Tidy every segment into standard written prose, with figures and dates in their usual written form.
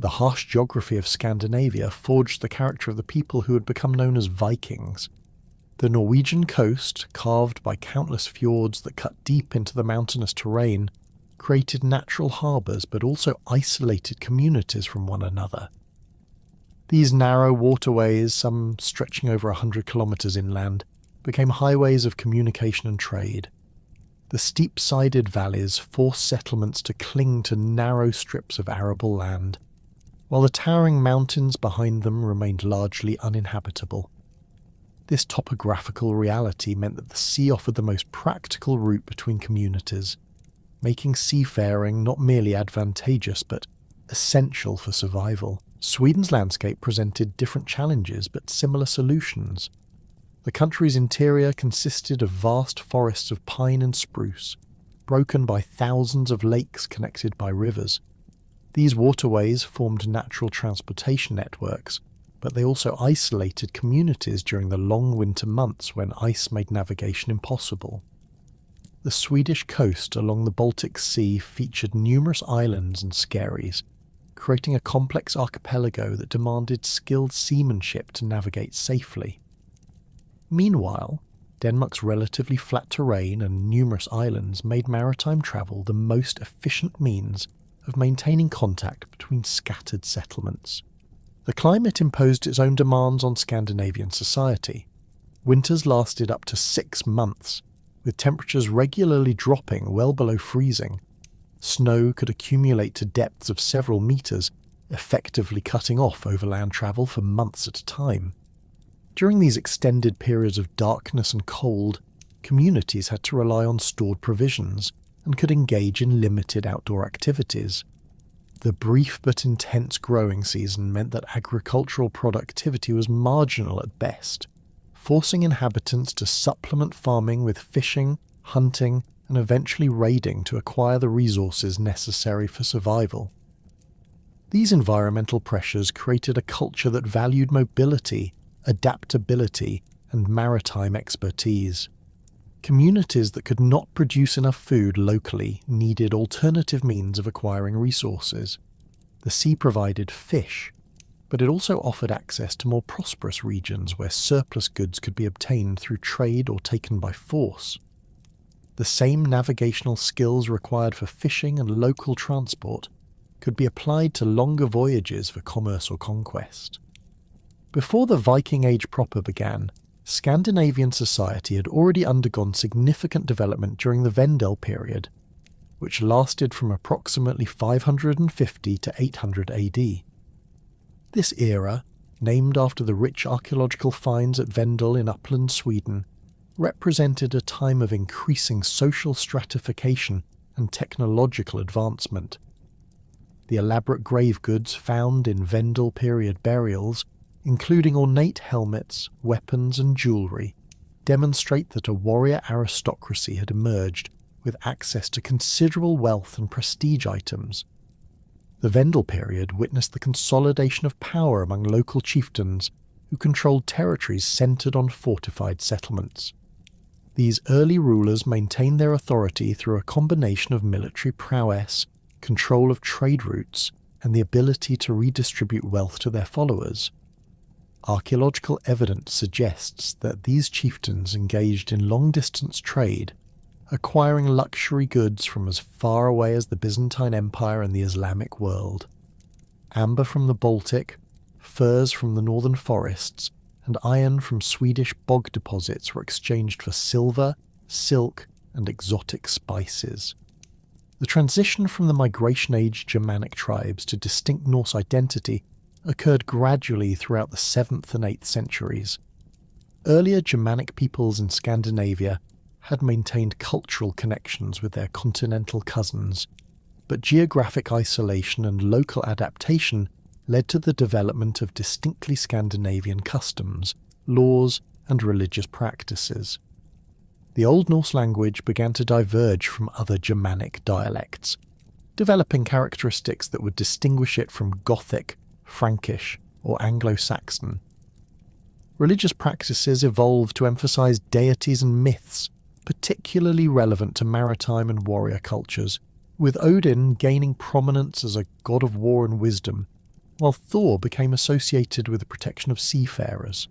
The harsh geography of Scandinavia forged the character of the people who had become known as Vikings. The Norwegian coast, carved by countless fjords that cut deep into the mountainous terrain, created natural harbours but also isolated communities from one another. These narrow waterways, some stretching over 100 kilometres inland, became highways of communication and trade. The steep-sided valleys forced settlements to cling to narrow strips of arable land, while the towering mountains behind them remained largely uninhabitable. This topographical reality meant that the sea offered the most practical route between communities, making seafaring not merely advantageous but essential for survival. Sweden's landscape presented different challenges but similar solutions. The country's interior consisted of vast forests of pine and spruce, broken by thousands of lakes connected by rivers. These waterways formed natural transportation networks, but they also isolated communities during the long winter months when ice made navigation impossible. The Swedish coast along the Baltic Sea featured numerous islands and skerries, creating a complex archipelago that demanded skilled seamanship to navigate safely. Meanwhile, Denmark's relatively flat terrain and numerous islands made maritime travel the most efficient means of maintaining contact between scattered settlements. The climate imposed its own demands on Scandinavian society. Winters lasted up to 6 months, with temperatures regularly dropping well below freezing. Snow could accumulate to depths of several meters, effectively cutting off overland travel for months at a time. During these extended periods of darkness and cold, communities had to rely on stored provisions and could engage in limited outdoor activities. The brief but intense growing season meant that agricultural productivity was marginal at best, forcing inhabitants to supplement farming with fishing, hunting, and eventually raiding to acquire the resources necessary for survival. These environmental pressures created a culture that valued mobility, adaptability, and maritime expertise. Communities that could not produce enough food locally needed alternative means of acquiring resources. The sea provided fish, but it also offered access to more prosperous regions where surplus goods could be obtained through trade or taken by force. The same navigational skills required for fishing and local transport could be applied to longer voyages for commerce or conquest. Before the Viking Age proper began, Scandinavian society had already undergone significant development during the Vendel period, which lasted from approximately 550 to 800 AD. This era, named after the rich archaeological finds at Vendel in upland Sweden, represented a time of increasing social stratification and technological advancement. The elaborate grave goods found in Vendel period burials, including ornate helmets, weapons and jewellery, demonstrate that a warrior aristocracy had emerged with access to considerable wealth and prestige items. The Vendel period witnessed the consolidation of power among local chieftains who controlled territories centred on fortified settlements. These early rulers maintained their authority through a combination of military prowess, control of trade routes, and the ability to redistribute wealth to their followers. Archaeological evidence suggests that these chieftains engaged in long-distance trade, acquiring luxury goods from as far away as the Byzantine Empire and the Islamic world. Amber from the Baltic, furs from the northern forests, and iron from Swedish bog deposits were exchanged for silver, silk, and exotic spices. The transition from the Migration Age Germanic tribes to distinct Norse identity occurred gradually throughout the 7th and 8th centuries. Earlier Germanic peoples in Scandinavia had maintained cultural connections with their continental cousins, but geographic isolation and local adaptation led to the development of distinctly Scandinavian customs, laws, and religious practices. The Old Norse language began to diverge from other Germanic dialects, developing characteristics that would distinguish it from Gothic, Frankish, or Anglo-Saxon. Religious practices evolved to emphasize deities and myths, particularly relevant to maritime and warrior cultures, with Odin gaining prominence as a god of war and wisdom, while Thor became associated with the protection of seafarers.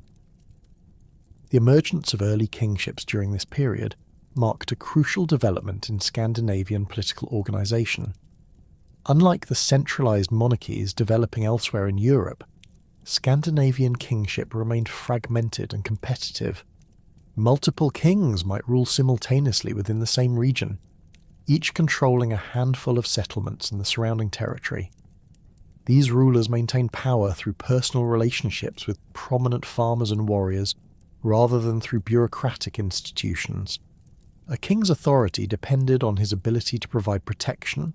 The emergence of early kingships during this period marked a crucial development in Scandinavian political organisation. Unlike the centralised monarchies developing elsewhere in Europe, Scandinavian kingship remained fragmented and competitive. Multiple kings might rule simultaneously within the same region, each controlling a handful of settlements in the surrounding territory. These rulers maintained power through personal relationships with prominent farmers and warriors, rather than through bureaucratic institutions. A king's authority depended on his ability to provide protection,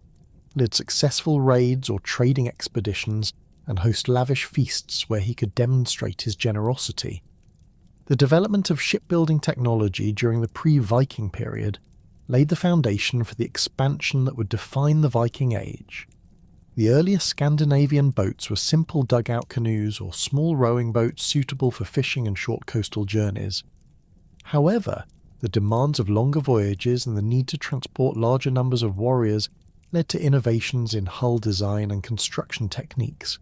lead successful raids or trading expeditions, and host lavish feasts where he could demonstrate his generosity. The development of shipbuilding technology during the pre-Viking period laid the foundation for the expansion that would define the Viking Age. The earliest Scandinavian boats were simple dugout canoes or small rowing boats suitable for fishing and short coastal journeys. However, the demands of longer voyages and the need to transport larger numbers of warriors led to innovations in hull design and construction techniques.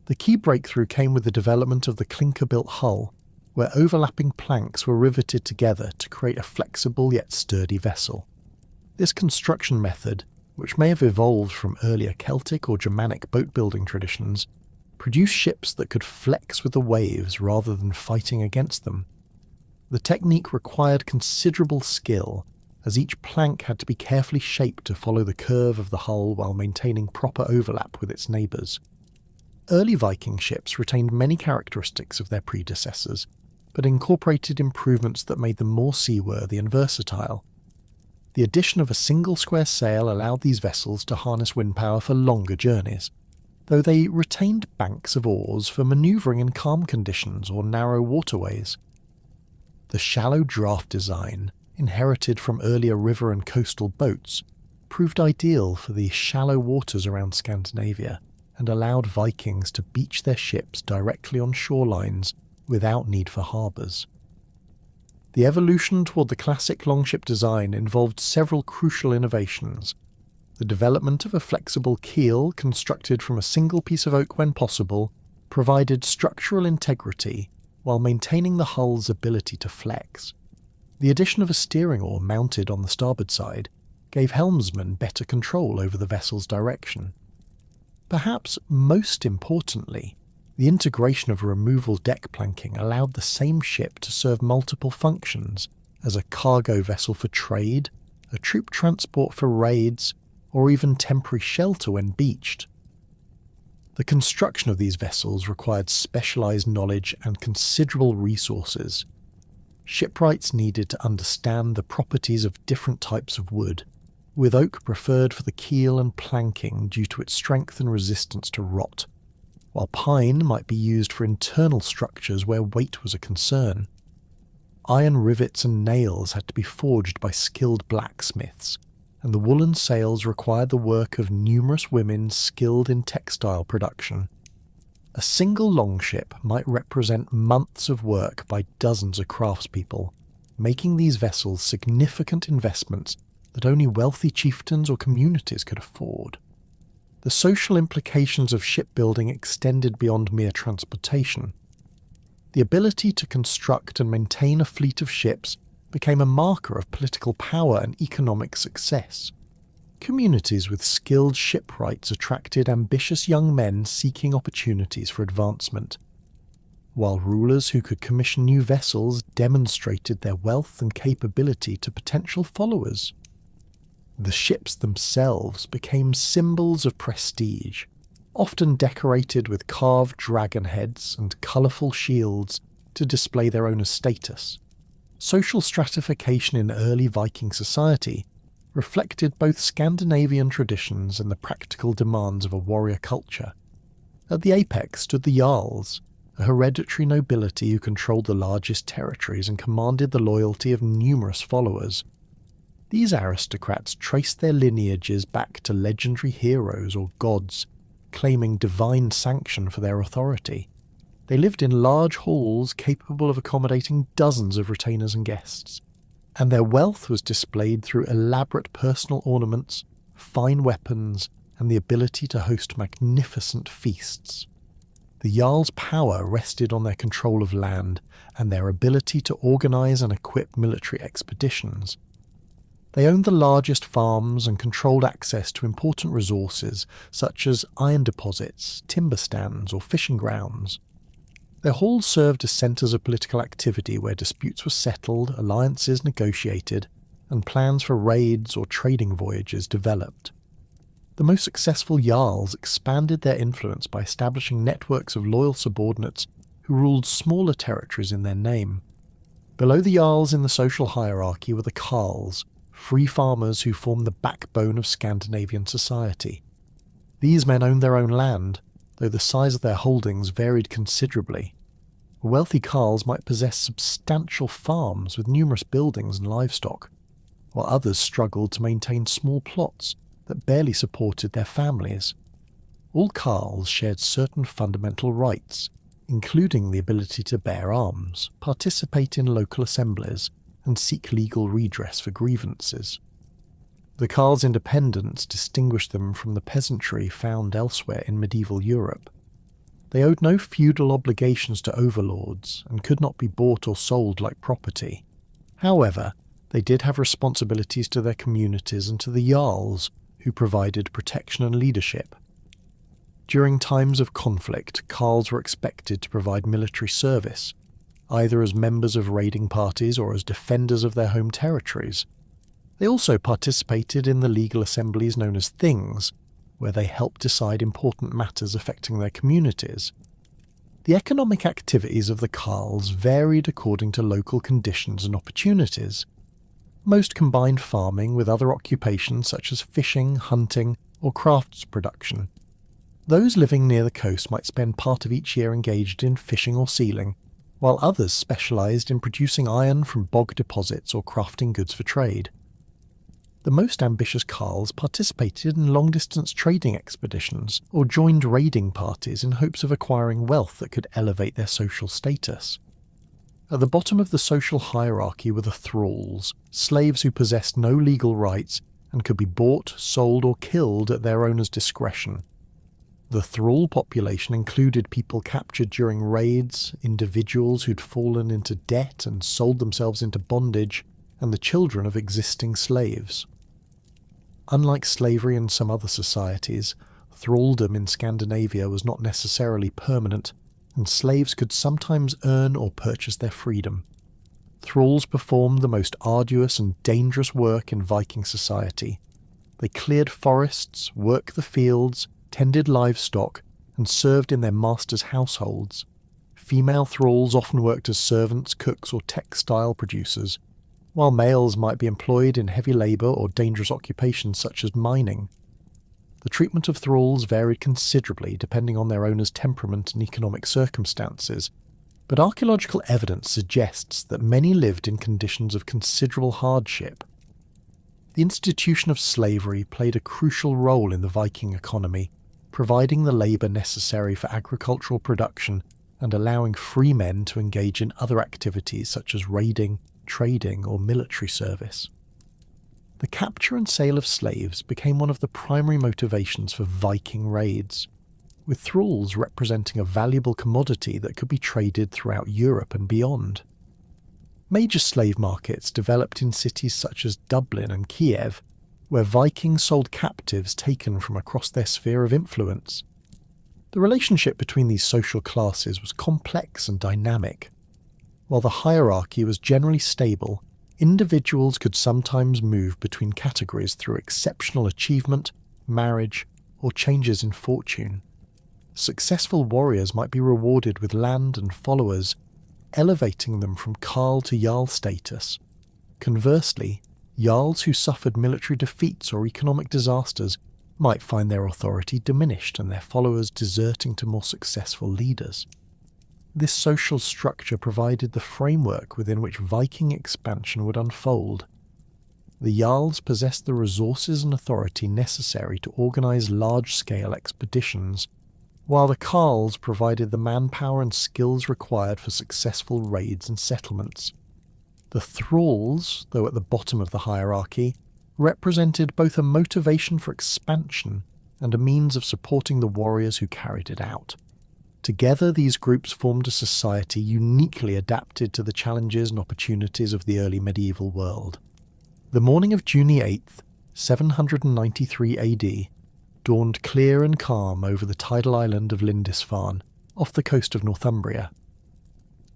The key breakthrough came with the development of the clinker-built hull, where overlapping planks were riveted together to create a flexible yet sturdy vessel. This construction method, which may have evolved from earlier Celtic or Germanic boat-building traditions, produced ships that could flex with the waves rather than fighting against them. The technique required considerable skill, as each plank had to be carefully shaped to follow the curve of the hull while maintaining proper overlap with its neighbours. Early Viking ships retained many characteristics of their predecessors, but incorporated improvements that made them more seaworthy and versatile. The addition of a single square sail allowed these vessels to harness wind power for longer journeys, though they retained banks of oars for manoeuvring in calm conditions or narrow waterways. The shallow draft design, inherited from earlier river and coastal boats, proved ideal for the shallow waters around Scandinavia and allowed Vikings to beach their ships directly on shorelines without need for harbours. The evolution toward the classic longship design involved several crucial innovations. The development of a flexible keel constructed from a single piece of oak when possible provided structural integrity while maintaining the hull's ability to flex. The addition of a steering oar mounted on the starboard side gave helmsmen better control over the vessel's direction. Perhaps most importantly, the integration of removal deck planking allowed the same ship to serve multiple functions as a cargo vessel for trade, a troop transport for raids, or even temporary shelter when beached. The construction of these vessels required specialised knowledge and considerable resources. Shipwrights needed to understand the properties of different types of wood, with oak preferred for the keel and planking due to its strength and resistance to rot, while pine might be used for internal structures where weight was a concern. Iron rivets and nails had to be forged by skilled blacksmiths, and the woolen sails required the work of numerous women skilled in textile production. A single longship might represent months of work by dozens of craftspeople, making these vessels significant investments that only wealthy chieftains or communities could afford. The social implications of shipbuilding extended beyond mere transportation. The ability to construct and maintain a fleet of ships became a marker of political power and economic success. Communities with skilled shipwrights attracted ambitious young men seeking opportunities for advancement, while rulers who could commission new vessels demonstrated their wealth and capability to potential followers. The ships themselves became symbols of prestige, often decorated with carved dragon heads and colourful shields to display their owner's status. Social stratification in early Viking society reflected both Scandinavian traditions and the practical demands of a warrior culture. At the apex stood the Jarls, a hereditary nobility who controlled the largest territories and commanded the loyalty of numerous followers. These aristocrats traced their lineages back to legendary heroes or gods, claiming divine sanction for their authority. They lived in large halls capable of accommodating dozens of retainers and guests, and their wealth was displayed through elaborate personal ornaments, fine weapons, and the ability to host magnificent feasts. The Jarls' power rested on their control of land and their ability to organise and equip military expeditions. They owned the largest farms and controlled access to important resources such as iron deposits, timber stands, or fishing grounds. Their halls served as centres of political activity where disputes were settled, alliances negotiated, and plans for raids or trading voyages developed. The most successful Jarls expanded their influence by establishing networks of loyal subordinates who ruled smaller territories in their name. Below the Jarls in the social hierarchy were the Karls, free farmers who formed the backbone of Scandinavian society. These men owned their own land, though the size of their holdings varied considerably. Wealthy Karls might possess substantial farms with numerous buildings and livestock, while others struggled to maintain small plots that barely supported their families. All Karls shared certain fundamental rights, including the ability to bear arms, participate in local assemblies, and seek legal redress for grievances. The Karls' independence distinguished them from the peasantry found elsewhere in medieval Europe. They owed no feudal obligations to overlords and could not be bought or sold like property. However, they did have responsibilities to their communities and to the Jarls, who provided protection and leadership. During times of conflict, Karls were expected to provide military service, either as members of raiding parties or as defenders of their home territories. They also participated in the legal assemblies known as Things, where they helped decide important matters affecting their communities. The economic activities of the Karls varied according to local conditions and opportunities. Most combined farming with other occupations such as fishing, hunting, or crafts production. Those living near the coast might spend part of each year engaged in fishing or sealing, while others specialised in producing iron from bog deposits or crafting goods for trade. The most ambitious Karls participated in long-distance trading expeditions or joined raiding parties in hopes of acquiring wealth that could elevate their social status. At the bottom of the social hierarchy were the Thralls, slaves who possessed no legal rights and could be bought, sold, or killed at their owner's discretion. The Thrall population included people captured during raids, individuals who'd fallen into debt and sold themselves into bondage, and the children of existing slaves. Unlike slavery in some other societies, thralldom in Scandinavia was not necessarily permanent, and slaves could sometimes earn or purchase their freedom. Thralls performed the most arduous and dangerous work in Viking society. They cleared forests, worked the fields, tended livestock, and served in their masters' households. Female thralls often worked as servants, cooks, or textile producers, while males might be employed in heavy labour or dangerous occupations such as mining. The treatment of thralls varied considerably depending on their owner's temperament and economic circumstances, but archaeological evidence suggests that many lived in conditions of considerable hardship. The institution of slavery played a crucial role in the Viking economy, providing the labour necessary for agricultural production and allowing free men to engage in other activities such as raiding, trading, or military service. The capture and sale of slaves became one of the primary motivations for Viking raids, with thralls representing a valuable commodity that could be traded throughout Europe and beyond. Major slave markets developed in cities such as Dublin and Kiev, where Vikings sold captives taken from across their sphere of influence. The relationship between these social classes was complex and dynamic. While the hierarchy was generally stable, individuals could sometimes move between categories through exceptional achievement, marriage, or changes in fortune. Successful warriors might be rewarded with land and followers, elevating them from Karl to Jarl status. Conversely, Jarls who suffered military defeats or economic disasters might find their authority diminished and their followers deserting to more successful leaders. This social structure provided the framework within which Viking expansion would unfold. The Jarls possessed the resources and authority necessary to organise large-scale expeditions, while the Karls provided the manpower and skills required for successful raids and settlements. The Thralls, though at the bottom of the hierarchy, represented both a motivation for expansion and a means of supporting the warriors who carried it out. Together, these groups formed a society uniquely adapted to the challenges and opportunities of the early medieval world. The morning of June 8th, 793 AD, dawned clear and calm over the tidal island of Lindisfarne, off the coast of Northumbria.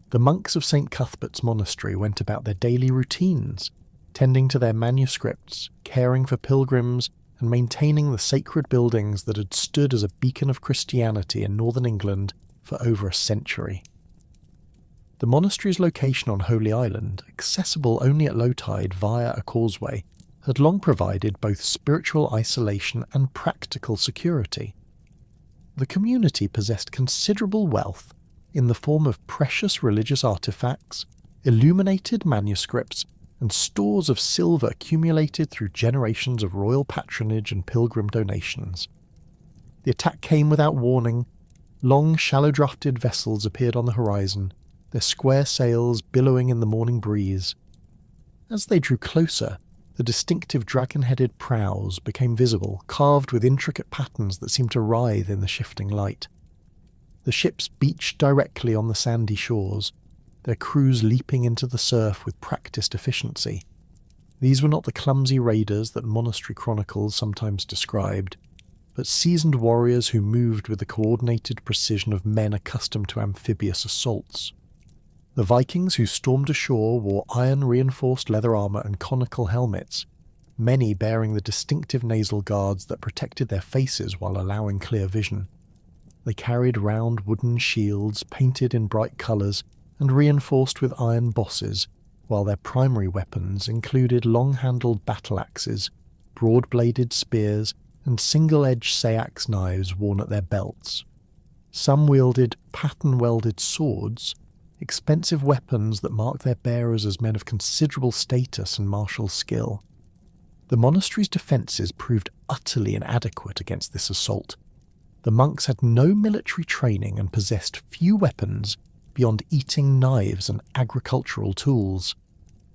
The monks of St. Cuthbert's monastery went about their daily routines, tending to their manuscripts, caring for pilgrims, and maintaining the sacred buildings that had stood as a beacon of Christianity in northern England for over a century. The monastery's location on Holy Island, accessible only at low tide via a causeway, had long provided both spiritual isolation and practical security. The community possessed considerable wealth in the form of precious religious artifacts, illuminated manuscripts, and stores of silver accumulated through generations of royal patronage and pilgrim donations. The attack came without warning. Long, shallow-drafted vessels appeared on the horizon, their square sails billowing in the morning breeze. As they drew closer, the distinctive dragon-headed prows became visible, carved with intricate patterns that seemed to writhe in the shifting light. The ships beached directly on the sandy shores, their crews leaping into the surf with practiced efficiency. These were not the clumsy raiders that monastery chronicles sometimes described, but seasoned warriors who moved with the coordinated precision of men accustomed to amphibious assaults. The Vikings who stormed ashore wore iron-reinforced leather armour and conical helmets, many bearing the distinctive nasal guards that protected their faces while allowing clear vision. They carried round wooden shields painted in bright colours and reinforced with iron bosses, while their primary weapons included long-handled battle-axes, broad-bladed spears, and single-edged seax knives worn at their belts. Some wielded pattern-welded swords, expensive weapons that marked their bearers as men of considerable status and martial skill. The monastery's defences proved utterly inadequate against this assault. The monks had no military training and possessed few weapons beyond eating knives and agricultural tools.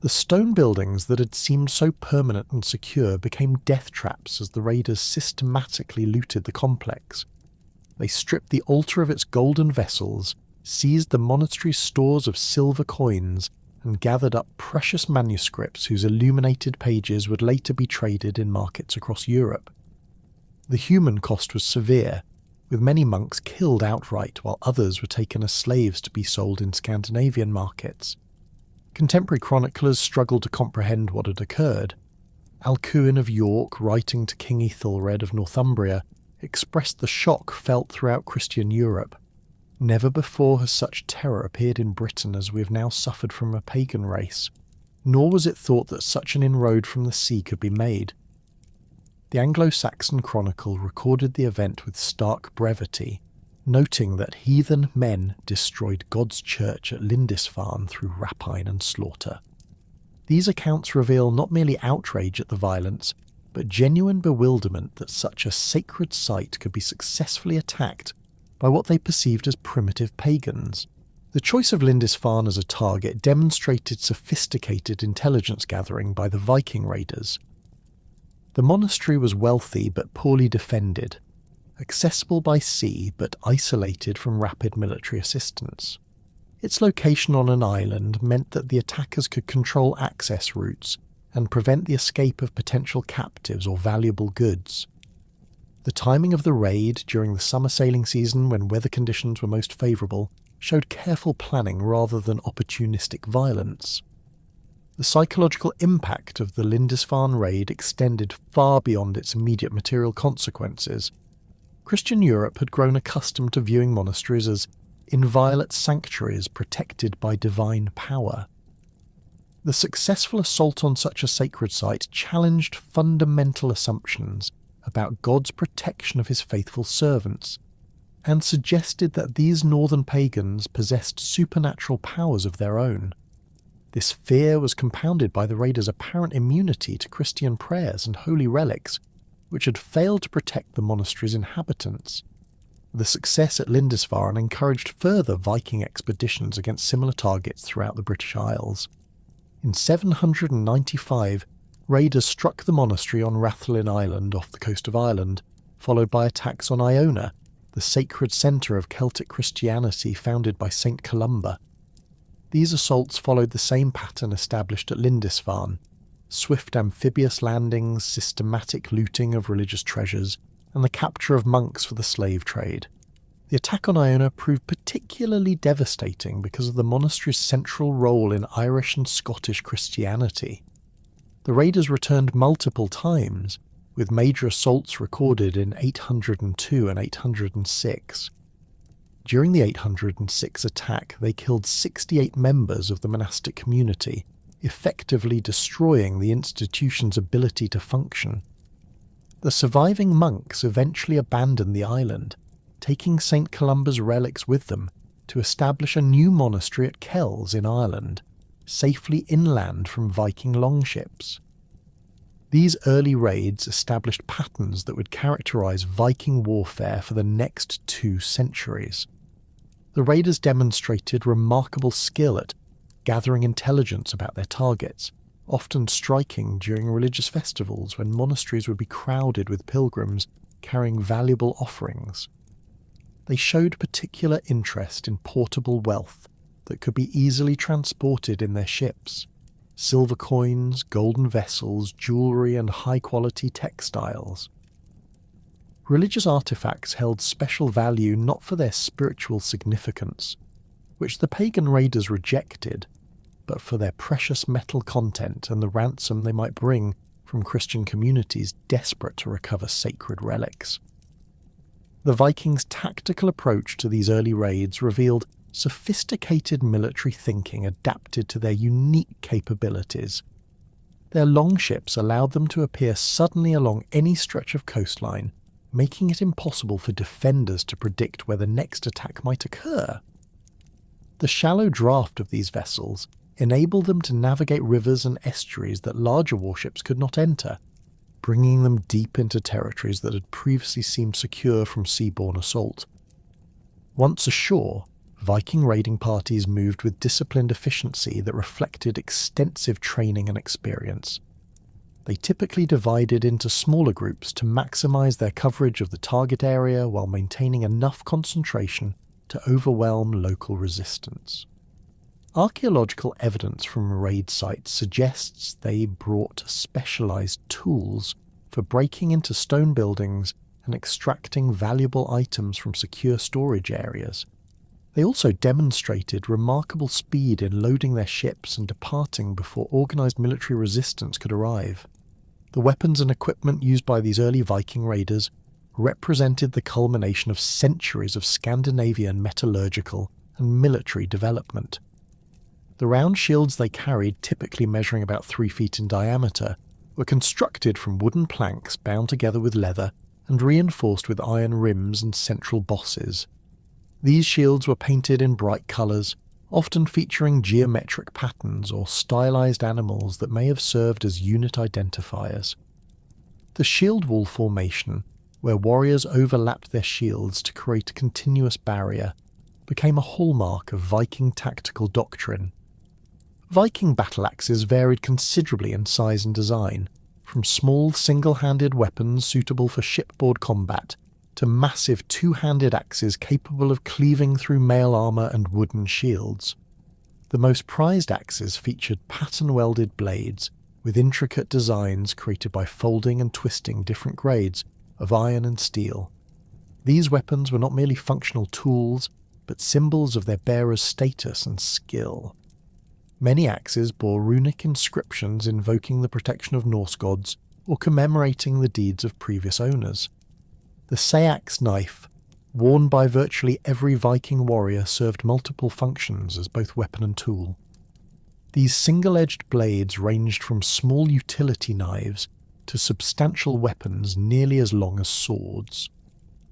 The stone buildings that had seemed so permanent and secure became death traps as the raiders systematically looted the complex. They stripped the altar of its golden vessels, seized the monastery's stores of silver coins, and gathered up precious manuscripts whose illuminated pages would later be traded in markets across Europe. The human cost was severe, with many monks killed outright while others were taken as slaves to be sold in Scandinavian markets. Contemporary chroniclers struggled to comprehend what had occurred. Alcuin of York, writing to King Ethelred of Northumbria, expressed the shock felt throughout Christian Europe. Never before has such terror appeared in Britain as we have now suffered from a pagan race, nor was it thought that such an inroad from the sea could be made. The Anglo-Saxon Chronicle recorded the event with stark brevity, noting that heathen men destroyed God's church at Lindisfarne through rapine and slaughter. These accounts reveal not merely outrage at the violence, but genuine bewilderment that such a sacred site could be successfully attacked by what they perceived as primitive pagans. The choice of Lindisfarne as a target demonstrated sophisticated intelligence gathering by the Viking raiders. The monastery was wealthy but poorly defended, accessible by sea but isolated from rapid military assistance. Its location on an island meant that the attackers could control access routes and prevent the escape of potential captives or valuable goods. The timing of the raid during the summer sailing season when weather conditions were most favourable showed careful planning rather than opportunistic violence. The psychological impact of the Lindisfarne raid extended far beyond its immediate material consequences. Christian Europe had grown accustomed to viewing monasteries as inviolate sanctuaries protected by divine power. The successful assault on such a sacred site challenged fundamental assumptions about God's protection of his faithful servants, and suggested that these northern pagans possessed supernatural powers of their own. This fear was compounded by the raiders' apparent immunity to Christian prayers and holy relics, which had failed to protect the monastery's inhabitants. The success at Lindisfarne encouraged further Viking expeditions against similar targets throughout the British Isles. In 795, raiders struck the monastery on Rathlin Island off the coast of Ireland, followed by attacks on Iona, the sacred centre of Celtic Christianity founded by Saint Columba. These assaults followed the same pattern established at Lindisfarne: swift amphibious landings, systematic looting of religious treasures, and the capture of monks for the slave trade. The attack on Iona proved particularly devastating because of the monastery's central role in Irish and Scottish Christianity. The raiders returned multiple times, with major assaults recorded in 802 and 806. During the 806 attack, they killed 68 members of the monastic community, effectively destroying the institution's ability to function. The surviving monks eventually abandoned the island, taking St. Columba's relics with them to establish a new monastery at Kells in Ireland, safely inland from Viking longships. These early raids established patterns that would characterize Viking warfare for the next 2 centuries. The raiders demonstrated remarkable skill at gathering intelligence about their targets, often striking during religious festivals when monasteries would be crowded with pilgrims carrying valuable offerings. They showed particular interest in portable wealth that could be easily transported in their ships: silver coins, golden vessels, jewellery, and high-quality textiles. Religious artefacts held special value not for their spiritual significance, which the pagan raiders rejected, but for their precious metal content and the ransom they might bring from Christian communities desperate to recover sacred relics. The Vikings' tactical approach to these early raids revealed sophisticated military thinking adapted to their unique capabilities. Their longships allowed them to appear suddenly along any stretch of coastline, making it impossible for defenders to predict where the next attack might occur. The shallow draft of these vessels enabled them to navigate rivers and estuaries that larger warships could not enter, bringing them deep into territories that had previously seemed secure from seaborne assault. Once ashore, Viking raiding parties moved with disciplined efficiency that reflected extensive training and experience. They typically divided into smaller groups to maximize their coverage of the target area while maintaining enough concentration to overwhelm local resistance. Archaeological evidence from raid sites suggests they brought specialized tools for breaking into stone buildings and extracting valuable items from secure storage areas. They also demonstrated remarkable speed in loading their ships and departing before organized military resistance could arrive. The weapons and equipment used by these early Viking raiders represented the culmination of centuries of Scandinavian metallurgical and military development. The round shields they carried, typically measuring about 3 feet in diameter, were constructed from wooden planks bound together with leather and reinforced with iron rims and central bosses. These shields were painted in bright colours, often featuring geometric patterns or stylized animals that may have served as unit identifiers. The shield wall formation, where warriors overlapped their shields to create a continuous barrier, became a hallmark of Viking tactical doctrine. Viking battle axes varied considerably in size and design, from small single-handed weapons suitable for shipboard combat to massive two-handed axes capable of cleaving through mail armour and wooden shields. The most prized axes featured pattern-welded blades with intricate designs created by folding and twisting different grades of iron and steel. These weapons were not merely functional tools, but symbols of their bearer's status and skill. Many axes bore runic inscriptions invoking the protection of Norse gods or commemorating the deeds of previous owners. The seax knife, worn by virtually every Viking warrior, served multiple functions as both weapon and tool. These single-edged blades ranged from small utility knives to substantial weapons nearly as long as swords.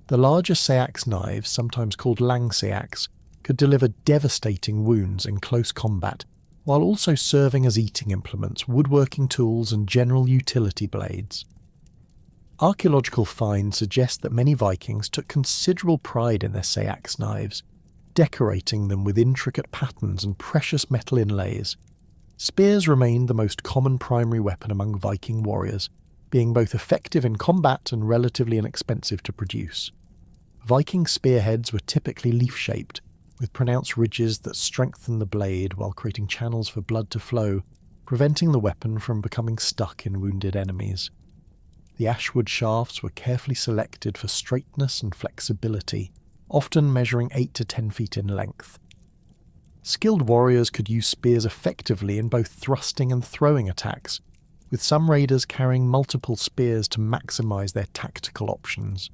The larger seax knives, sometimes called langseax, could deliver devastating wounds in close combat, while also serving as eating implements, woodworking tools, and general utility blades. Archaeological finds suggest that many Vikings took considerable pride in their seax knives, decorating them with intricate patterns and precious metal inlays. Spears remained the most common primary weapon among Viking warriors, being both effective in combat and relatively inexpensive to produce. Viking spearheads were typically leaf-shaped, with pronounced ridges that strengthened the blade while creating channels for blood to flow, preventing the weapon from becoming stuck in wounded enemies. The ashwood shafts were carefully selected for straightness and flexibility, often measuring 8 to 10 feet in length. Skilled warriors could use spears effectively in both thrusting and throwing attacks, with some raiders carrying multiple spears to maximise their tactical options.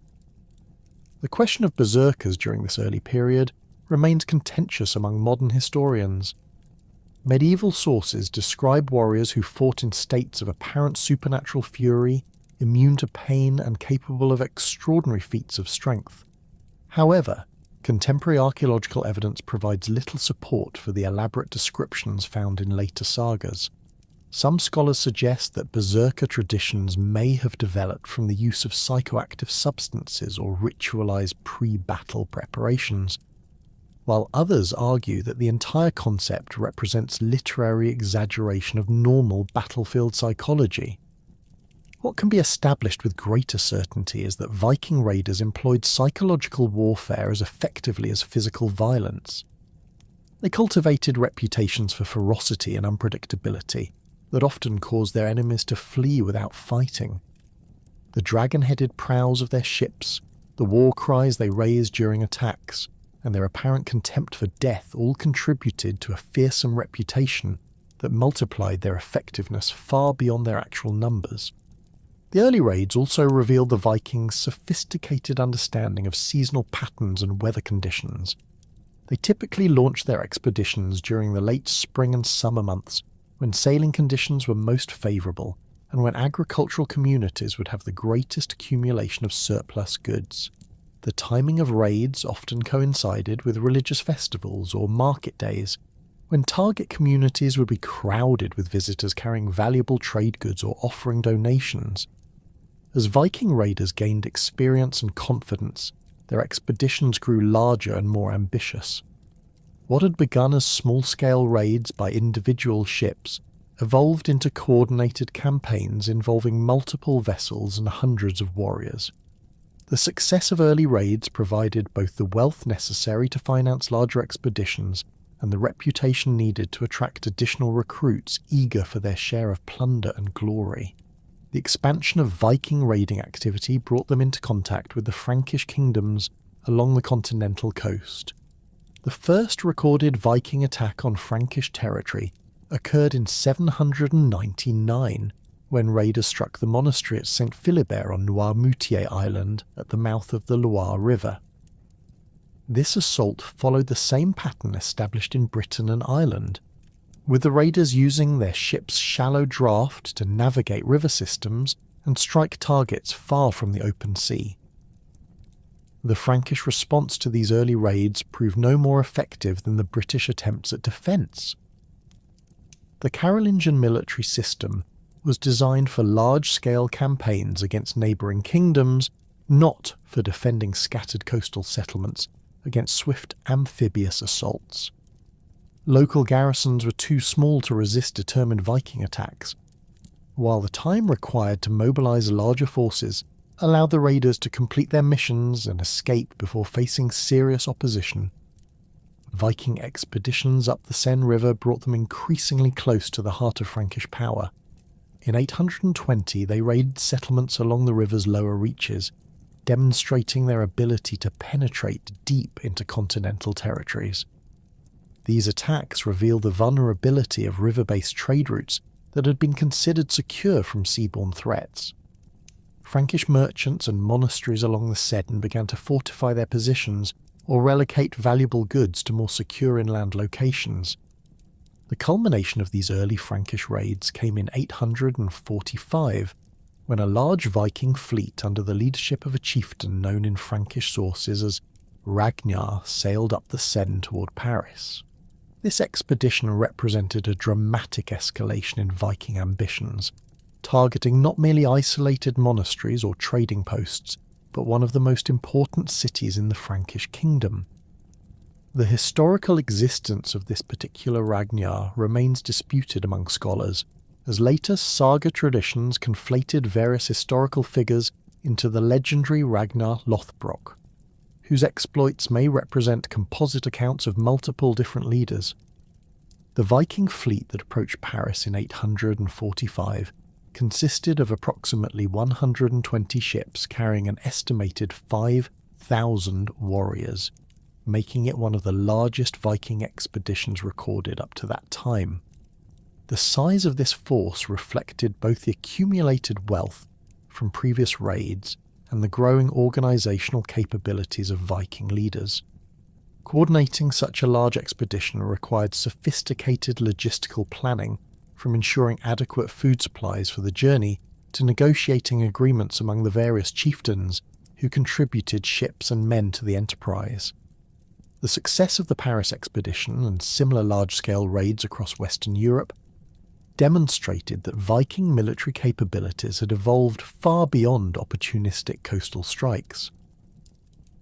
The question of berserkers during this early period remains contentious among modern historians. Medieval sources describe warriors who fought in states of apparent supernatural fury, immune to pain and capable of extraordinary feats of strength. However, contemporary archaeological evidence provides little support for the elaborate descriptions found in later sagas. Some scholars suggest that berserker traditions may have developed from the use of psychoactive substances or ritualized pre-battle preparations, while others argue that the entire concept represents literary exaggeration of normal battlefield psychology. What can be established with greater certainty is that Viking raiders employed psychological warfare as effectively as physical violence. They cultivated reputations for ferocity and unpredictability that often caused their enemies to flee without fighting. The dragon-headed prows of their ships, the war cries they raised during attacks, and their apparent contempt for death all contributed to a fearsome reputation that multiplied their effectiveness far beyond their actual numbers. The early raids also revealed the Vikings' sophisticated understanding of seasonal patterns and weather conditions. They typically launched their expeditions during the late spring and summer months, when sailing conditions were most favourable, and when agricultural communities would have the greatest accumulation of surplus goods. The timing of raids often coincided with religious festivals or market days, when target communities would be crowded with visitors carrying valuable trade goods or offering donations. As Viking raiders gained experience and confidence, their expeditions grew larger and more ambitious. What had begun as small-scale raids by individual ships evolved into coordinated campaigns involving multiple vessels and hundreds of warriors. The success of early raids provided both the wealth necessary to finance larger expeditions and the reputation needed to attract additional recruits eager for their share of plunder and glory. The expansion of Viking raiding activity brought them into contact with the Frankish kingdoms along the continental coast. The first recorded Viking attack on Frankish territory occurred in 799, when raiders struck the monastery at St. Philibert on Noirmoutier Island at the mouth of the Loire River. This assault followed the same pattern established in Britain and Ireland, with the raiders using their ships' shallow draft to navigate river systems and strike targets far from the open sea. The Frankish response to these early raids proved no more effective than the British attempts at defence. The Carolingian military system was designed for large-scale campaigns against neighbouring kingdoms, not for defending scattered coastal settlements against swift amphibious assaults. Local garrisons were too small to resist determined Viking attacks, while the time required to mobilise larger forces allowed the raiders to complete their missions and escape before facing serious opposition. Viking expeditions up the Seine River brought them increasingly close to the heart of Frankish power. In 820 they raided settlements along the river's lower reaches, demonstrating their ability to penetrate deep into continental territories. These attacks revealed the vulnerability of river-based trade routes that had been considered secure from seaborne threats. Frankish merchants and monasteries along the Seine began to fortify their positions or relocate valuable goods to more secure inland locations. The culmination of these early Frankish raids came in 845, when a large Viking fleet under the leadership of a chieftain known in Frankish sources as Ragnar sailed up the Seine toward Paris. This expedition represented a dramatic escalation in Viking ambitions, targeting not merely isolated monasteries or trading posts, but one of the most important cities in the Frankish kingdom. The historical existence of this particular Ragnar remains disputed among scholars, as later saga traditions conflated various historical figures into the legendary Ragnar Lothbrok, whose exploits may represent composite accounts of multiple different leaders. The Viking fleet that approached Paris in 845 consisted of approximately 120 ships carrying an estimated 5,000 warriors, making it one of the largest Viking expeditions recorded up to that time. The size of this force reflected both the accumulated wealth from previous raids and the growing organisational capabilities of Viking leaders. Coordinating such a large expedition required sophisticated logistical planning, from ensuring adequate food supplies for the journey to negotiating agreements among the various chieftains who contributed ships and men to the enterprise. The success of the Paris expedition and similar large-scale raids across Western Europe demonstrated that Viking military capabilities had evolved far beyond opportunistic coastal strikes.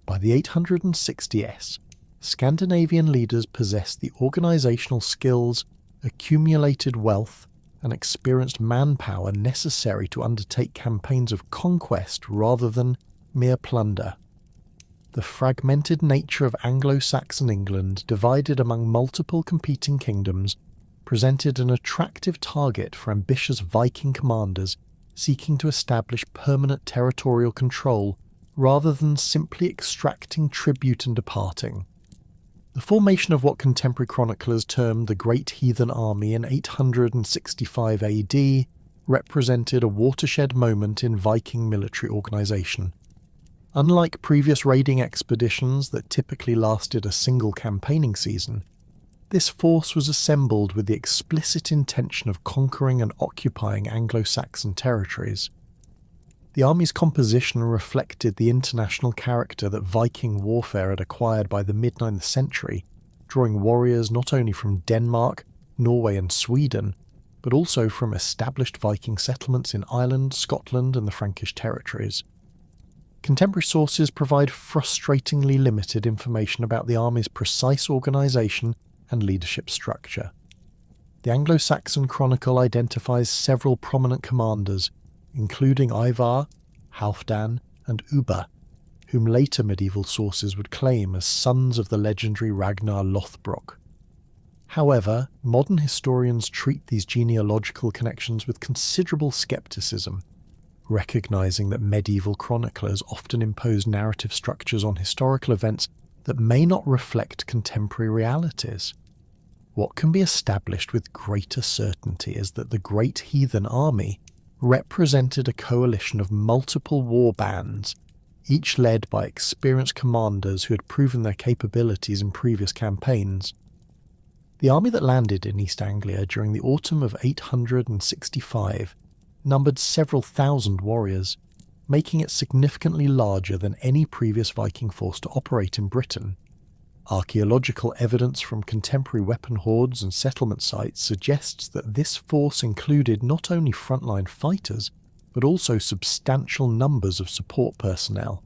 By the 860s, Scandinavian leaders possessed the organisational skills, accumulated wealth, and experienced manpower necessary to undertake campaigns of conquest rather than mere plunder. The fragmented nature of Anglo-Saxon England, divided among multiple competing kingdoms, presented an attractive target for ambitious Viking commanders seeking to establish permanent territorial control rather than simply extracting tribute and departing. The formation of what contemporary chroniclers termed the Great Heathen Army in 865 AD represented a watershed moment in Viking military organisation. Unlike previous raiding expeditions that typically lasted a single campaigning season, this force was assembled with the explicit intention of conquering and occupying Anglo-Saxon territories. The army's composition reflected the international character that Viking warfare had acquired by the mid-9th century, drawing warriors not only from Denmark, Norway and Sweden, but also from established Viking settlements in Ireland, Scotland and the Frankish territories. Contemporary sources provide frustratingly limited information about the army's precise organisation and leadership structure. The Anglo-Saxon Chronicle identifies several prominent commanders, including Ivar, Halfdan and Ubba, whom later medieval sources would claim as sons of the legendary Ragnar Lothbrok. However, modern historians treat these genealogical connections with considerable scepticism, recognising that medieval chroniclers often impose narrative structures on historical events that may not reflect contemporary realities. What can be established with greater certainty is that the Great Heathen Army represented a coalition of multiple war bands, each led by experienced commanders who had proven their capabilities in previous campaigns. The army that landed in East Anglia during the autumn of 865 numbered several thousand warriors, making it significantly larger than any previous Viking force to operate in Britain. Archaeological evidence from contemporary weapon hoards and settlement sites suggests that this force included not only frontline fighters, but also substantial numbers of support personnel,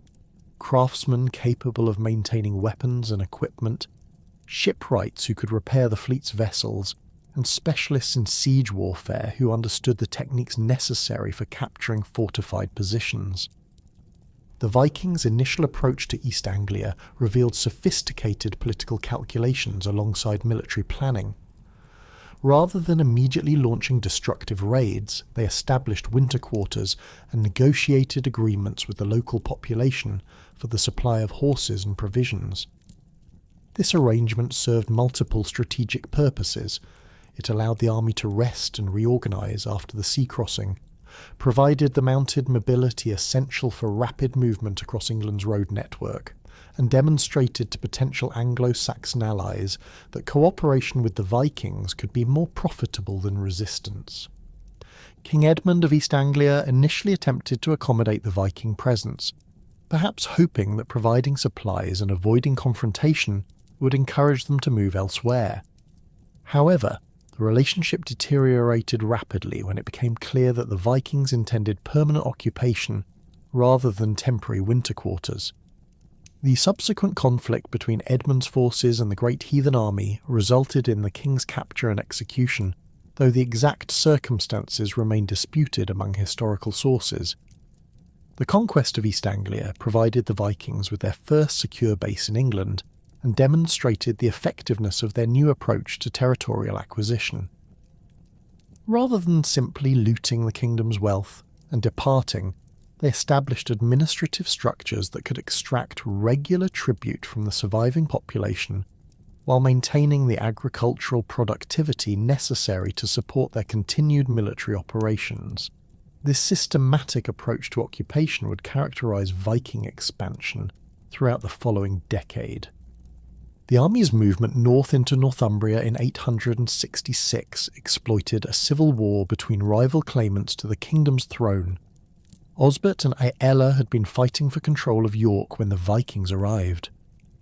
craftsmen capable of maintaining weapons and equipment, shipwrights who could repair the fleet's vessels, and specialists in siege warfare who understood the techniques necessary for capturing fortified positions. The Vikings' initial approach to East Anglia revealed sophisticated political calculations alongside military planning. Rather than immediately launching destructive raids, they established winter quarters and negotiated agreements with the local population for the supply of horses and provisions. This arrangement served multiple strategic purposes. It allowed the army to rest and reorganise after the sea crossing, provided the mounted mobility essential for rapid movement across England's road network, and demonstrated to potential Anglo-Saxon allies that cooperation with the Vikings could be more profitable than resistance. King Edmund of East Anglia initially attempted to accommodate the Viking presence, perhaps hoping that providing supplies and avoiding confrontation would encourage them to move elsewhere. However, the relationship deteriorated rapidly when it became clear that the Vikings intended permanent occupation rather than temporary winter quarters. The subsequent conflict between Edmund's forces and the Great Heathen Army resulted in the king's capture and execution, though the exact circumstances remain disputed among historical sources. The conquest of East Anglia provided the Vikings with their first secure base in England and demonstrated the effectiveness of their new approach to territorial acquisition. Rather than simply looting the kingdom's wealth and departing, they established administrative structures that could extract regular tribute from the surviving population while maintaining the agricultural productivity necessary to support their continued military operations. This systematic approach to occupation would characterize Viking expansion throughout the following decade. The army's movement north into Northumbria in 866 exploited a civil war between rival claimants to the kingdom's throne. Osbert and Aella had been fighting for control of York when the Vikings arrived,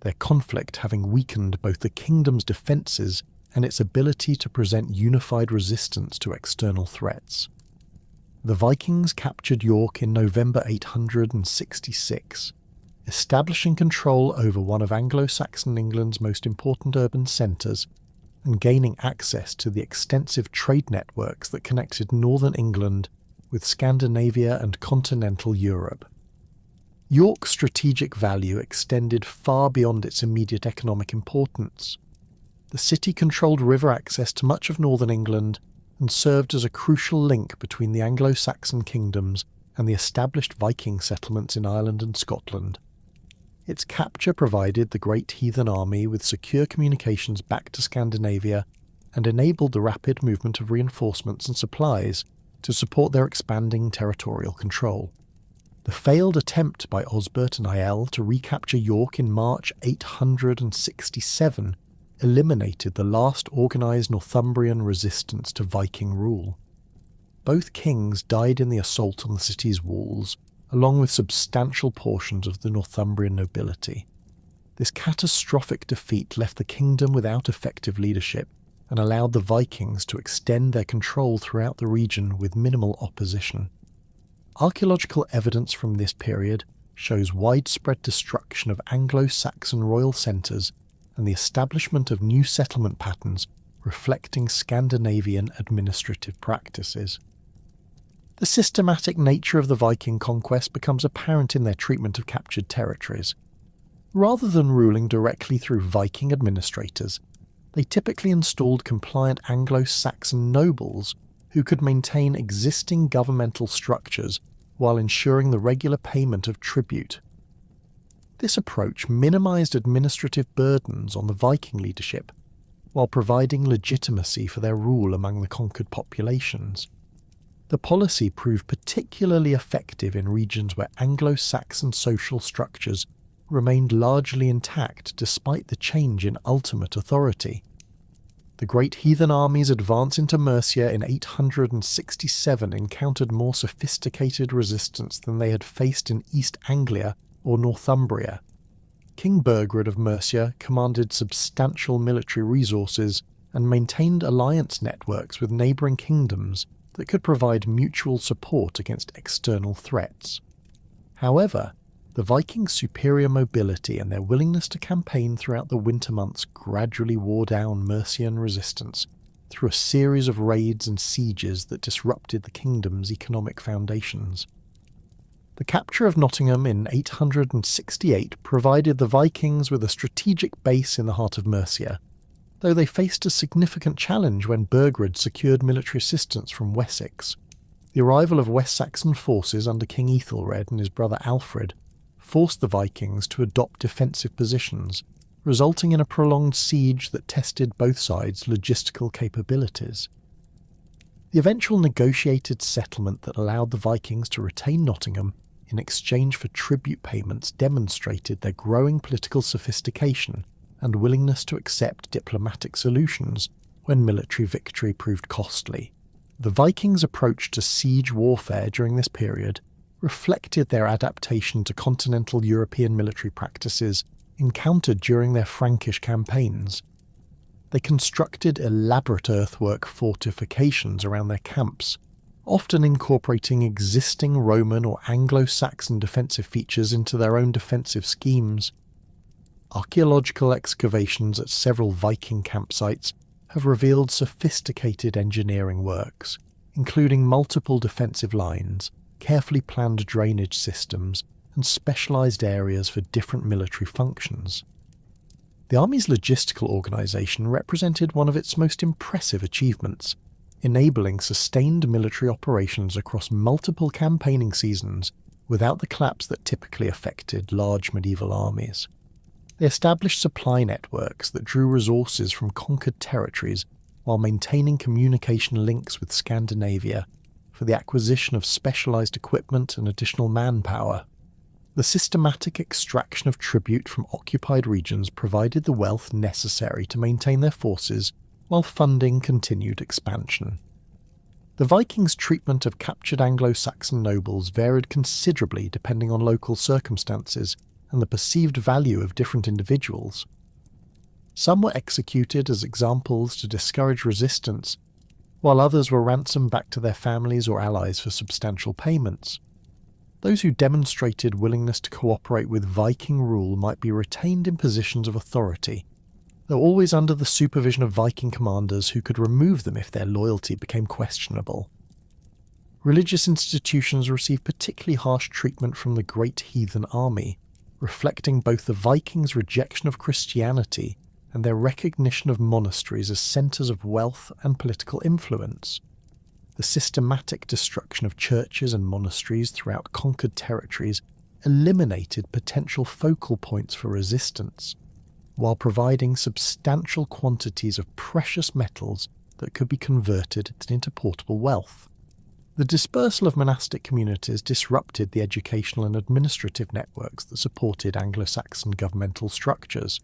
their conflict having weakened both the kingdom's defences and its ability to present unified resistance to external threats. The Vikings captured York in November 866, establishing control over one of Anglo-Saxon England's most important urban centres and gaining access to the extensive trade networks that connected northern England with Scandinavia and continental Europe. York's strategic value extended far beyond its immediate economic importance. The city controlled river access to much of northern England and served as a crucial link between the Anglo-Saxon kingdoms and the established Viking settlements in Ireland and Scotland. Its capture provided the great Heathen army with secure communications back to Scandinavia and enabled the rapid movement of reinforcements and supplies to support their expanding territorial control. The failed attempt by Osbert and Aelle to recapture York in March 867 eliminated the last organised Northumbrian resistance to Viking rule. Both kings died in the assault on the city's walls, along with substantial portions of the Northumbrian nobility. This catastrophic defeat left the kingdom without effective leadership and allowed the Vikings to extend their control throughout the region with minimal opposition. Archaeological evidence from this period shows widespread destruction of Anglo-Saxon royal centres and the establishment of new settlement patterns reflecting Scandinavian administrative practices. The systematic nature of the Viking conquest becomes apparent in their treatment of captured territories. Rather than ruling directly through Viking administrators, they typically installed compliant Anglo-Saxon nobles who could maintain existing governmental structures while ensuring the regular payment of tribute. This approach minimized administrative burdens on the Viking leadership, while providing legitimacy for their rule among the conquered populations. The policy proved particularly effective in regions where Anglo-Saxon social structures remained largely intact despite the change in ultimate authority. The great Heathen army's advance into Mercia in 867 encountered more sophisticated resistance than they had faced in East Anglia or Northumbria. King Burgred of Mercia commanded substantial military resources and maintained alliance networks with neighbouring kingdoms that could provide mutual support against external threats. However, the Vikings' superior mobility and their willingness to campaign throughout the winter months gradually wore down Mercian resistance through a series of raids and sieges that disrupted the kingdom's economic foundations. The capture of Nottingham in 868 provided the Vikings with a strategic base in the heart of Mercia, though they faced a significant challenge when Burgred secured military assistance from Wessex. The arrival of West Saxon forces under King Ethelred and his brother Alfred forced the Vikings to adopt defensive positions, resulting in a prolonged siege that tested both sides' logistical capabilities. The eventual negotiated settlement that allowed the Vikings to retain Nottingham in exchange for tribute payments demonstrated their growing political sophistication and willingness to accept diplomatic solutions when military victory proved costly. The Vikings' approach to siege warfare during this period reflected their adaptation to continental European military practices encountered during their Frankish campaigns. They constructed elaborate earthwork fortifications around their camps, often incorporating existing Roman or Anglo-Saxon defensive features into their own defensive schemes. Archaeological excavations at several Viking campsites have revealed sophisticated engineering works, including multiple defensive lines, carefully planned drainage systems, and specialised areas for different military functions. The army's logistical organisation represented one of its most impressive achievements, enabling sustained military operations across multiple campaigning seasons without the collapse that typically affected large medieval armies. They established supply networks that drew resources from conquered territories while maintaining communication links with Scandinavia for the acquisition of specialised equipment and additional manpower. The systematic extraction of tribute from occupied regions provided the wealth necessary to maintain their forces while funding continued expansion. The Vikings' treatment of captured Anglo-Saxon nobles varied considerably depending on local circumstances and the perceived value of different individuals. Some were executed as examples to discourage resistance, while others were ransomed back to their families or allies for substantial payments. Those who demonstrated willingness to cooperate with Viking rule might be retained in positions of authority, though always under the supervision of Viking commanders who could remove them if their loyalty became questionable. Religious institutions received particularly harsh treatment from the Great Heathen Army, reflecting both the Vikings' rejection of Christianity and their recognition of monasteries as centres of wealth and political influence. The systematic destruction of churches and monasteries throughout conquered territories eliminated potential focal points for resistance, while providing substantial quantities of precious metals that could be converted into portable wealth. The dispersal of monastic communities disrupted the educational and administrative networks that supported Anglo-Saxon governmental structures.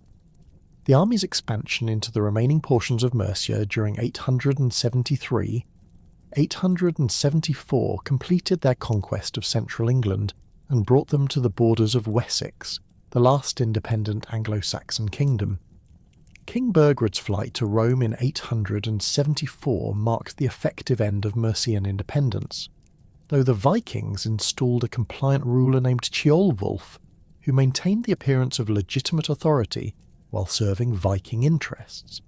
The army's expansion into the remaining portions of Mercia during 874 completed their conquest of central England and brought them to the borders of Wessex, the last independent Anglo-Saxon kingdom. King Burgred's flight to Rome in 874 marked the effective end of Mercian independence, though the Vikings installed a compliant ruler named Ceolwulf, who maintained the appearance of legitimate authority while serving Viking interests.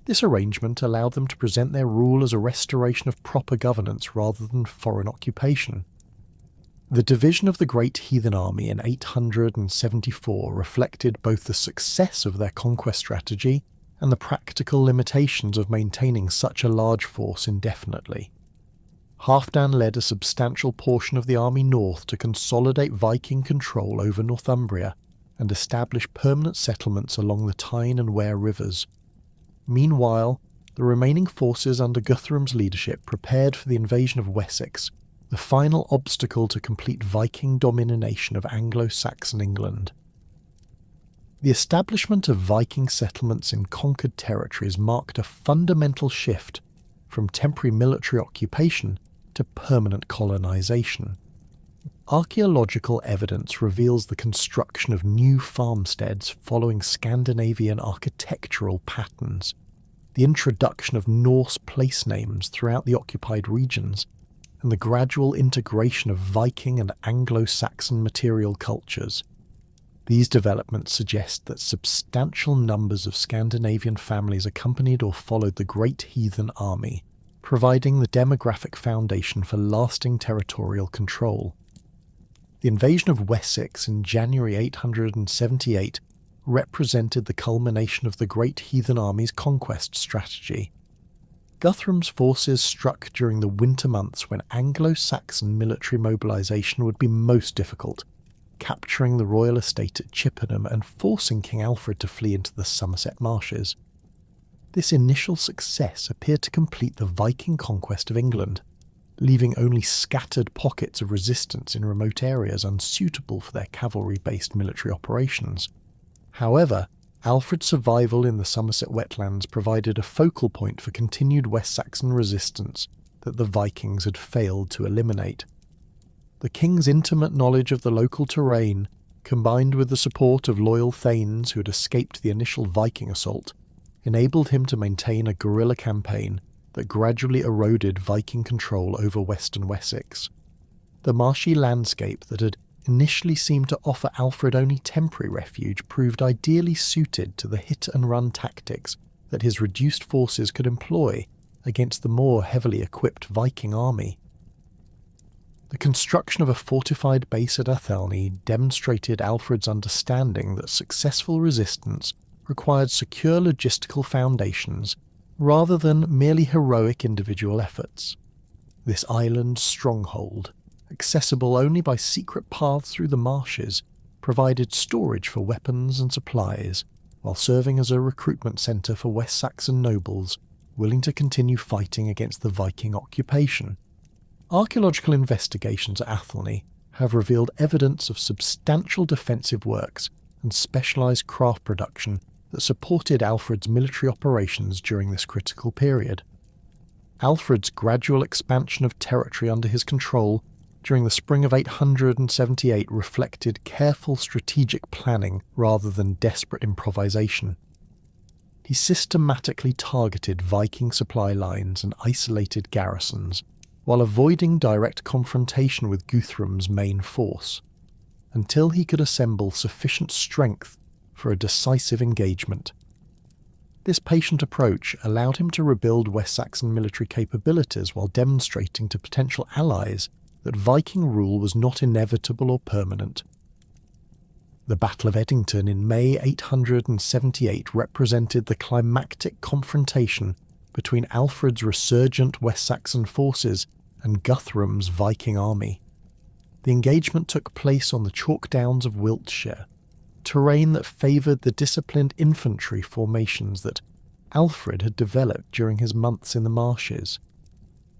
This arrangement allowed them to present their rule as a restoration of proper governance rather than foreign occupation. The division of the Great Heathen Army in 874 reflected both the success of their conquest strategy and the practical limitations of maintaining such a large force indefinitely. Halfdan led a substantial portion of the army north to consolidate Viking control over Northumbria and establish permanent settlements along the Tyne and Wear rivers. Meanwhile, the remaining forces under Guthrum's leadership prepared for the invasion of Wessex, the final obstacle to complete Viking domination of Anglo-Saxon England. The establishment of Viking settlements in conquered territories marked a fundamental shift from temporary military occupation to permanent colonisation. Archaeological evidence reveals the construction of new farmsteads following Scandinavian architectural patterns, the introduction of Norse place names throughout the occupied regions, and the gradual integration of Viking and Anglo-Saxon material cultures. These developments suggest that substantial numbers of Scandinavian families accompanied or followed the Great Heathen Army, providing the demographic foundation for lasting territorial control. The invasion of Wessex in January 878 represented the culmination of the Great Heathen Army's conquest strategy. Guthrum's forces struck during the winter months when Anglo-Saxon military mobilisation would be most difficult, capturing the royal estate at Chippenham and forcing King Alfred to flee into the Somerset marshes. This initial success appeared to complete the Viking conquest of England, leaving only scattered pockets of resistance in remote areas unsuitable for their cavalry-based military operations. However, Alfred's survival in the Somerset wetlands provided a focal point for continued West Saxon resistance that the Vikings had failed to eliminate. The king's intimate knowledge of the local terrain, combined with the support of loyal thanes who had escaped the initial Viking assault, enabled him to maintain a guerrilla campaign that gradually eroded Viking control over western Wessex. The marshy landscape that had initially seemed to offer Alfred only temporary refuge proved ideally suited to the hit-and-run tactics that his reduced forces could employ against the more heavily equipped Viking army. The construction of a fortified base at Athelney demonstrated Alfred's understanding that successful resistance required secure logistical foundations rather than merely heroic individual efforts. This island stronghold, accessible only by secret paths through the marshes, provided storage for weapons and supplies, while serving as a recruitment centre for West Saxon nobles willing to continue fighting against the Viking occupation. Archaeological investigations at Athelney have revealed evidence of substantial defensive works and specialised craft production that supported Alfred's military operations during this critical period. Alfred's gradual expansion of territory under his control during the spring of 878 reflected careful strategic planning rather than desperate improvisation. He systematically targeted Viking supply lines and isolated garrisons, while avoiding direct confrontation with Guthrum's main force, until he could assemble sufficient strength for a decisive engagement. This patient approach allowed him to rebuild West Saxon military capabilities while demonstrating to potential allies that Viking rule was not inevitable or permanent. The Battle of Edington in May 878 represented the climactic confrontation between Alfred's resurgent West Saxon forces and Guthrum's Viking army. The engagement took place on the chalk downs of Wiltshire, terrain that favoured the disciplined infantry formations that Alfred had developed during his months in the marshes.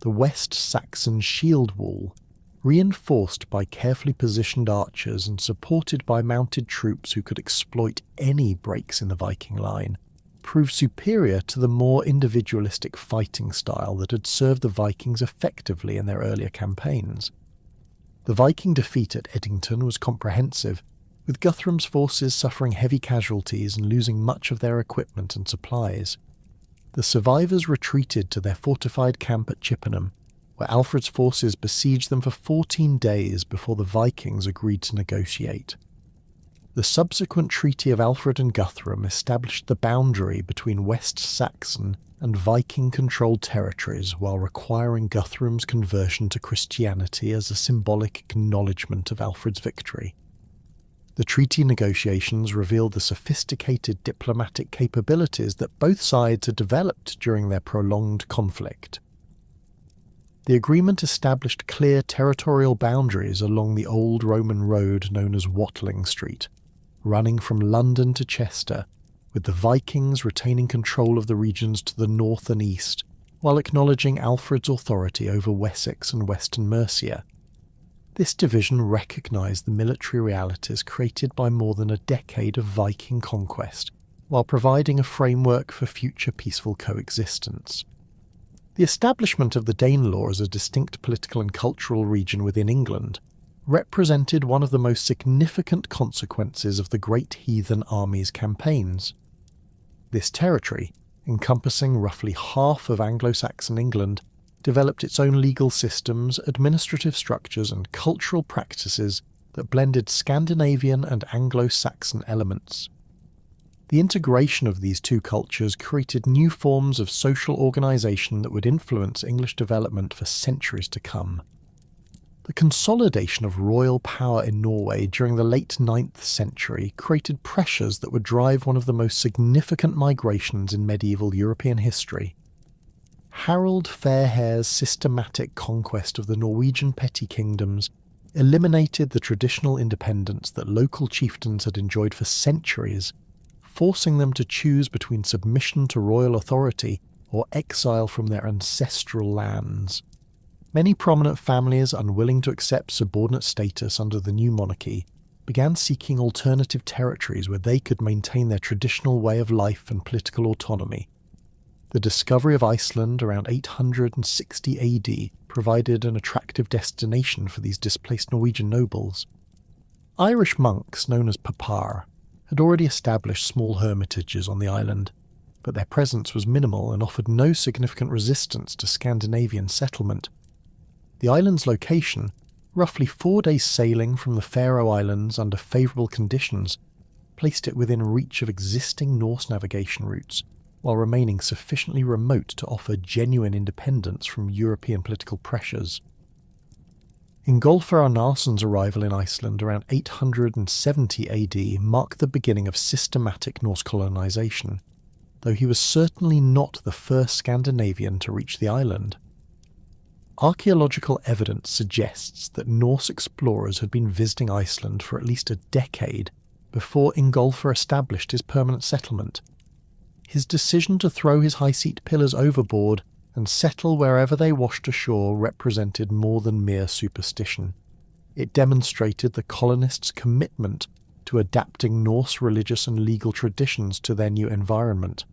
The West Saxon shield wall, reinforced by carefully positioned archers and supported by mounted troops who could exploit any breaks in the Viking line, proved superior to the more individualistic fighting style that had served the Vikings effectively in their earlier campaigns. The Viking defeat at Edington was comprehensive, with Guthrum's forces suffering heavy casualties and losing much of their equipment and supplies. The survivors retreated to their fortified camp at Chippenham, where Alfred's forces besieged them for 14 days before the Vikings agreed to negotiate. The subsequent Treaty of Alfred and Guthrum established the boundary between West Saxon and Viking-controlled territories while requiring Guthrum's conversion to Christianity as a symbolic acknowledgement of Alfred's victory. The treaty negotiations revealed the sophisticated diplomatic capabilities that both sides had developed during their prolonged conflict. The agreement established clear territorial boundaries along the old Roman road known as Watling Street, running from London to Chester, with the Vikings retaining control of the regions to the north and east, while acknowledging Alfred's authority over Wessex and Western Mercia. This division recognised the military realities created by more than a decade of Viking conquest, while providing a framework for future peaceful coexistence. The establishment of the Danelaw as a distinct political and cultural region within England represented one of the most significant consequences of the Great Heathen Army's campaigns. This territory, encompassing roughly half of Anglo-Saxon England, developed its own legal systems, administrative structures and cultural practices that blended Scandinavian and Anglo-Saxon elements. The integration of these two cultures created new forms of social organisation that would influence English development for centuries to come. The consolidation of royal power in Norway during the late 9th century created pressures that would drive one of the most significant migrations in medieval European history. Harald Fairhair's systematic conquest of the Norwegian petty kingdoms eliminated the traditional independence that local chieftains had enjoyed for centuries, forcing them to choose between submission to royal authority or exile from their ancestral lands. Many prominent families, unwilling to accept subordinate status under the new monarchy, began seeking alternative territories where they could maintain their traditional way of life and political autonomy. The discovery of Iceland around 860 AD provided an attractive destination for these displaced Norwegian nobles. Irish monks, known as papar, had already established small hermitages on the island, but their presence was minimal and offered no significant resistance to Scandinavian settlement. The island's location, roughly 4 days sailing from the Faroe Islands under favourable conditions, placed it within reach of existing Norse navigation routes, while remaining sufficiently remote to offer genuine independence from European political pressures. Ingolfr Arnarsson's arrival in Iceland around 870 AD marked the beginning of systematic Norse colonisation, though he was certainly not the first Scandinavian to reach the island. Archaeological evidence suggests that Norse explorers had been visiting Iceland for at least a decade before Ingolfr established his permanent settlement. His decision to throw his high seat pillars overboard and settle wherever they washed ashore represented more than mere superstition. It demonstrated the colonists' commitment to adapting Norse religious and legal traditions to their new environment.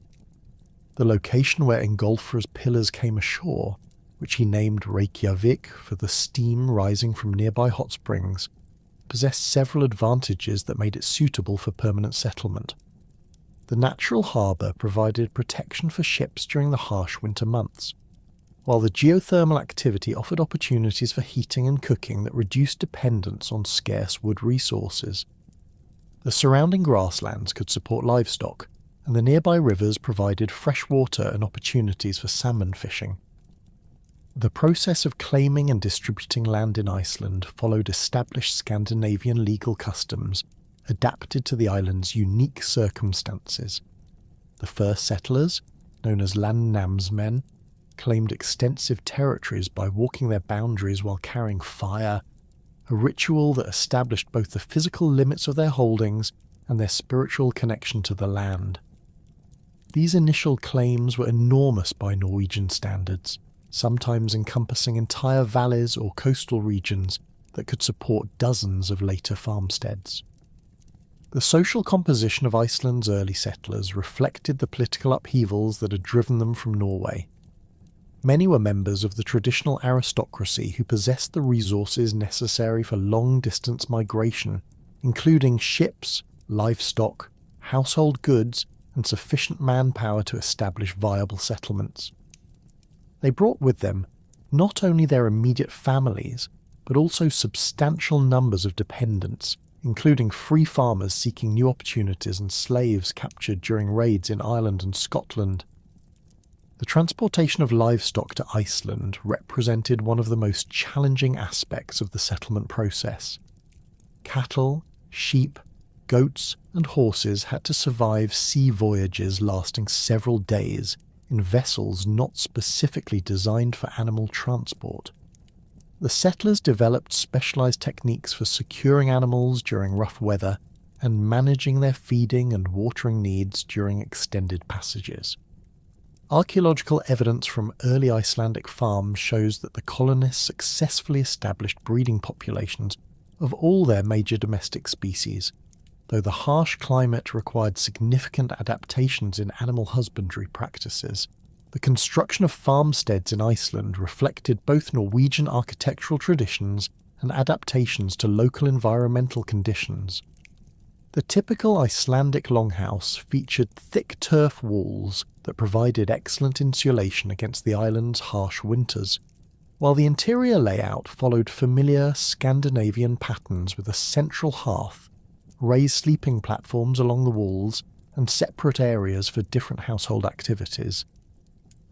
The location where Ingolfr's pillars came ashore, which he named Reykjavik for the steam rising from nearby hot springs, possessed several advantages that made it suitable for permanent settlement. The natural harbour provided protection for ships during the harsh winter months, while the geothermal activity offered opportunities for heating and cooking that reduced dependence on scarce wood resources. The surrounding grasslands could support livestock, and the nearby rivers provided fresh water and opportunities for salmon fishing. The process of claiming and distributing land in Iceland followed established Scandinavian legal customs adapted to the island's unique circumstances. The first settlers, known as landnámsmenn, claimed extensive territories by walking their boundaries while carrying fire, a ritual that established both the physical limits of their holdings and their spiritual connection to the land. These initial claims were enormous by Norwegian standards, sometimes encompassing entire valleys or coastal regions that could support dozens of later farmsteads. The social composition of Iceland's early settlers reflected the political upheavals that had driven them from Norway. Many were members of the traditional aristocracy who possessed the resources necessary for long-distance migration, including ships, livestock, household goods, and sufficient manpower to establish viable settlements. They brought with them not only their immediate families, but also substantial numbers of dependents, including free farmers seeking new opportunities and slaves captured during raids in Ireland and Scotland. The transportation of livestock to Iceland represented one of the most challenging aspects of the settlement process. Cattle, sheep, goats, and horses had to survive sea voyages lasting several days in vessels not specifically designed for animal transport. The settlers developed specialized techniques for securing animals during rough weather and managing their feeding and watering needs during extended passages. Archaeological evidence from early Icelandic farms shows that the colonists successfully established breeding populations of all their major domestic species, though the harsh climate required significant adaptations in animal husbandry practices. The construction of farmsteads in Iceland reflected both Norwegian architectural traditions and adaptations to local environmental conditions. The typical Icelandic longhouse featured thick turf walls that provided excellent insulation against the island's harsh winters, while the interior layout followed familiar Scandinavian patterns with a central hearth, raised sleeping platforms along the walls, and separate areas for different household activities.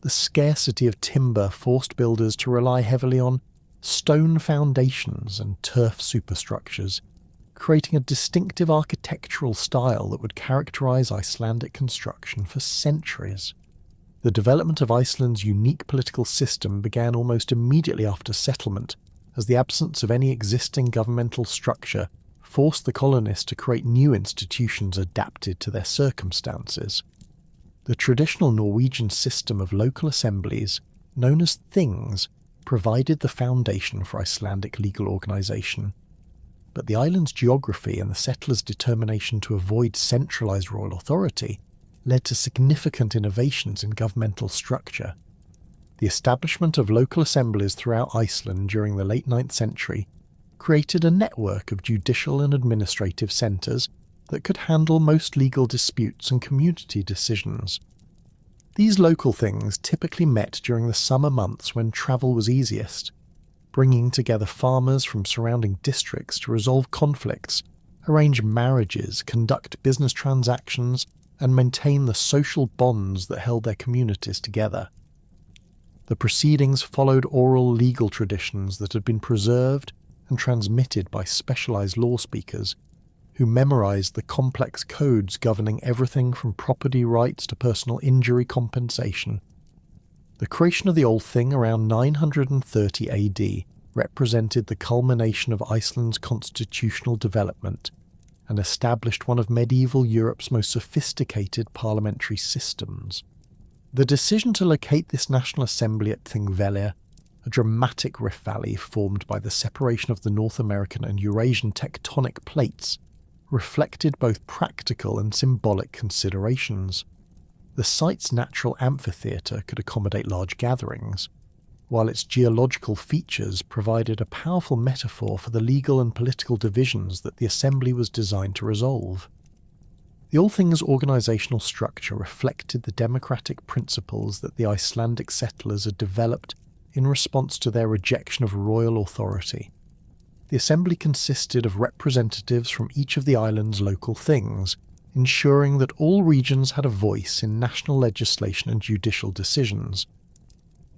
The scarcity of timber forced builders to rely heavily on stone foundations and turf superstructures, creating a distinctive architectural style that would characterize Icelandic construction for centuries. The development of Iceland's unique political system began almost immediately after settlement, as the absence of any existing governmental structure forced the colonists to create new institutions adapted to their circumstances. The traditional Norwegian system of local assemblies, known as things, provided the foundation for Icelandic legal organisation. But the island's geography and the settlers' determination to avoid centralised royal authority led to significant innovations in governmental structure. The establishment of local assemblies throughout Iceland during the late 9th century created a network of judicial and administrative centres that could handle most legal disputes and community decisions. These local things typically met during the summer months when travel was easiest, bringing together farmers from surrounding districts to resolve conflicts, arrange marriages, conduct business transactions, and maintain the social bonds that held their communities together. The proceedings followed oral legal traditions that had been preserved and transmitted by specialized law speakers who memorized the complex codes governing everything from property rights to personal injury compensation. The creation of the Althing around 930 AD represented the culmination of Iceland's constitutional development and established one of medieval Europe's most sophisticated parliamentary systems. The decision to locate this National Assembly at Thingvellir, a dramatic rift valley formed by the separation of the North American and Eurasian tectonic plates, reflected both practical and symbolic considerations. The site's natural amphitheatre could accommodate large gatherings, while its geological features provided a powerful metaphor for the legal and political divisions that the assembly was designed to resolve. The Althing's organisational structure reflected the democratic principles that the Icelandic settlers had developed in response to their rejection of royal authority. The assembly consisted of representatives from each of the island's local things, ensuring that all regions had a voice in national legislation and judicial decisions.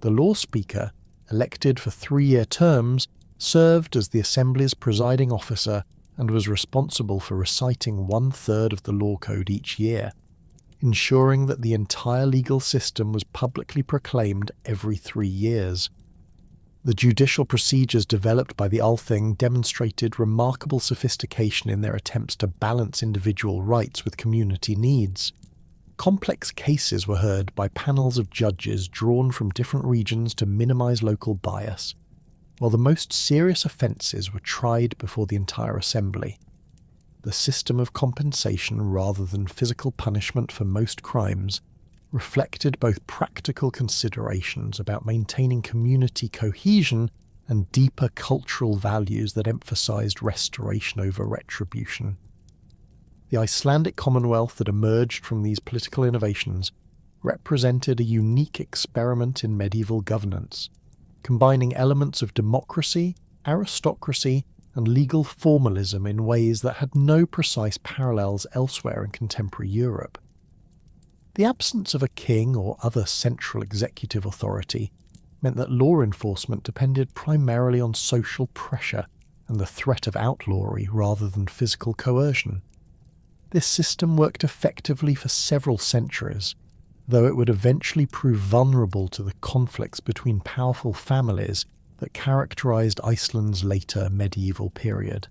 The law speaker, elected for 3-year terms, served as the assembly's presiding officer and was responsible for reciting 1/3 of the law code each year, ensuring that the entire legal system was publicly proclaimed every 3 years. The judicial procedures developed by the Althing demonstrated remarkable sophistication in their attempts to balance individual rights with community needs. Complex cases were heard by panels of judges drawn from different regions to minimize local bias, while the most serious offences were tried before the entire assembly. The system of compensation rather than physical punishment for most crimes reflected both practical considerations about maintaining community cohesion and deeper cultural values that emphasized restoration over retribution. The Icelandic Commonwealth that emerged from these political innovations represented a unique experiment in medieval governance, combining elements of democracy, aristocracy, and legal formalism in ways that had no precise parallels elsewhere in contemporary Europe. The absence of a king or other central executive authority meant that law enforcement depended primarily on social pressure and the threat of outlawry rather than physical coercion. This system worked effectively for several centuries, though it would eventually prove vulnerable to the conflicts between powerful families that characterized Iceland's later medieval period.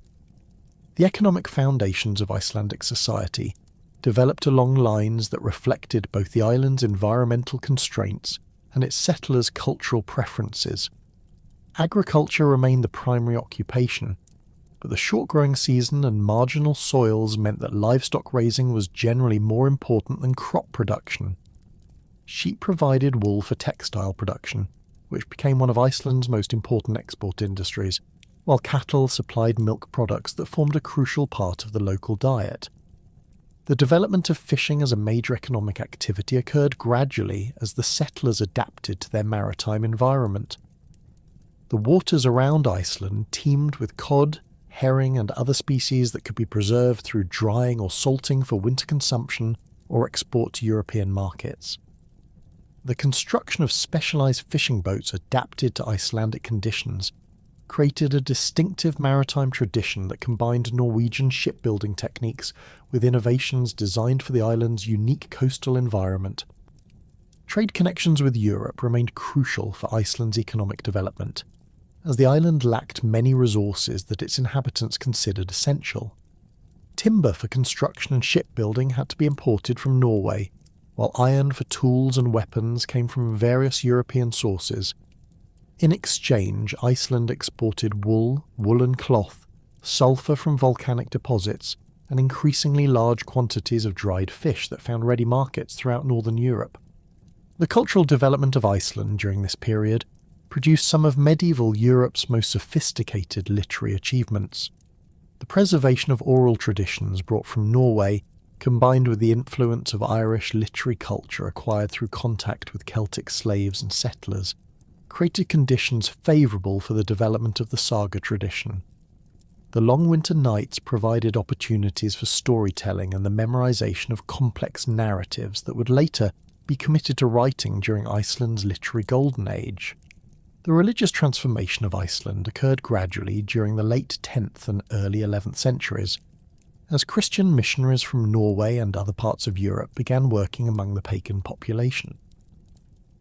The economic foundations of Icelandic society developed along lines that reflected both the island's environmental constraints and its settlers' cultural preferences. Agriculture remained the primary occupation, but the short growing season and marginal soils meant that livestock raising was generally more important than crop production. Sheep provided wool for textile production, which became one of Iceland's most important export industries, while cattle supplied milk products that formed a crucial part of the local diet. The development of fishing as a major economic activity occurred gradually as the settlers adapted to their maritime environment. The waters around Iceland teemed with cod, herring and other species that could be preserved through drying or salting for winter consumption or export to European markets. The construction of specialized fishing boats adapted to Icelandic conditions created a distinctive maritime tradition that combined Norwegian shipbuilding techniques with innovations designed for the island's unique coastal environment. Trade connections with Europe remained crucial for Iceland's economic development, as the island lacked many resources that its inhabitants considered essential. Timber for construction and shipbuilding had to be imported from Norway, while iron for tools and weapons came from various European sources. In exchange, Iceland exported wool, woolen cloth, sulphur from volcanic deposits, and increasingly large quantities of dried fish that found ready markets throughout northern Europe. The cultural development of Iceland during this period produced some of medieval Europe's most sophisticated literary achievements. The preservation of oral traditions brought from Norway, combined with the influence of Irish literary culture acquired through contact with Celtic slaves and settlers, created conditions favourable for the development of the saga tradition. the long winter nights provided opportunities for storytelling and the memorization of complex narratives that would later be committed to writing during Iceland's literary golden age. The religious transformation of Iceland occurred gradually during the late 10th and early 11th centuries, as Christian missionaries from Norway and other parts of Europe began working among the pagan population.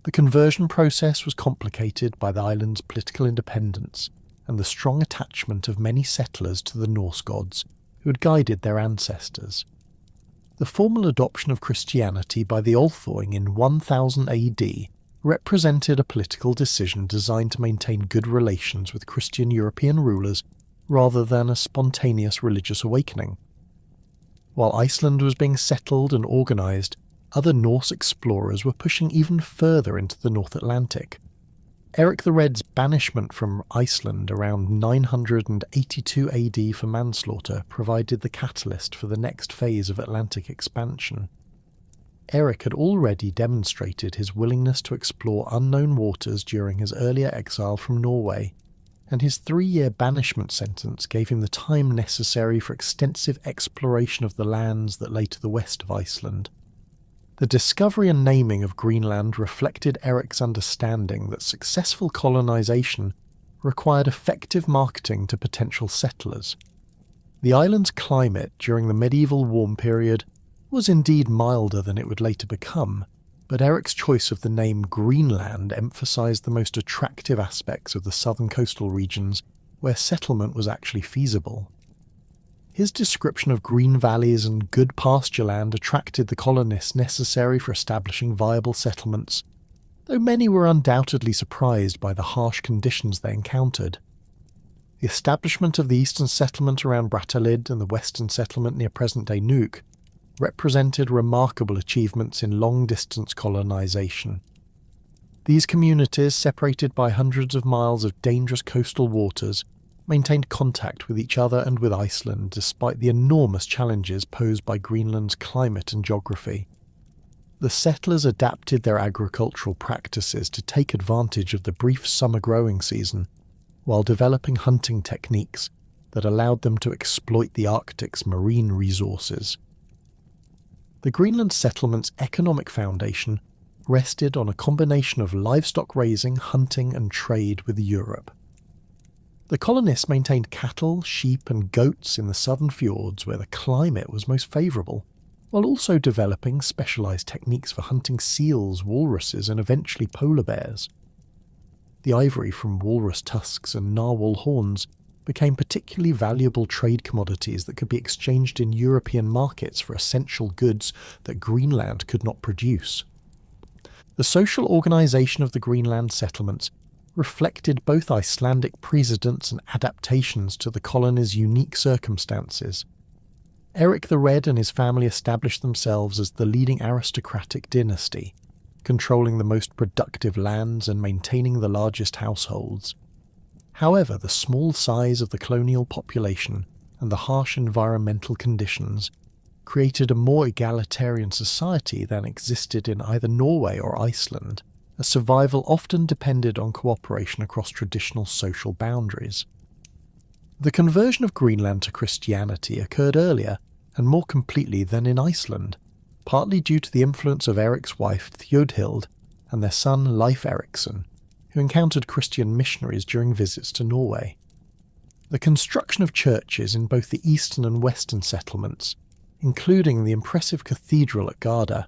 The conversion process was complicated by the island's political independence and the strong attachment of many settlers to the Norse gods who had guided their ancestors. The formal adoption of Christianity by the Olthing in 1000 AD represented a political decision designed to maintain good relations with Christian European rulers rather than a spontaneous religious awakening. While Iceland was being settled and organised, other Norse explorers were pushing even further into the North Atlantic. Eric the Red's banishment from Iceland around 982 AD for manslaughter provided the catalyst for the next phase of Atlantic expansion. Eric had already demonstrated his willingness to explore unknown waters during his earlier exile from Norway, and his 3-year banishment sentence gave him the time necessary for extensive exploration of the lands that lay to the west of Iceland. The discovery and naming of Greenland reflected Erik's understanding that successful colonization required effective marketing to potential settlers. The island's climate during the medieval warm period was indeed milder than it would later become, but Erik's choice of the name Greenland emphasized the most attractive aspects of the southern coastal regions where settlement was actually feasible. His description of green valleys and good pasture land attracted the colonists necessary for establishing viable settlements, though many were undoubtedly surprised by the harsh conditions they encountered. The establishment of the eastern settlement around Brattahlid and the western settlement near present-day Nuuk represented remarkable achievements in long-distance colonization. These communities, separated by hundreds of miles of dangerous coastal waters, maintained contact with each other and with Iceland despite the enormous challenges posed by Greenland's climate and geography. The settlers adapted their agricultural practices to take advantage of the brief summer growing season, while developing hunting techniques that allowed them to exploit the Arctic's marine resources. The Greenland settlement's economic foundation rested on a combination of livestock raising, hunting and trade with Europe. The colonists maintained cattle, sheep and goats in the southern fjords where the climate was most favourable, while also developing specialised techniques for hunting seals, walruses and eventually polar bears. The ivory from walrus tusks and narwhal horns became particularly valuable trade commodities that could be exchanged in European markets for essential goods that Greenland could not produce. The social organisation of the Greenland settlements reflected both Icelandic precedents and adaptations to the colony's unique circumstances. Erik the Red and his family established themselves as the leading aristocratic dynasty, controlling the most productive lands and maintaining the largest households. However, the small size of the colonial population and the harsh environmental conditions created a more egalitarian society than existed in either Norway or Iceland, as survival often depended on cooperation across traditional social boundaries. The conversion of Greenland to Christianity occurred earlier and more completely than in Iceland, partly due to the influence of Erik's wife Theodhild and their son Leif Erikson, who encountered Christian missionaries during visits to Norway. The construction of churches in both the eastern and western settlements, including the impressive cathedral at Garda,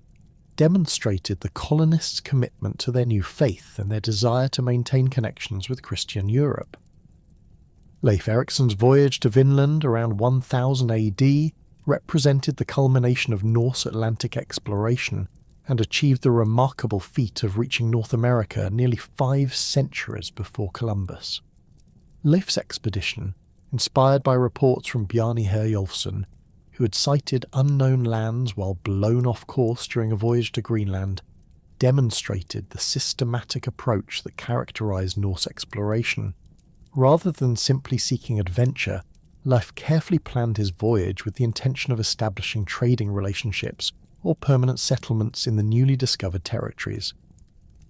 demonstrated the colonists' commitment to their new faith and their desire to maintain connections with Christian Europe. Leif Erikson's voyage to Vinland around 1000 AD represented the culmination of Norse Atlantic exploration and achieved the remarkable feat of reaching North America nearly 5 centuries before Columbus. Leif's expedition, inspired by reports from Bjarni Herjolfsson, who had sighted unknown lands while blown off course during a voyage to Greenland, demonstrated the systematic approach that characterized Norse exploration. Rather than simply seeking adventure, Leif carefully planned his voyage with the intention of establishing trading relationships or permanent settlements in the newly discovered territories.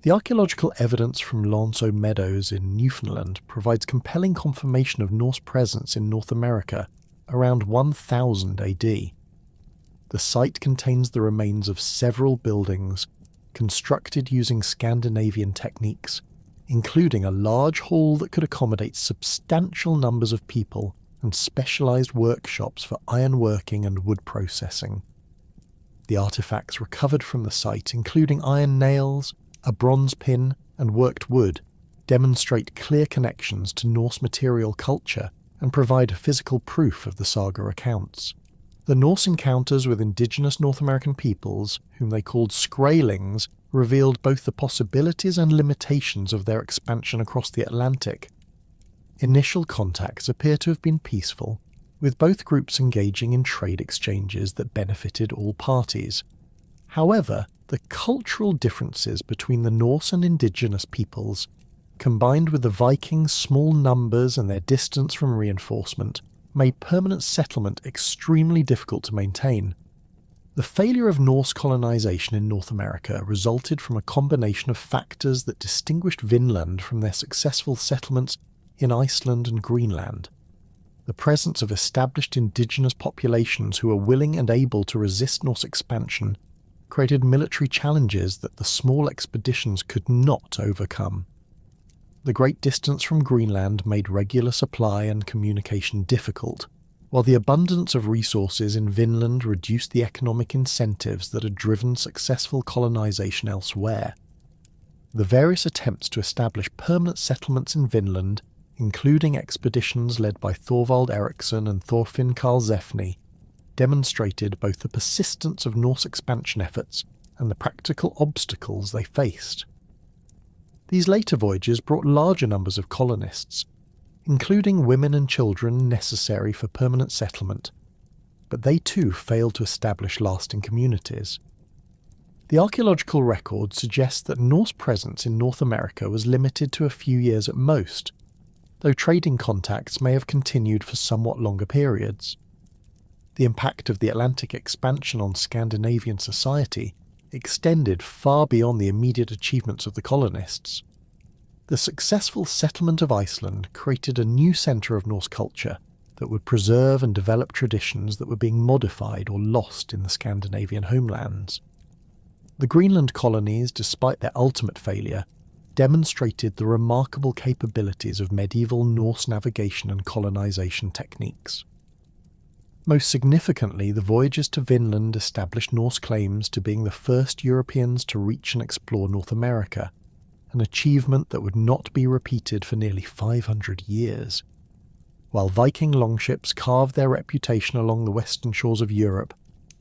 The archaeological evidence from Lanceau Meadows in Newfoundland provides compelling confirmation of Norse presence in North America around 1000 AD. The site contains the remains of several buildings constructed using Scandinavian techniques, including a large hall that could accommodate substantial numbers of people and specialised workshops for ironworking and wood processing. The artefacts recovered from the site, including iron nails, a bronze pin, and worked wood, demonstrate clear connections to Norse material culture and provide physical proof of the saga accounts. The Norse encounters with indigenous North American peoples, whom they called Skraelings, revealed both the possibilities and limitations of their expansion across the Atlantic. Initial contacts appear to have been peaceful, with both groups engaging in trade exchanges that benefited all parties. However, the cultural differences between the Norse and indigenous peoples, combined with the Vikings' small numbers and their distance from reinforcement, made permanent settlement extremely difficult to maintain. The failure of Norse colonization in North America resulted from a combination of factors that distinguished Vinland from their successful settlements in Iceland and Greenland. The presence of established indigenous populations who were willing and able to resist Norse expansion created military challenges that the small expeditions could not overcome. The great distance from Greenland made regular supply and communication difficult, while the abundance of resources in Vinland reduced the economic incentives that had driven successful colonization elsewhere. The various attempts to establish permanent settlements in Vinland, including expeditions led by Thorvald Erikson and Thorfinn Karlsefni, demonstrated both the persistence of Norse expansion efforts and the practical obstacles they faced. These later voyages brought larger numbers of colonists, including women and children necessary for permanent settlement, but they too failed to establish lasting communities. The archaeological record suggests that Norse presence in North America was limited to a few years at most, though trading contacts may have continued for somewhat longer periods. The impact of the Atlantic expansion on Scandinavian society extended far beyond the immediate achievements of the colonists. The successful settlement of Iceland created a new centre of Norse culture that would preserve and develop traditions that were being modified or lost in the Scandinavian homelands. The Greenland colonies, despite their ultimate failure, demonstrated the remarkable capabilities of medieval Norse navigation and colonisation techniques. Most significantly, the voyages to Vinland established Norse claims to being the first Europeans to reach and explore North America, an achievement that would not be repeated for nearly 500 years. While Viking longships carved their reputation along the western shores of Europe,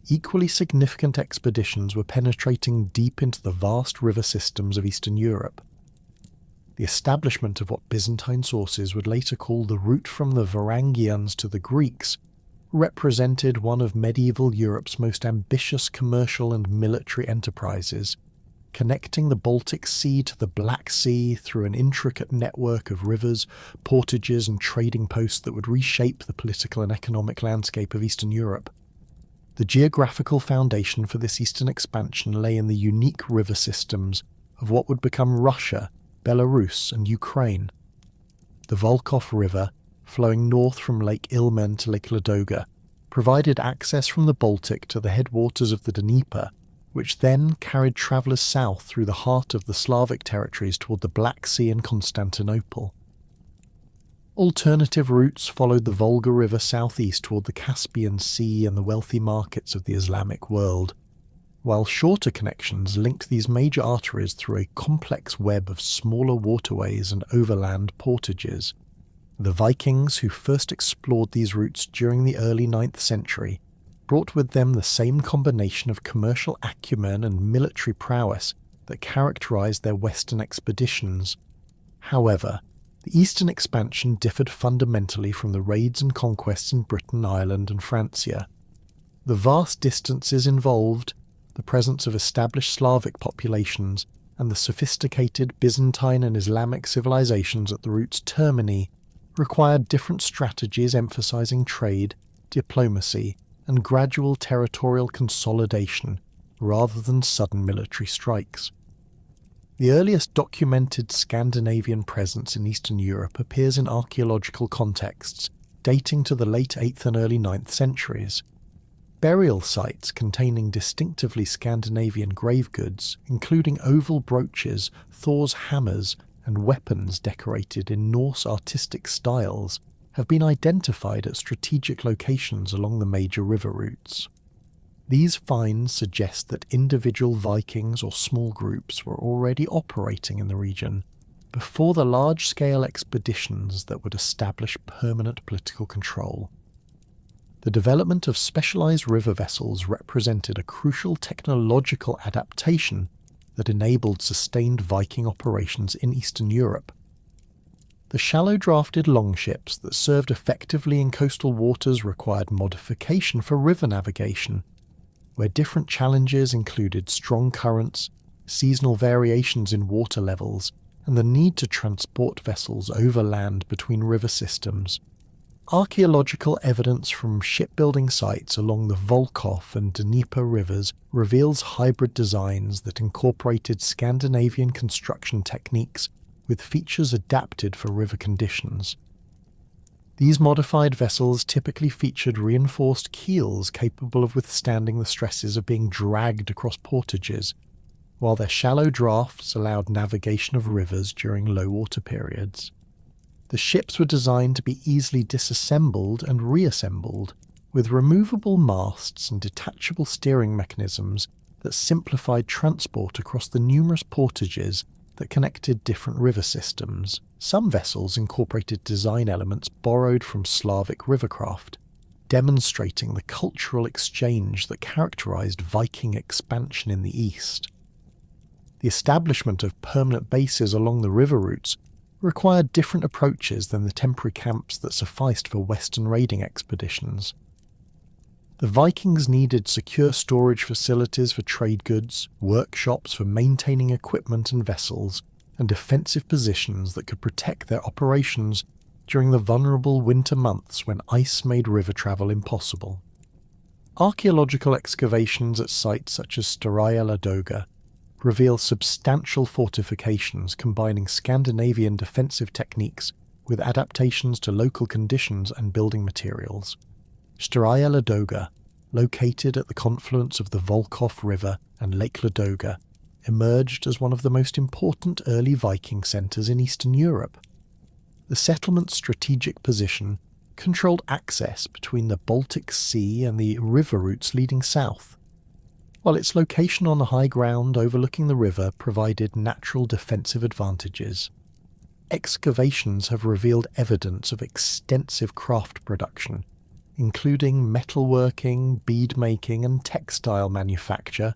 equally significant expeditions were penetrating deep into the vast river systems of Eastern Europe. The establishment of what Byzantine sources would later call the route from the Varangians to the Greeks represented one of medieval Europe's most ambitious commercial and military enterprises, connecting the Baltic Sea to the Black Sea through an intricate network of rivers, portages and trading posts that would reshape the political and economic landscape of Eastern Europe. The geographical foundation for this eastern expansion lay in the unique river systems of what would become Russia, Belarus and Ukraine. The Volkhov River, flowing north from Lake Ilmen to Lake Ladoga, provided access from the Baltic to the headwaters of the Dnieper, which then carried travellers south through the heart of the Slavic territories toward the Black Sea and Constantinople. Alternative routes followed the Volga River southeast toward the Caspian Sea and the wealthy markets of the Islamic world, while shorter connections linked these major arteries through a complex web of smaller waterways and overland portages. The Vikings, who first explored these routes during the early 9th century, brought with them the same combination of commercial acumen and military prowess that characterized their western expeditions. However, the eastern expansion differed fundamentally from the raids and conquests in Britain, Ireland and Francia. The vast distances involved, the presence of established Slavic populations, and the sophisticated Byzantine and Islamic civilizations at the route's termini required different strategies emphasizing trade, diplomacy, and gradual territorial consolidation rather than sudden military strikes. The earliest documented Scandinavian presence in Eastern Europe appears in archaeological contexts dating to the late 8th and early 9th centuries. Burial sites containing distinctively Scandinavian grave goods, including oval brooches, Thor's hammers, and weapons decorated in Norse artistic styles, have been identified at strategic locations along the major river routes. These finds suggest that individual Vikings or small groups were already operating in the region before the large-scale expeditions that would establish permanent political control. The development of specialized river vessels represented a crucial technological adaptation that enabled sustained Viking operations in Eastern Europe. The shallow-drafted longships that served effectively in coastal waters required modification for river navigation, where different challenges included strong currents, seasonal variations in water levels, and the need to transport vessels overland between river systems. Archaeological evidence from shipbuilding sites along the Volkhov and Dnieper rivers reveals hybrid designs that incorporated Scandinavian construction techniques with features adapted for river conditions. These modified vessels typically featured reinforced keels capable of withstanding the stresses of being dragged across portages, while their shallow drafts allowed navigation of rivers during low water periods. The ships were designed to be easily disassembled and reassembled, with removable masts and detachable steering mechanisms that simplified transport across the numerous portages that connected different river systems. Some vessels incorporated design elements borrowed from Slavic rivercraft, demonstrating the cultural exchange that characterized Viking expansion in the east. The establishment of permanent bases along the river routes required different approaches than the temporary camps that sufficed for Western raiding expeditions. The Vikings needed secure storage facilities for trade goods, workshops for maintaining equipment and vessels, and defensive positions that could protect their operations during the vulnerable winter months when ice made river travel impossible. Archaeological excavations at sites such as Staraya Ladoga reveal substantial fortifications combining Scandinavian defensive techniques with adaptations to local conditions and building materials. Staraya Ladoga, located at the confluence of the Volkhov River and Lake Ladoga, emerged as one of the most important early Viking centres in Eastern Europe. The settlement's strategic position controlled access between the Baltic Sea and the river routes leading south, while its location on the high ground overlooking the river provided natural defensive advantages. Excavations have revealed evidence of extensive craft production, including metalworking, bead-making and textile manufacture,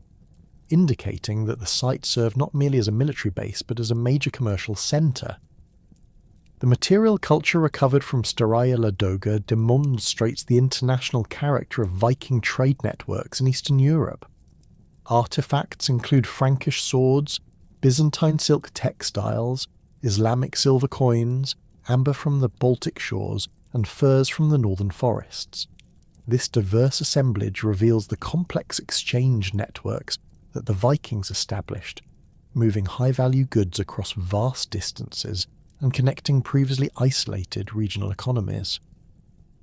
indicating that the site served not merely as a military base but as a major commercial centre. The material culture recovered from Staraya Ladoga demonstrates the international character of Viking trade networks in Eastern Europe. Artifacts include Frankish swords, Byzantine silk textiles, Islamic silver coins, amber from the Baltic shores, and furs from the northern forests. This diverse assemblage reveals the complex exchange networks that the Vikings established, moving high-value goods across vast distances and connecting previously isolated regional economies.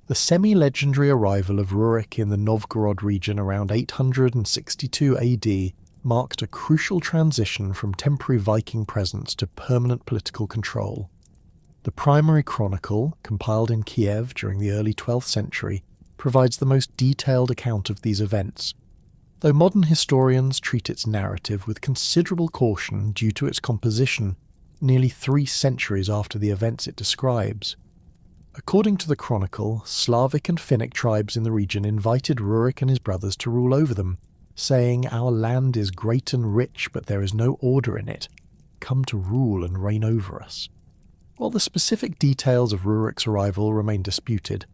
The semi-legendary arrival of Rurik in the Novgorod region around 862 AD marked a crucial transition from temporary Viking presence to permanent political control. The primary chronicle, compiled in Kiev during the early 12th century, provides the most detailed account of these events, though modern historians treat its narrative with considerable caution due to its composition nearly 3 centuries after the events it describes. According to the chronicle, Slavic and Finnic tribes in the region invited Rurik and his brothers to rule over them, saying, "Our land is great and rich, but there is no order in it. Come to rule and reign over us." While the specific details of Rurik's arrival remain disputed,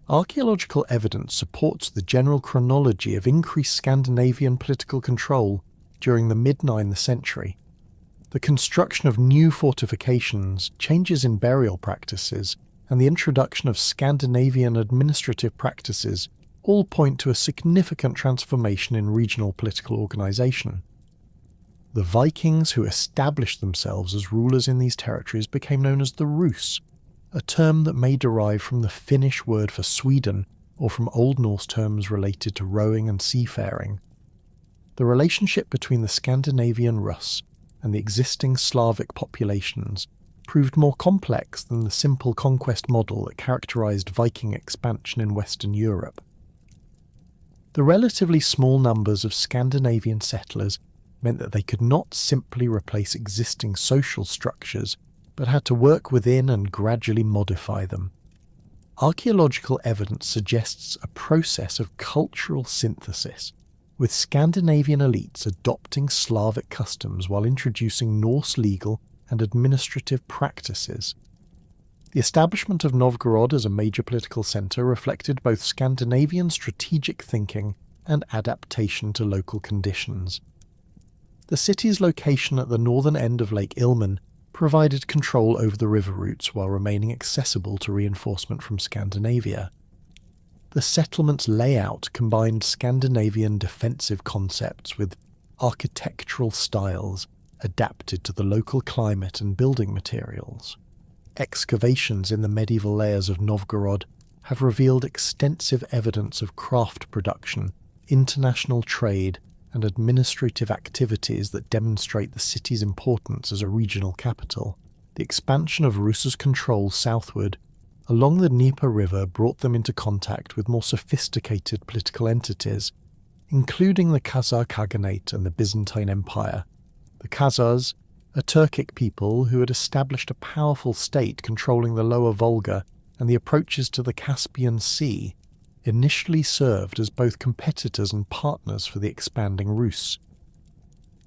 archaeological evidence supports the general chronology of increased Scandinavian political control during the mid-9th century. The construction of new fortifications, changes in burial practices, and the introduction of Scandinavian administrative practices all point to a significant transformation in regional political organisation. The Vikings who established themselves as rulers in these territories became known as the Rus, a term that may derive from the Finnish word for Sweden or from Old Norse terms related to rowing and seafaring. The relationship between the Scandinavian Rus and the existing Slavic populations proved more complex than the simple conquest model that characterized Viking expansion in Western Europe. The relatively small numbers of Scandinavian settlers meant that they could not simply replace existing social structures, but had to work within and gradually modify them. Archaeological evidence suggests a process of cultural synthesis, with Scandinavian elites adopting Slavic customs while introducing Norse legal and administrative practices. The establishment of Novgorod as a major political centre reflected both Scandinavian strategic thinking and adaptation to local conditions. The city's location at the northern end of Lake Ilmen provided control over the river routes while remaining accessible to reinforcement from Scandinavia. The settlement's layout combined Scandinavian defensive concepts with architectural styles adapted to the local climate and building materials. Excavations in the medieval layers of Novgorod have revealed extensive evidence of craft production, international trade, and administrative activities that demonstrate the city's importance as a regional capital. The expansion of Rus's control southward along the Dnieper River brought them into contact with more sophisticated political entities, including the Khazar Khaganate and the Byzantine Empire. The Khazars, a Turkic people who had established a powerful state controlling the lower Volga and the approaches to the Caspian Sea, initially served as both competitors and partners for the expanding Rus.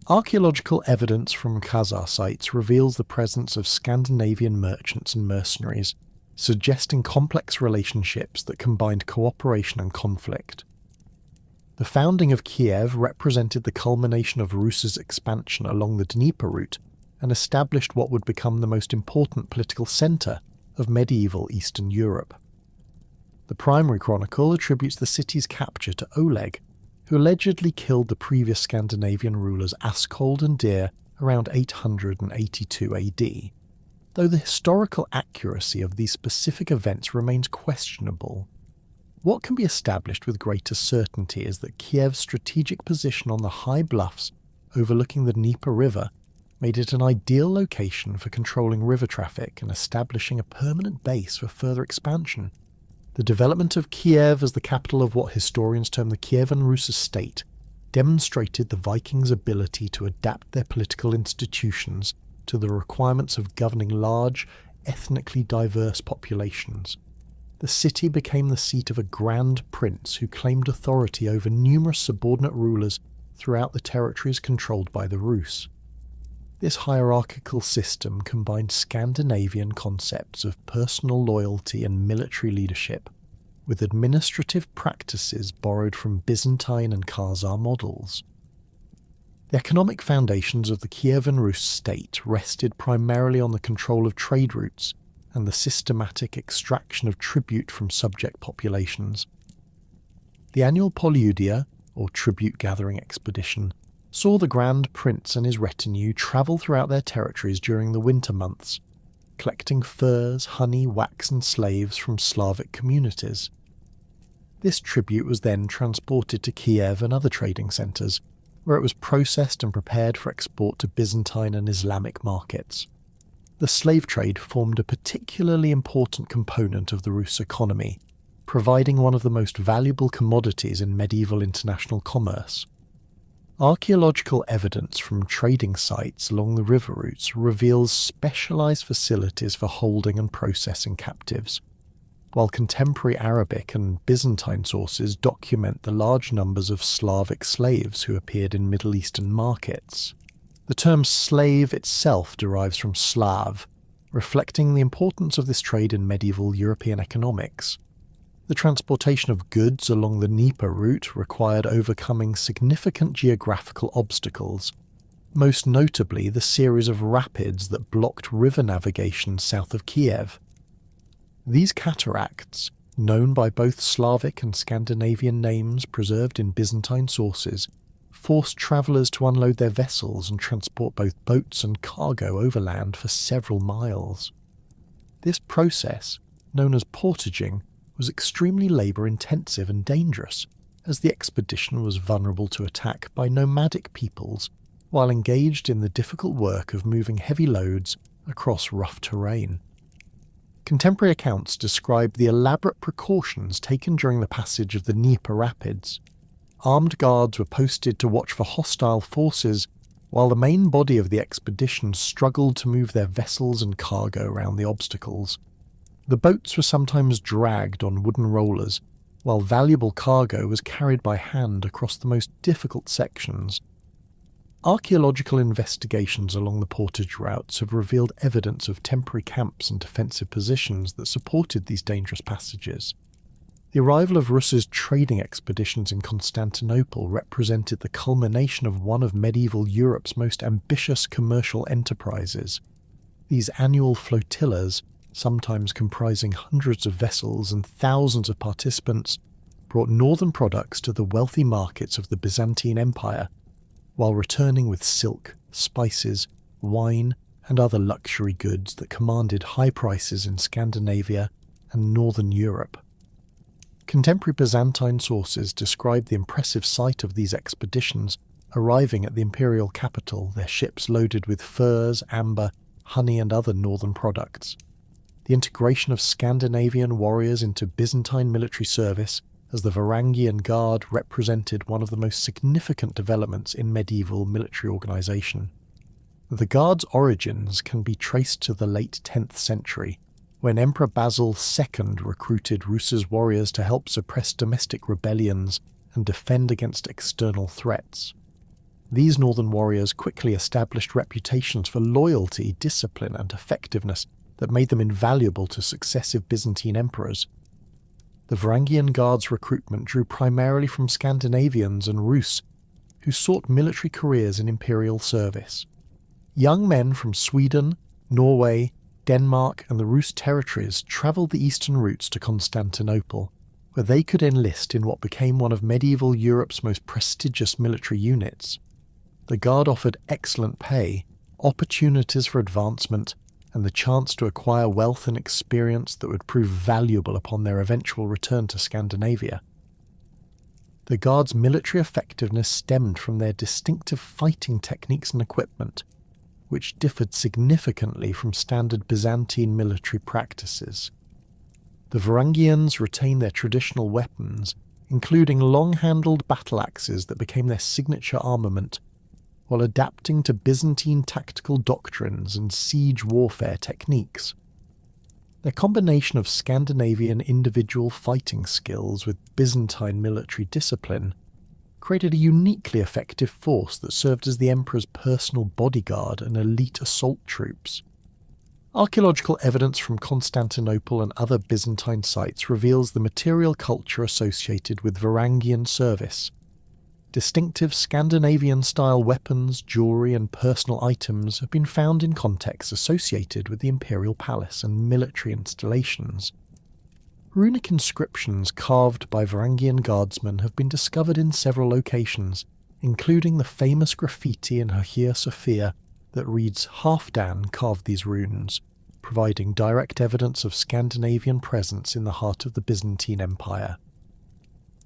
Archaeological evidence from Khazar sites reveals the presence of Scandinavian merchants and mercenaries, suggesting complex relationships that combined cooperation and conflict. The founding of Kiev represented the culmination of Rus's expansion along the Dnieper route and established what would become the most important political centre of medieval Eastern Europe. The primary chronicle attributes the city's capture to Oleg, who allegedly killed the previous Scandinavian rulers Askold and Dir around 882 AD. Though the historical accuracy of these specific events remains questionable, what can be established with greater certainty is that Kiev's strategic position on the high bluffs overlooking the Dnieper River made it an ideal location for controlling river traffic and establishing a permanent base for further expansion. The development of Kiev as the capital of what historians term the Kievan Rus state demonstrated the Vikings' ability to adapt their political institutions to the requirements of governing large, ethnically diverse populations. The city became the seat of a grand prince who claimed authority over numerous subordinate rulers throughout the territories controlled by the Rus. This hierarchical system combined Scandinavian concepts of personal loyalty and military leadership with administrative practices borrowed from Byzantine and Khazar models. The economic foundations of the Kievan Rus state rested primarily on the control of trade routes and the systematic extraction of tribute from subject populations. The annual Polyudia, or tribute-gathering expedition, saw the Grand Prince and his retinue travel throughout their territories during the winter months, collecting furs, honey, wax and slaves from Slavic communities. This tribute was then transported to Kiev and other trading centres, where it was processed and prepared for export to Byzantine and Islamic markets. The slave trade formed a particularly important component of the Rus economy, providing one of the most valuable commodities in medieval international commerce. Archaeological evidence from trading sites along the river routes reveals specialised facilities for holding and processing captives, while contemporary Arabic and Byzantine sources document the large numbers of Slavic slaves who appeared in Middle Eastern markets. The term slave itself derives from Slav, reflecting the importance of this trade in medieval European economics. The transportation of goods along the Dnieper route required overcoming significant geographical obstacles, most notably the series of rapids that blocked river navigation south of Kiev. These cataracts, known by both Slavic and Scandinavian names preserved in Byzantine sources, forced travellers to unload their vessels and transport both boats and cargo overland for several miles. This process, known as portaging, was extremely labour-intensive and dangerous, as the expedition was vulnerable to attack by nomadic peoples while engaged in the difficult work of moving heavy loads across rough terrain. Contemporary accounts describe the elaborate precautions taken during the passage of the Dnieper Rapids. Armed guards were posted to watch for hostile forces, while the main body of the expedition struggled to move their vessels and cargo around the obstacles. The boats were sometimes dragged on wooden rollers, while valuable cargo was carried by hand across the most difficult sections. Archaeological investigations along the portage routes have revealed evidence of temporary camps and defensive positions that supported these dangerous passages. The arrival of Rus's trading expeditions in Constantinople represented the culmination of one of medieval Europe's most ambitious commercial enterprises. These annual flotillas, sometimes comprising hundreds of vessels and thousands of participants, brought northern products to the wealthy markets of the Byzantine Empire, while returning with silk, spices, wine, and other luxury goods that commanded high prices in Scandinavia and northern Europe. Contemporary Byzantine sources describe the impressive sight of these expeditions arriving at the imperial capital, their ships loaded with furs, amber, honey, and other northern products. The integration of Scandinavian warriors into Byzantine military service as the Varangian Guard represented one of the most significant developments in medieval military organisation. The Guard's origins can be traced to the late 10th century, when Emperor Basil II recruited Rus's warriors to help suppress domestic rebellions and defend against external threats. These northern warriors quickly established reputations for loyalty, discipline, and effectiveness that made them invaluable to successive Byzantine emperors. The Varangian Guard's recruitment drew primarily from Scandinavians and Rus, who sought military careers in imperial service. Young men from Sweden, Norway, Denmark, and the Rus territories travelled the eastern routes to Constantinople, where they could enlist in what became one of medieval Europe's most prestigious military units. The Guard offered excellent pay, opportunities for advancement, and the chance to acquire wealth and experience that would prove valuable upon their eventual return to Scandinavia. The Guard's military effectiveness stemmed from their distinctive fighting techniques and equipment, which differed significantly from standard Byzantine military practices. The Varangians retained their traditional weapons, including long-handled battle axes that became their signature armament, while adapting to Byzantine tactical doctrines and siege warfare techniques. Their combination of Scandinavian individual fighting skills with Byzantine military discipline created a uniquely effective force that served as the emperor's personal bodyguard and elite assault troops. Archaeological evidence from Constantinople and other Byzantine sites reveals the material culture associated with Varangian service. Distinctive Scandinavian-style weapons, jewellery, and personal items have been found in contexts associated with the imperial palace and military installations. Runic inscriptions carved by Varangian guardsmen have been discovered in several locations, including the famous graffiti in Hagia Sophia that reads Halfdan carved these runes, providing direct evidence of Scandinavian presence in the heart of the Byzantine Empire.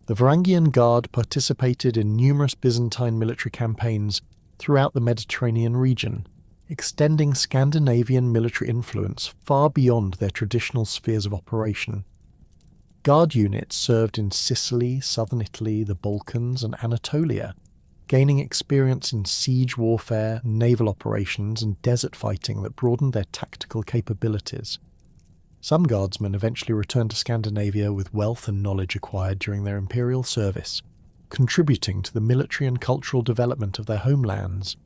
The Varangian Guard participated in numerous Byzantine military campaigns throughout the Mediterranean region, extending Scandinavian military influence far beyond their traditional spheres of operation. Guard units served in Sicily, southern Italy, the Balkans, and Anatolia, gaining experience in siege warfare, naval operations, and desert fighting that broadened their tactical capabilities. Some guardsmen eventually returned to Scandinavia with wealth and knowledge acquired during their imperial service, contributing to the military and cultural development of their homelands.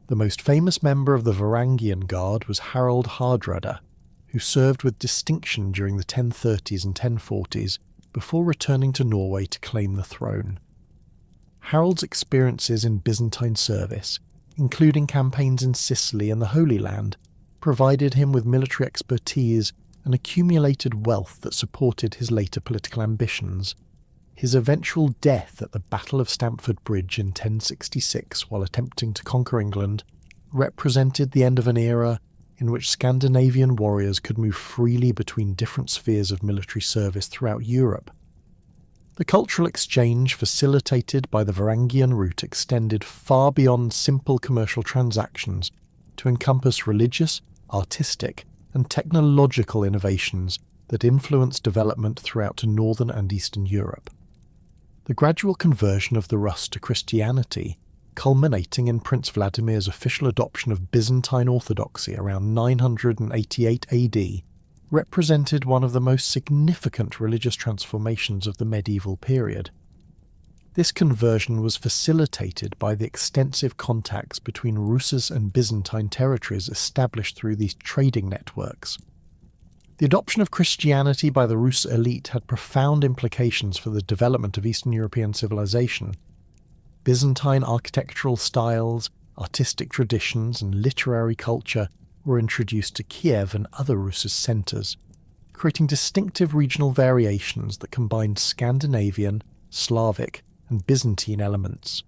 The most famous member of the Varangian Guard was Harald Hardrada, who served with distinction during the 1030s and 1040s before returning to Norway to claim the throne. Harald's experiences in Byzantine service, including campaigns in Sicily and the Holy Land, provided him with military expertise and accumulated wealth that supported his later political ambitions. his eventual death at the Battle of Stamford Bridge in 1066 while attempting to conquer England represented the end of an era in which Scandinavian warriors could move freely between different spheres of military service throughout Europe. The cultural exchange facilitated by the Varangian route extended far beyond simple commercial transactions to encompass religious, artistic, and technological innovations that influenced development throughout northern and eastern Europe. The gradual conversion of the Rus to Christianity, culminating in Prince Vladimir's official adoption of Byzantine Orthodoxy around 988 AD, represented one of the most significant religious transformations of the medieval period. This conversion was facilitated by the extensive contacts between Rus' and Byzantine territories established through these trading networks. The adoption of Christianity by the Rus elite had profound implications for the development of Eastern European civilization. Byzantine architectural styles, artistic traditions, and literary culture were introduced to Kiev and other Rus' centres, creating distinctive regional variations that combined Scandinavian, Slavic, and Byzantine elements.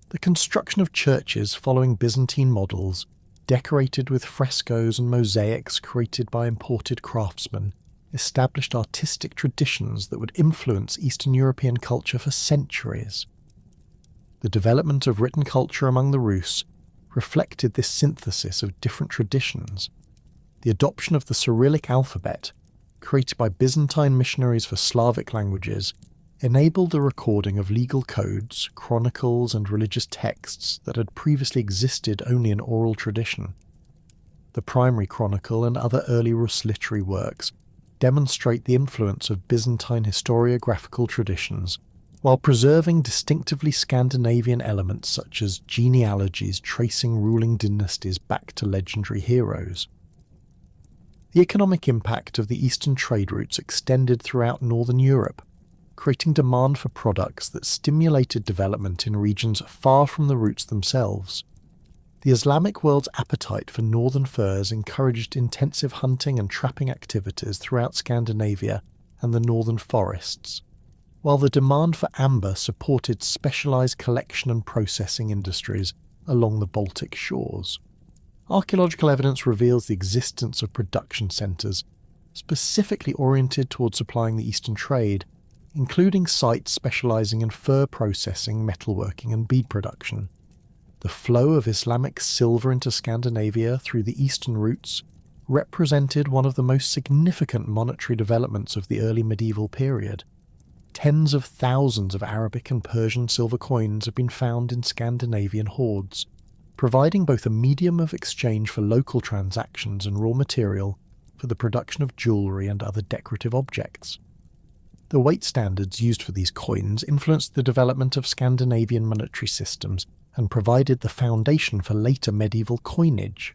The construction of churches following Byzantine models, decorated with frescoes and mosaics created by imported craftsmen, established artistic traditions that would influence Eastern European culture for centuries. The development of written culture among the Rus reflected this synthesis of different traditions. The adoption of the Cyrillic alphabet, created by Byzantine missionaries for Slavic languages, enabled the recording of legal codes, chronicles, and religious texts that had previously existed only in oral tradition. The primary chronicle and other early Rus literary works demonstrate the influence of Byzantine historiographical traditions, while preserving distinctively Scandinavian elements such as genealogies tracing ruling dynasties back to legendary heroes. The economic impact of the eastern trade routes extended throughout northern Europe, creating demand for products that stimulated development in regions far from the routes themselves. The Islamic world's appetite for northern furs encouraged intensive hunting and trapping activities throughout Scandinavia and the northern forests, while the demand for amber supported specialised collection and processing industries along the Baltic shores. Archaeological evidence reveals the existence of production centres specifically oriented towards supplying the eastern trade, including sites specialising in fur processing, metalworking, and bead production. The flow of Islamic silver into Scandinavia through the eastern routes represented one of the most significant monetary developments of the early medieval period. Tens of thousands of Arabic and Persian silver coins have been found in Scandinavian hoards, providing both a medium of exchange for local transactions and raw material for the production of jewellery and other decorative objects. The weight standards used for these coins influenced the development of Scandinavian monetary systems and provided the foundation for later medieval coinage.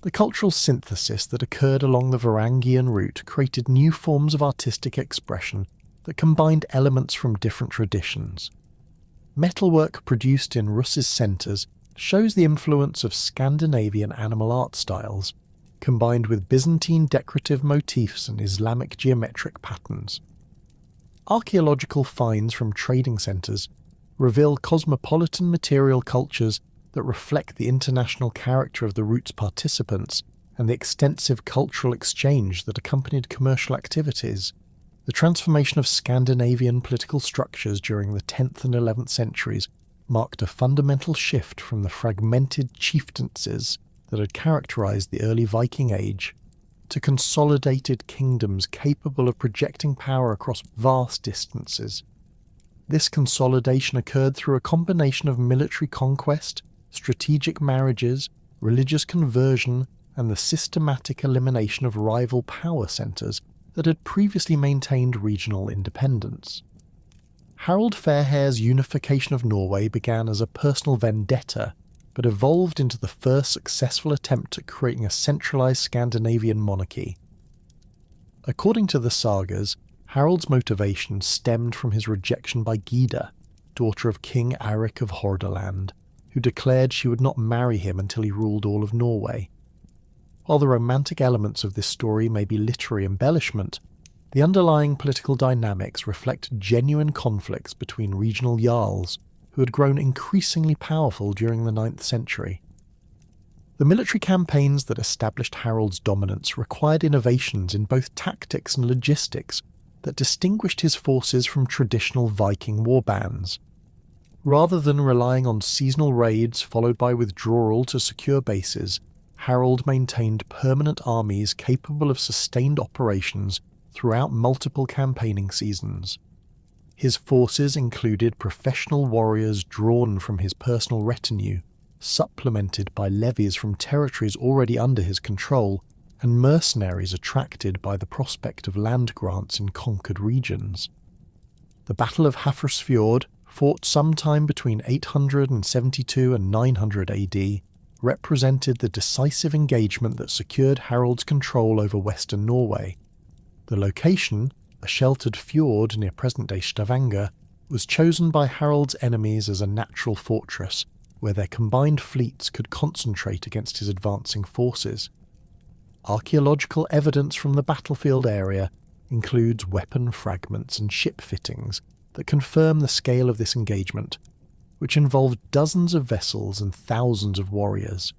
The cultural synthesis that occurred along the Varangian route created new forms of artistic expression that combined elements from different traditions. Metalwork produced in Rus' centres shows the influence of Scandinavian animal art styles, combined with Byzantine decorative motifs and Islamic geometric patterns. Archaeological finds from trading centres reveal cosmopolitan material cultures that reflect the international character of the route's participants and the extensive cultural exchange that accompanied commercial activities. The transformation of Scandinavian political structures during the 10th and 11th centuries marked a fundamental shift from the fragmented chieftaincies that had characterised the early Viking Age to consolidated kingdoms capable of projecting power across vast distances. This consolidation occurred through a combination of military conquest, strategic marriages, religious conversion, and the systematic elimination of rival power centres that had previously maintained regional independence. Harald Fairhair's unification of Norway began as a personal vendetta, but evolved into the first successful attempt at creating a centralised Scandinavian monarchy. According to the sagas, Harald's motivation stemmed from his rejection by Gyda, daughter of King Erik of Hordaland, who declared she would not marry him until he ruled all of Norway. While the romantic elements of this story may be literary embellishment, The underlying political dynamics reflect genuine conflicts between regional Jarls, who had grown increasingly powerful during the 9th century. The military campaigns that established Harold's dominance required innovations in both tactics and logistics that distinguished his forces from traditional Viking warbands. Rather than relying on seasonal raids followed by withdrawal to secure bases, Harold maintained permanent armies capable of sustained operations throughout multiple campaigning seasons. His forces included professional warriors drawn from his personal retinue, supplemented by levies from territories already under his control, and mercenaries attracted by the prospect of land grants in conquered regions. The Battle of Hafrsfjord, fought sometime between 872 and 900 AD, represented the decisive engagement that secured Harold's control over western Norway. The location, a sheltered fjord near present-day Stavanger, was chosen by Harold's enemies as a natural fortress, where their combined fleets could concentrate against his advancing forces. Archaeological evidence from the battlefield area includes weapon fragments and ship fittings that confirm the scale of this engagement, which involved dozens of vessels and thousands of warriors.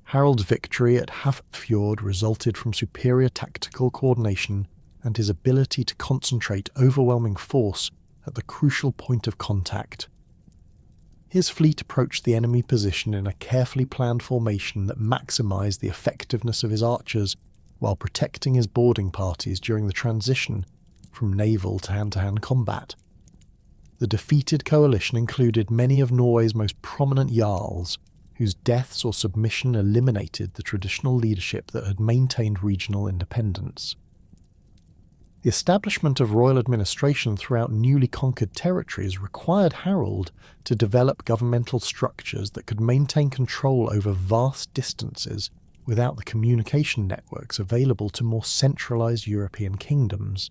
Harold's victory at Hafrsfjord resulted from superior tactical coordination and his ability to concentrate overwhelming force at the crucial point of contact. His fleet approached the enemy position in a carefully planned formation that maximised the effectiveness of his archers while protecting his boarding parties during the transition from naval to hand-to-hand combat. The defeated coalition included many of Norway's most prominent Jarls, whose deaths or submission eliminated the traditional leadership that had maintained regional independence. The establishment of royal administration throughout newly conquered territories required Harold to develop governmental structures that could maintain control over vast distances without the communication networks available to more centralized European kingdoms.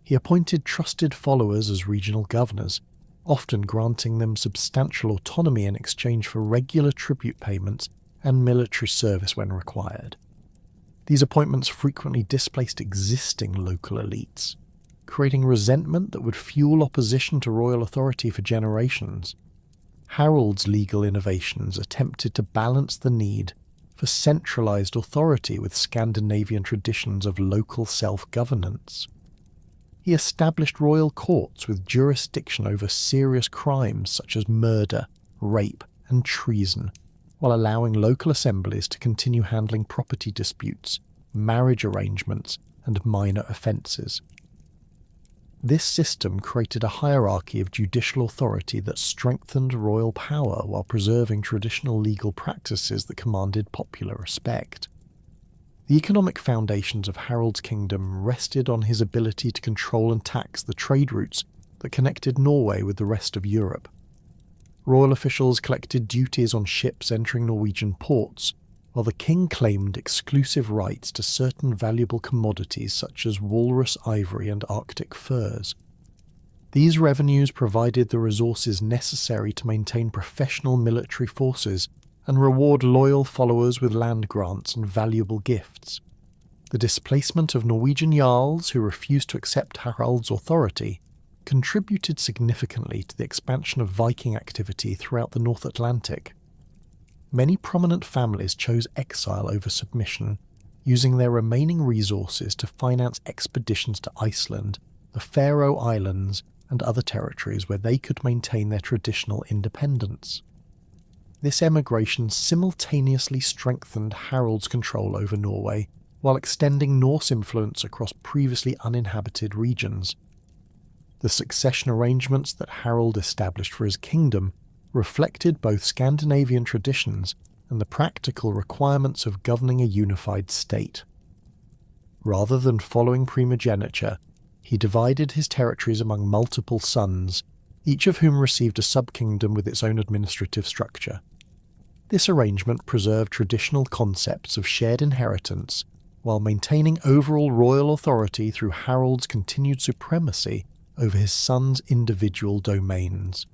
He appointed trusted followers as regional governors, often granting them substantial autonomy in exchange for regular tribute payments and military service when required. These appointments frequently displaced existing local elites, creating resentment that would fuel opposition to royal authority for generations. Harold's legal innovations attempted to balance the need for centralized authority with Scandinavian traditions of local self-governance. He established royal courts with jurisdiction over serious crimes such as murder, rape, and treason, while allowing local assemblies to continue handling property disputes, marriage arrangements, and minor offences. This system created a hierarchy of judicial authority that strengthened royal power while preserving traditional legal practices that commanded popular respect. The economic foundations of Harold's kingdom rested on his ability to control and tax the trade routes that connected Norway with the rest of Europe. Royal officials collected duties on ships entering Norwegian ports, while the king claimed exclusive rights to certain valuable commodities such as walrus ivory and Arctic furs. These revenues provided the resources necessary to maintain professional military forces and reward loyal followers with land grants and valuable gifts. The displacement of Norwegian Jarls who refused to accept Harald's authority contributed significantly to the expansion of Viking activity throughout the North Atlantic. Many prominent families chose exile over submission, using their remaining resources to finance expeditions to Iceland, the Faroe Islands, and other territories where they could maintain their traditional independence. This emigration simultaneously strengthened Harold's control over Norway, while extending Norse influence across previously uninhabited regions. The succession arrangements that Harold established for his kingdom reflected both Scandinavian traditions and the practical requirements of governing a unified state. Rather than following primogeniture, he divided his territories among multiple sons, each of whom received a sub-kingdom with its own administrative structure. This arrangement preserved traditional concepts of shared inheritance while maintaining overall royal authority through Harold's continued supremacy over his sons' individual domains.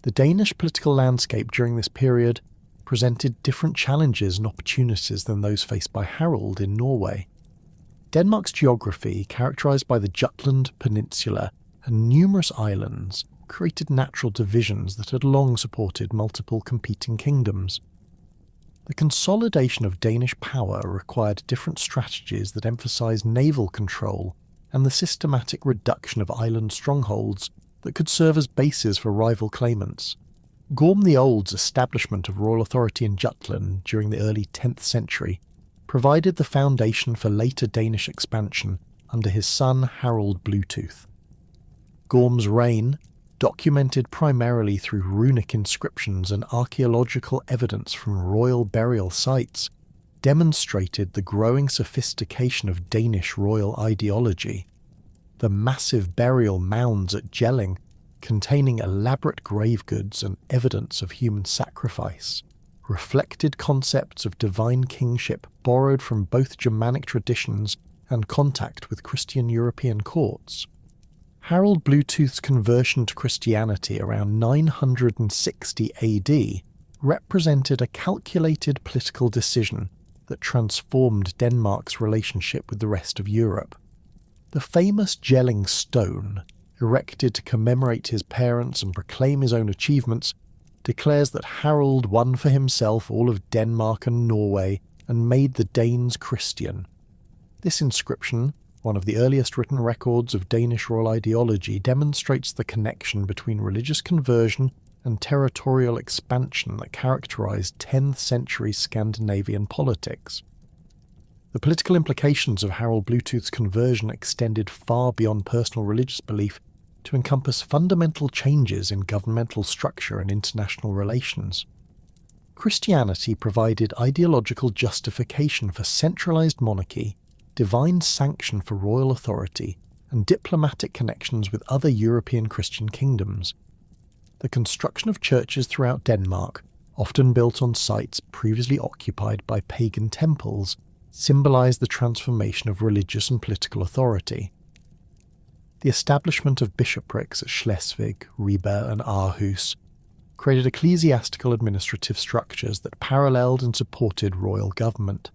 The Danish political landscape during this period presented different challenges and opportunities than those faced by Harold in Norway. Denmark's geography, characterised by the Jutland Peninsula and numerous islands, created natural divisions that had long supported multiple competing kingdoms. The consolidation of Danish power required different strategies that emphasised naval control and the systematic reduction of island strongholds that could serve as bases for rival claimants. Gorm the Old's establishment of royal authority in Jutland during the early 10th century provided the foundation for later Danish expansion under his son Harald Bluetooth. Gorm's reign, documented primarily through runic inscriptions and archaeological evidence from royal burial sites, demonstrated the growing sophistication of Danish royal ideology. The massive burial mounds at Jelling, containing elaborate grave goods and evidence of human sacrifice, reflected concepts of divine kingship borrowed from both Germanic traditions and contact with Christian European courts. Harald Bluetooth's conversion to Christianity around 960 AD represented a calculated political decision that transformed Denmark's relationship with the rest of Europe. The famous Jelling stone, erected to commemorate his parents and proclaim his own achievements, declares that Harald won for himself all of Denmark and Norway and made the Danes Christian. This inscription, one of the earliest written records of Danish royal ideology, demonstrates the connection between religious conversion and territorial expansion that characterised 10th century Scandinavian politics. The political implications of Harald Bluetooth's conversion extended far beyond personal religious belief to encompass fundamental changes in governmental structure and international relations. Christianity provided ideological justification for centralised monarchy, divine sanction for royal authority, and diplomatic connections with other European Christian kingdoms. The construction of churches throughout Denmark, often built on sites previously occupied by pagan temples, symbolised the transformation of religious and political authority. The establishment of bishoprics at Schleswig, Ribe and Aarhus created ecclesiastical administrative structures that paralleled and supported royal government.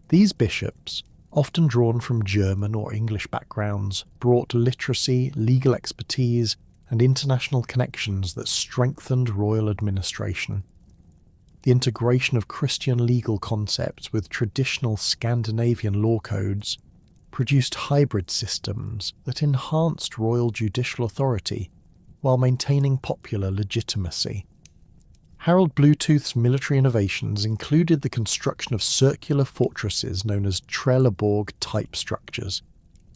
These bishops, often drawn from German or English backgrounds, brought literacy, legal expertise, and international connections that strengthened royal administration. The integration of Christian legal concepts with traditional Scandinavian law codes produced hybrid systems that enhanced royal judicial authority while maintaining popular legitimacy. Harald Bluetooth's military innovations included the construction of circular fortresses known as Trelleborg-type structures,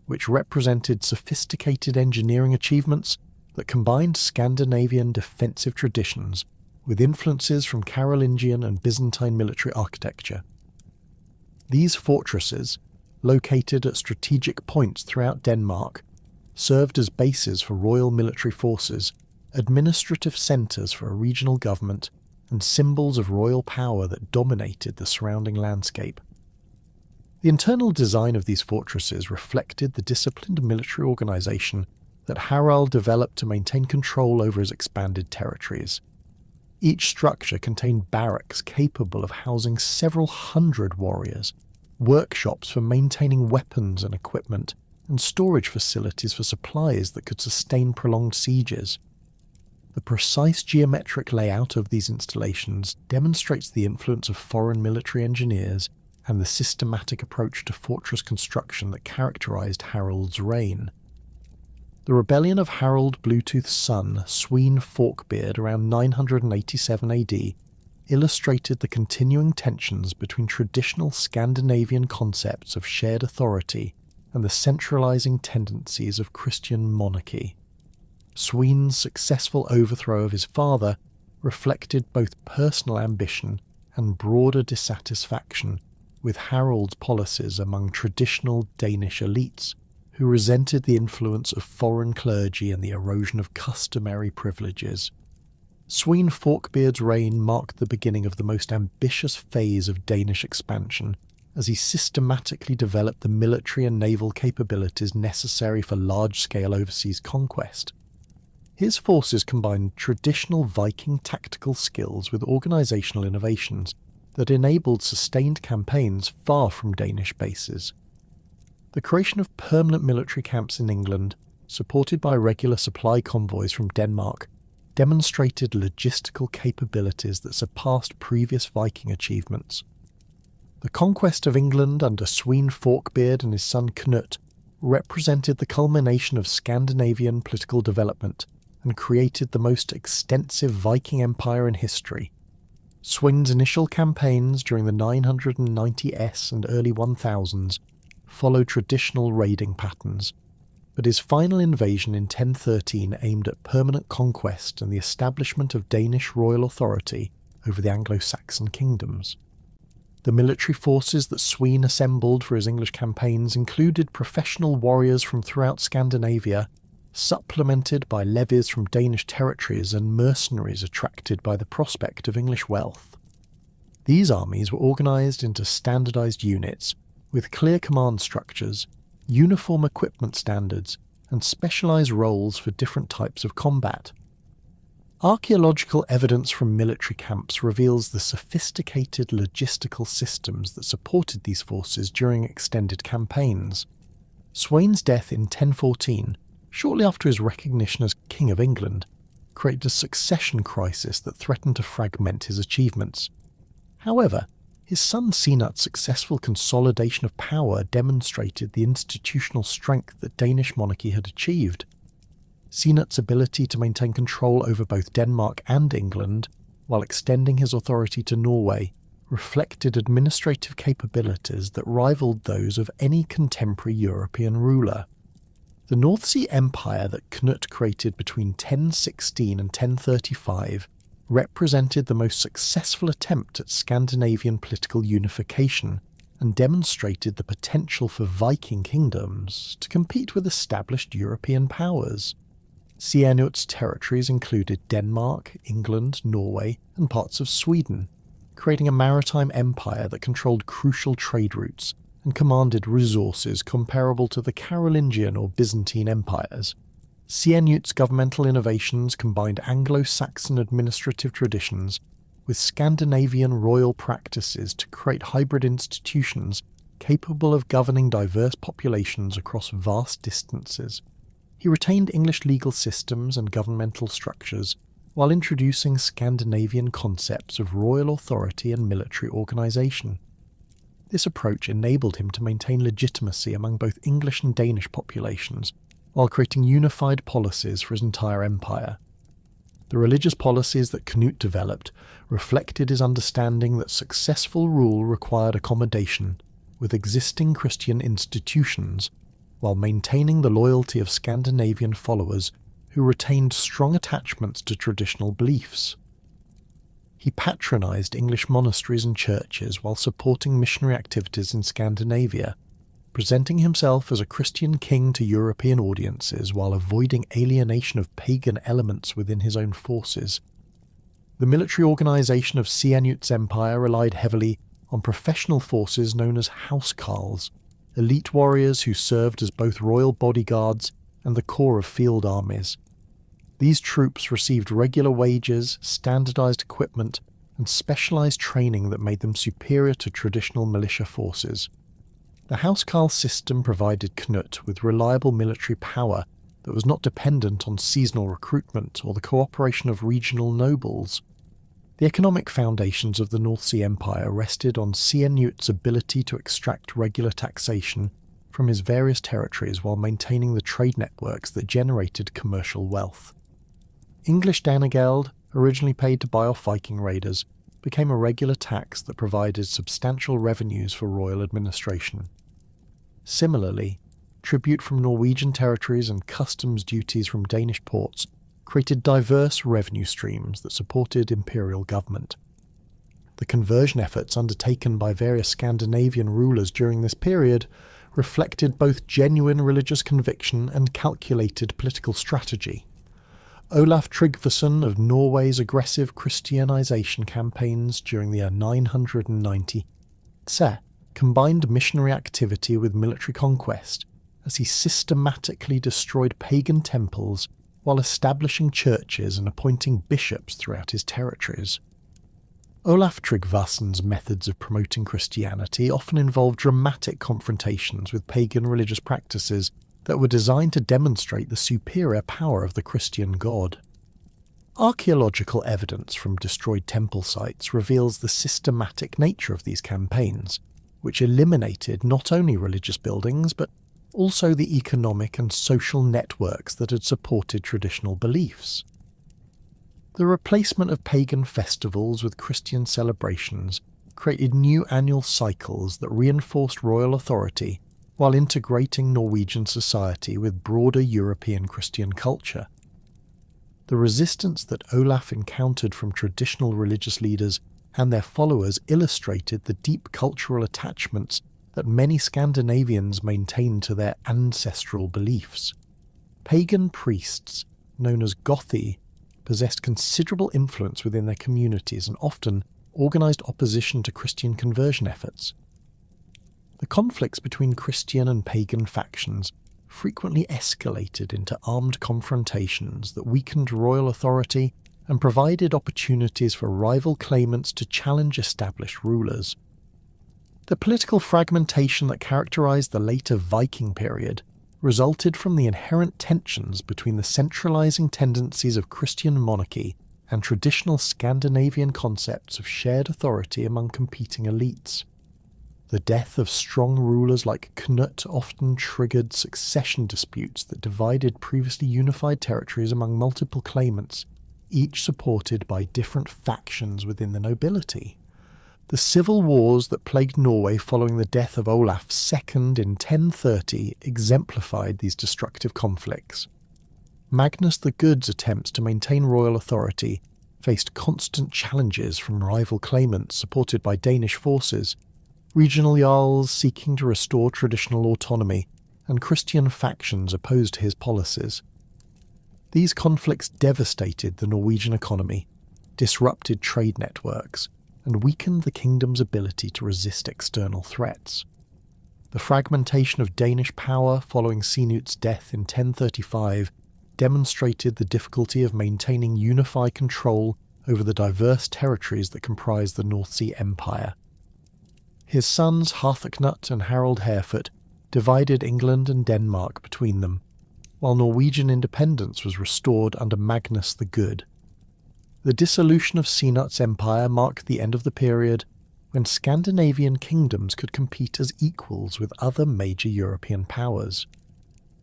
which represented sophisticated engineering achievements that combined Scandinavian defensive traditions with influences from Carolingian and Byzantine military architecture. These fortresses, located at strategic points throughout Denmark, served as bases for royal military forces, administrative centres for a regional government, and symbols of royal power that dominated the surrounding landscape. The internal design of these fortresses reflected the disciplined military organisation that Harald developed to maintain control over his expanded territories. Each structure contained barracks capable of housing several hundred warriors, workshops for maintaining weapons and equipment, and storage facilities for supplies that could sustain prolonged sieges. The precise geometric layout of these installations demonstrates the influence of foreign military engineers and the systematic approach to fortress construction that characterised Harald's reign. The rebellion of Harald Bluetooth's son, Sween Forkbeard, around 987 AD, illustrated the continuing tensions between traditional Scandinavian concepts of shared authority and the centralising tendencies of Christian monarchy. Sween's successful overthrow of his father reflected both personal ambition and broader dissatisfaction with Harald's policies among traditional Danish elites, who resented the influence of foreign clergy and the erosion of customary privileges. Sween Forkbeard's reign marked the beginning of the most ambitious phase of Danish expansion, as he systematically developed the military and naval capabilities necessary for large-scale overseas conquest. His forces combined traditional Viking tactical skills with organisational innovations that enabled sustained campaigns far from Danish bases. The creation of permanent military camps in England, supported by regular supply convoys from Denmark, demonstrated logistical capabilities that surpassed previous Viking achievements. The conquest of England under Swene Forkbeard and his son Knut represented the culmination of Scandinavian political development and created the most extensive Viking empire in history. Sweyn's initial campaigns during the 990s and early 1000s followed traditional raiding patterns, but his final invasion in 1013 aimed at permanent conquest and the establishment of Danish royal authority over the Anglo-Saxon kingdoms. The military forces that Swene assembled for his English campaigns included professional warriors from throughout Scandinavia, supplemented by levies from Danish territories and mercenaries attracted by the prospect of English wealth. These armies were organised into standardised units, with clear command structures, uniform equipment standards, and specialised roles for different types of combat. Archaeological evidence from military camps reveals the sophisticated logistical systems that supported these forces during extended campaigns. Sweyn's death in 1014, shortly after his recognition as King of England, created a succession crisis that threatened to fragment his achievements. However, his son Sinat's successful consolidation of power demonstrated the institutional strength that Danish monarchy had achieved. Sinat's ability to maintain control over both Denmark and England, while extending his authority to Norway, reflected administrative capabilities that rivaled those of any contemporary European ruler. The North Sea Empire that Knut created between 1016 and 1035 represented the most successful attempt at Scandinavian political unification and demonstrated the potential for Viking kingdoms to compete with established European powers. Sienut's territories included Denmark, England, Norway, and parts of Sweden, creating a maritime empire that controlled crucial trade routes and commanded resources comparable to the Carolingian or Byzantine empires. Sienut's governmental innovations combined Anglo-Saxon administrative traditions with Scandinavian royal practices to create hybrid institutions capable of governing diverse populations across vast distances. He retained English legal systems and governmental structures, while introducing Scandinavian concepts of royal authority and military organisation. This approach enabled him to maintain legitimacy among both English and Danish populations, while creating unified policies for his entire empire. The religious policies that Knut developed reflected his understanding that successful rule required accommodation with existing Christian institutions, while maintaining the loyalty of Scandinavian followers who retained strong attachments to traditional beliefs. He patronised English monasteries and churches while supporting missionary activities in Scandinavia, presenting himself as a Christian king to European audiences while avoiding alienation of pagan elements within his own forces. The military organisation of Sienut's empire relied heavily on professional forces known as house Karls, elite warriors who served as both royal bodyguards and the core of field armies. These troops received regular wages, standardised equipment, and specialised training that made them superior to traditional militia forces. The housecarl system provided Knut with reliable military power that was not dependent on seasonal recruitment or the cooperation of regional nobles. The economic foundations of the North Sea Empire rested on Sienut's ability to extract regular taxation from his various territories while maintaining the trade networks that generated commercial wealth. English danegeld, originally paid to buy off Viking raiders, became a regular tax that provided substantial revenues for royal administration. Similarly, tribute from Norwegian territories and customs duties from Danish ports created diverse revenue streams that supported imperial government. The conversion efforts undertaken by various Scandinavian rulers during this period reflected both genuine religious conviction and calculated political strategy. Olaf Tryggvason of Norway's aggressive Christianization campaigns during the year 990 combined missionary activity with military conquest as he systematically destroyed pagan temples while establishing churches and appointing bishops throughout his territories. Olaf Tryggvason's methods of promoting Christianity often involved dramatic confrontations with pagan religious practices that were designed to demonstrate the superior power of the Christian god. Archaeological evidence from destroyed temple sites reveals the systematic nature of these campaigns, which eliminated not only religious buildings but also the economic and social networks that had supported traditional beliefs. The replacement of pagan festivals with Christian celebrations created new annual cycles that reinforced royal authority while integrating Norwegian society with broader European Christian culture. The resistance that Olaf encountered from traditional religious leaders and their followers illustrated the deep cultural attachments that many Scandinavians maintained to their ancestral beliefs. Pagan priests, known as Gothi, possessed considerable influence within their communities and often organised opposition to Christian conversion efforts. The conflicts between Christian and pagan factions frequently escalated into armed confrontations that weakened royal authority and provided opportunities for rival claimants to challenge established rulers. The political fragmentation that characterised the later Viking period resulted from the inherent tensions between the centralising tendencies of Christian monarchy and traditional Scandinavian concepts of shared authority among competing elites. The death of strong rulers like Knut often triggered succession disputes that divided previously unified territories among multiple claimants, each supported by different factions within the nobility. The civil wars that plagued Norway following the death of Olaf II in 1030 exemplified these destructive conflicts. Magnus the Good's attempts to maintain royal authority faced constant challenges from rival claimants supported by Danish forces, regional Jarls seeking to restore traditional autonomy, and Christian factions opposed to his policies. These conflicts devastated the Norwegian economy, disrupted trade networks, and weakened the kingdom's ability to resist external threats. The fragmentation of Danish power following Sinut's death in 1035 demonstrated the difficulty of maintaining unified control over the diverse territories that comprised the North Sea Empire. His sons Harthacnut and Harold Harefoot divided England and Denmark between them, while Norwegian independence was restored under Magnus the Good. The dissolution of Sinut's empire marked the end of the period when Scandinavian kingdoms could compete as equals with other major European powers.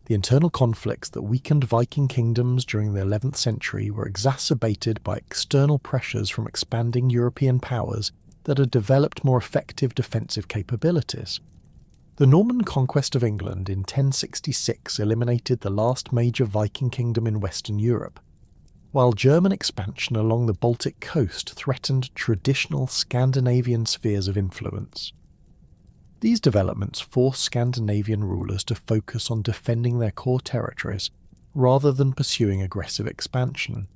The internal conflicts that weakened Viking kingdoms during the 11th century were exacerbated by external pressures from expanding European powers that had developed more effective defensive capabilities. The Norman conquest of England in 1066 eliminated the last major Viking kingdom in Western Europe, while German expansion along the Baltic coast threatened traditional Scandinavian spheres of influence. These developments forced Scandinavian rulers to focus on defending their core territories rather than pursuing aggressive expansion.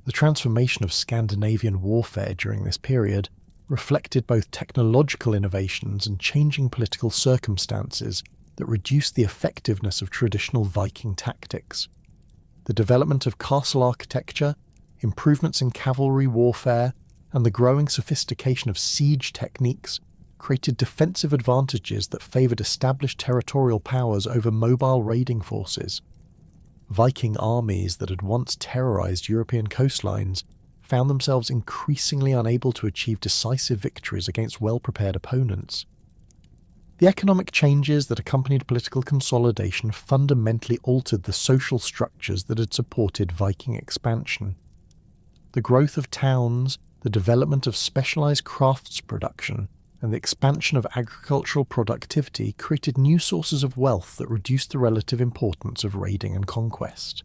The transformation of Scandinavian warfare during this period reflected both technological innovations and changing political circumstances that reduced the effectiveness of traditional Viking tactics. The development of castle architecture, improvements in cavalry warfare, and the growing sophistication of siege techniques created defensive advantages that favoured established territorial powers over mobile raiding forces. Viking armies that had once terrorised European coastlines found themselves increasingly unable to achieve decisive victories against well-prepared opponents. The economic changes that accompanied political consolidation fundamentally altered the social structures that had supported Viking expansion. The growth of towns, the development of specialised crafts production, and the expansion of agricultural productivity created new sources of wealth that reduced the relative importance of raiding and conquest.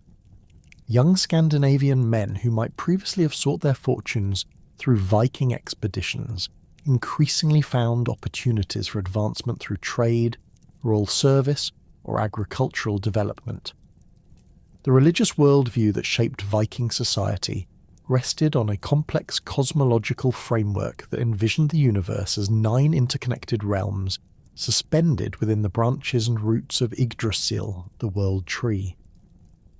Young Scandinavian men who might previously have sought their fortunes through Viking expeditions increasingly found opportunities for advancement through trade, royal service, or agricultural development. The religious worldview that shaped Viking society rested on a complex cosmological framework that envisioned the universe as 9 interconnected realms suspended within the branches and roots of Yggdrasil, the world tree.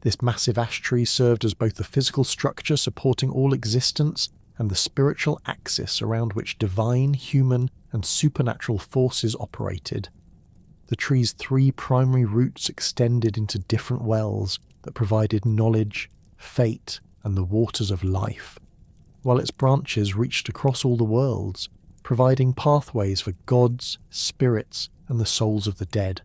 This massive ash tree served as both the physical structure supporting all existence and the spiritual axis around which divine, human, and supernatural forces operated. The tree's 3 primary roots extended into different wells that provided knowledge, fate, and the waters of life, while its branches reached across all the worlds, providing pathways for gods, spirits, and the souls of the dead.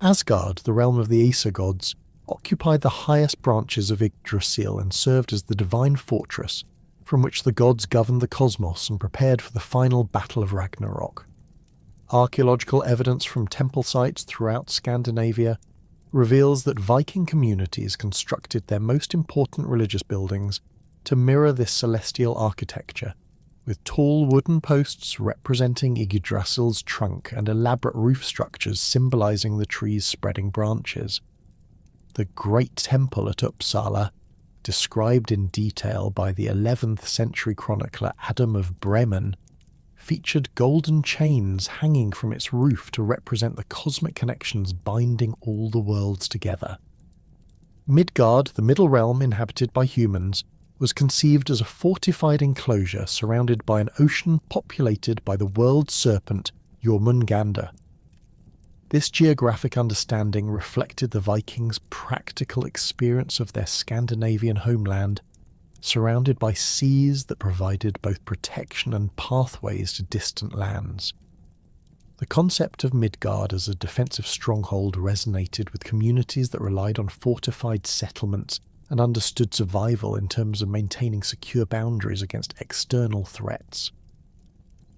Asgard, the realm of the Aesir gods, occupied the highest branches of Yggdrasil and served as the divine fortress from which the gods governed the cosmos and prepared for the final battle of Ragnarok. Archaeological evidence from temple sites throughout Scandinavia reveals that Viking communities constructed their most important religious buildings to mirror this celestial architecture, with tall wooden posts representing Yggdrasil's trunk and elaborate roof structures symbolizing the tree's spreading branches. The Great Temple at Uppsala, described in detail by the 11th century chronicler Adam of Bremen, featured golden chains hanging from its roof to represent the cosmic connections binding all the worlds together. Midgard, the middle realm inhabited by humans, was conceived as a fortified enclosure surrounded by an ocean populated by the world serpent Jormungandr. This geographic understanding reflected the Vikings' practical experience of their Scandinavian homeland, surrounded by seas that provided both protection and pathways to distant lands. The concept of Midgard as a defensive stronghold resonated with communities that relied on fortified settlements and understood survival in terms of maintaining secure boundaries against external threats.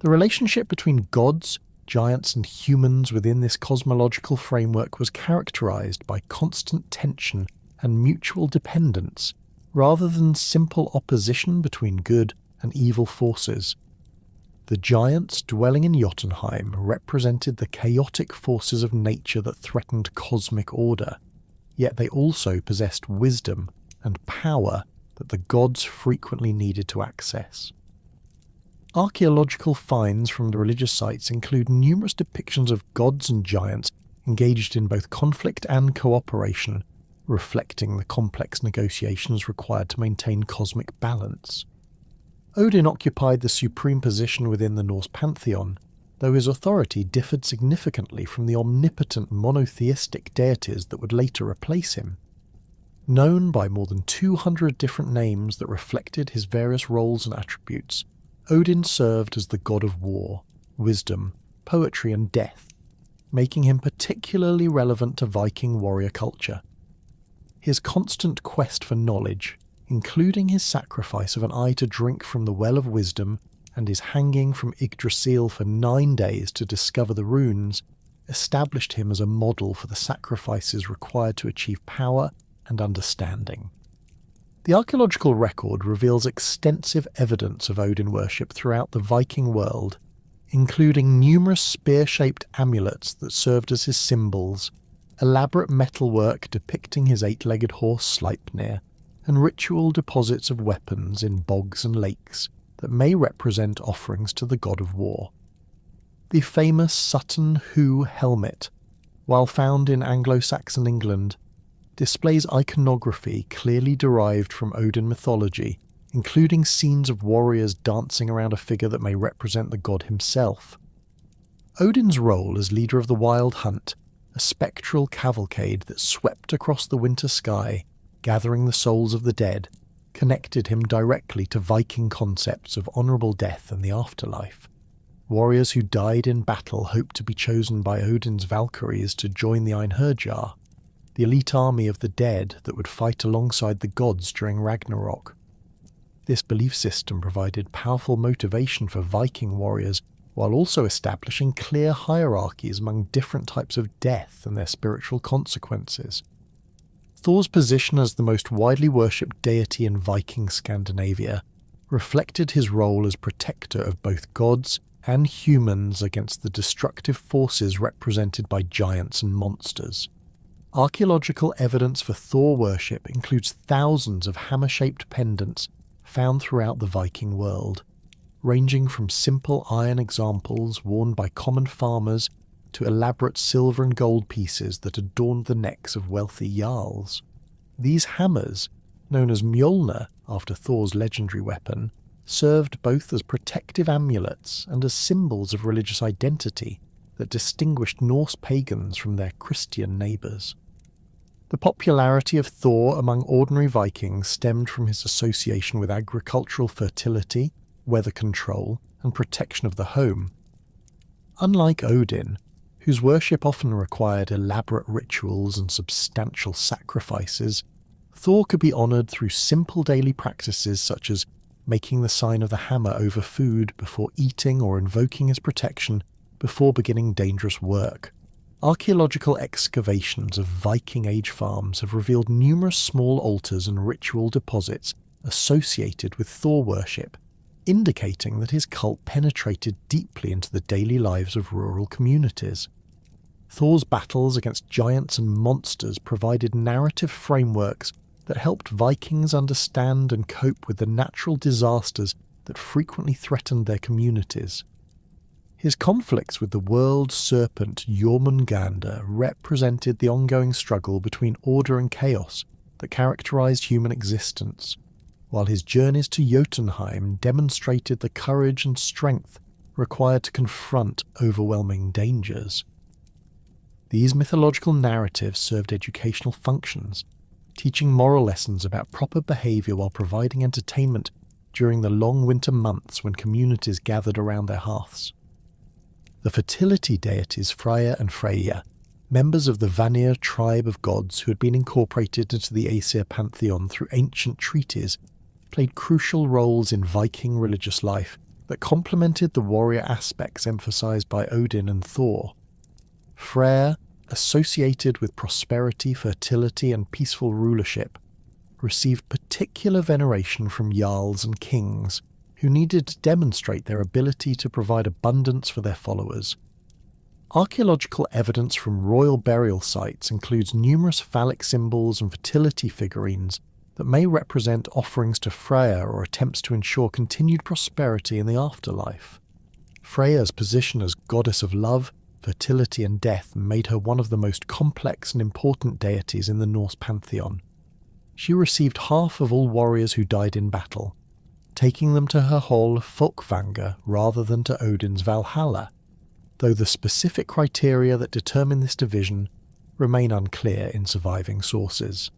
The relationship between gods, giants, and humans within this cosmological framework was characterized by constant tension and mutual dependence, rather than simple opposition between good and evil forces. The giants dwelling in Jotunheim represented the chaotic forces of nature that threatened cosmic order, yet they also possessed wisdom and power that the gods frequently needed to access. Archaeological finds from the religious sites include numerous depictions of gods and giants engaged in both conflict and cooperation, reflecting the complex negotiations required to maintain cosmic balance. Odin occupied the supreme position within the Norse pantheon, though his authority differed significantly from the omnipotent monotheistic deities that would later replace him. Known by more than 200 different names that reflected his various roles and attributes, Odin served as the god of war, wisdom, poetry, and death, making him particularly relevant to Viking warrior culture. His constant quest for knowledge, including his sacrifice of an eye to drink from the well of wisdom and his hanging from Yggdrasil for 9 days to discover the runes, established him as a model for the sacrifices required to achieve power and understanding. The archaeological record reveals extensive evidence of Odin worship throughout the Viking world, including numerous spear-shaped amulets that served as his symbols, elaborate metalwork depicting his 8-legged horse Sleipnir, and ritual deposits of weapons in bogs and lakes that may represent offerings to the god of war. The famous Sutton Hoo helmet, while found in Anglo-Saxon England, displays iconography clearly derived from Odin mythology, including scenes of warriors dancing around a figure that may represent the god himself. Odin's role as leader of the Wild Hunt, a spectral cavalcade that swept across the winter sky, gathering the souls of the dead, connected him directly to Viking concepts of honourable death and the afterlife. Warriors who died in battle hoped to be chosen by Odin's Valkyries to join the Einherjar, the elite army of the dead that would fight alongside the gods during Ragnarok. This belief system provided powerful motivation for Viking warriors, while also establishing clear hierarchies among different types of death and their spiritual consequences. Thor's position as the most widely worshipped deity in Viking Scandinavia reflected his role as protector of both gods and humans against the destructive forces represented by giants and monsters. Archaeological evidence for Thor worship includes thousands of hammer-shaped pendants found throughout the Viking world, ranging from simple iron examples worn by common farmers to elaborate silver and gold pieces that adorned the necks of wealthy Jarls. These hammers, known as Mjolnir after Thor's legendary weapon, served both as protective amulets and as symbols of religious identity that distinguished Norse pagans from their Christian neighbours. The popularity of Thor among ordinary Vikings stemmed from his association with agricultural fertility, weather control, and protection of the home. Unlike Odin, whose worship often required elaborate rituals and substantial sacrifices, Thor could be honoured through simple daily practices such as making the sign of the hammer over food before eating or invoking his protection before beginning dangerous work. Archaeological excavations of Viking Age farms have revealed numerous small altars and ritual deposits associated with Thor worship, indicating that his cult penetrated deeply into the daily lives of rural communities. Thor's battles against giants and monsters provided narrative frameworks that helped Vikings understand and cope with the natural disasters that frequently threatened their communities. His conflicts with the world serpent Jormungandr represented the ongoing struggle between order and chaos that characterized human existence, while his journeys to Jotunheim demonstrated the courage and strength required to confront overwhelming dangers. These mythological narratives served educational functions, teaching moral lessons about proper behaviour while providing entertainment during the long winter months when communities gathered around their hearths. The fertility deities Freya and Freyja, members of the Vanir tribe of gods who had been incorporated into the Aesir pantheon through ancient treaties, played crucial roles in Viking religious life that complemented the warrior aspects emphasised by Odin and Thor. Freyr, associated with prosperity, fertility and peaceful rulership, received particular veneration from Jarls and kings, who needed to demonstrate their ability to provide abundance for their followers. Archaeological evidence from royal burial sites includes numerous phallic symbols and fertility figurines that may represent offerings to Freya or attempts to ensure continued prosperity in the afterlife. Freya's position as goddess of love, fertility and death made her one of the most complex and important deities in the Norse pantheon. She received half of all warriors who died in battle, taking them to her hall Folkvanga rather than to Odin's Valhalla, though the specific criteria that determine this division remain unclear in surviving sources.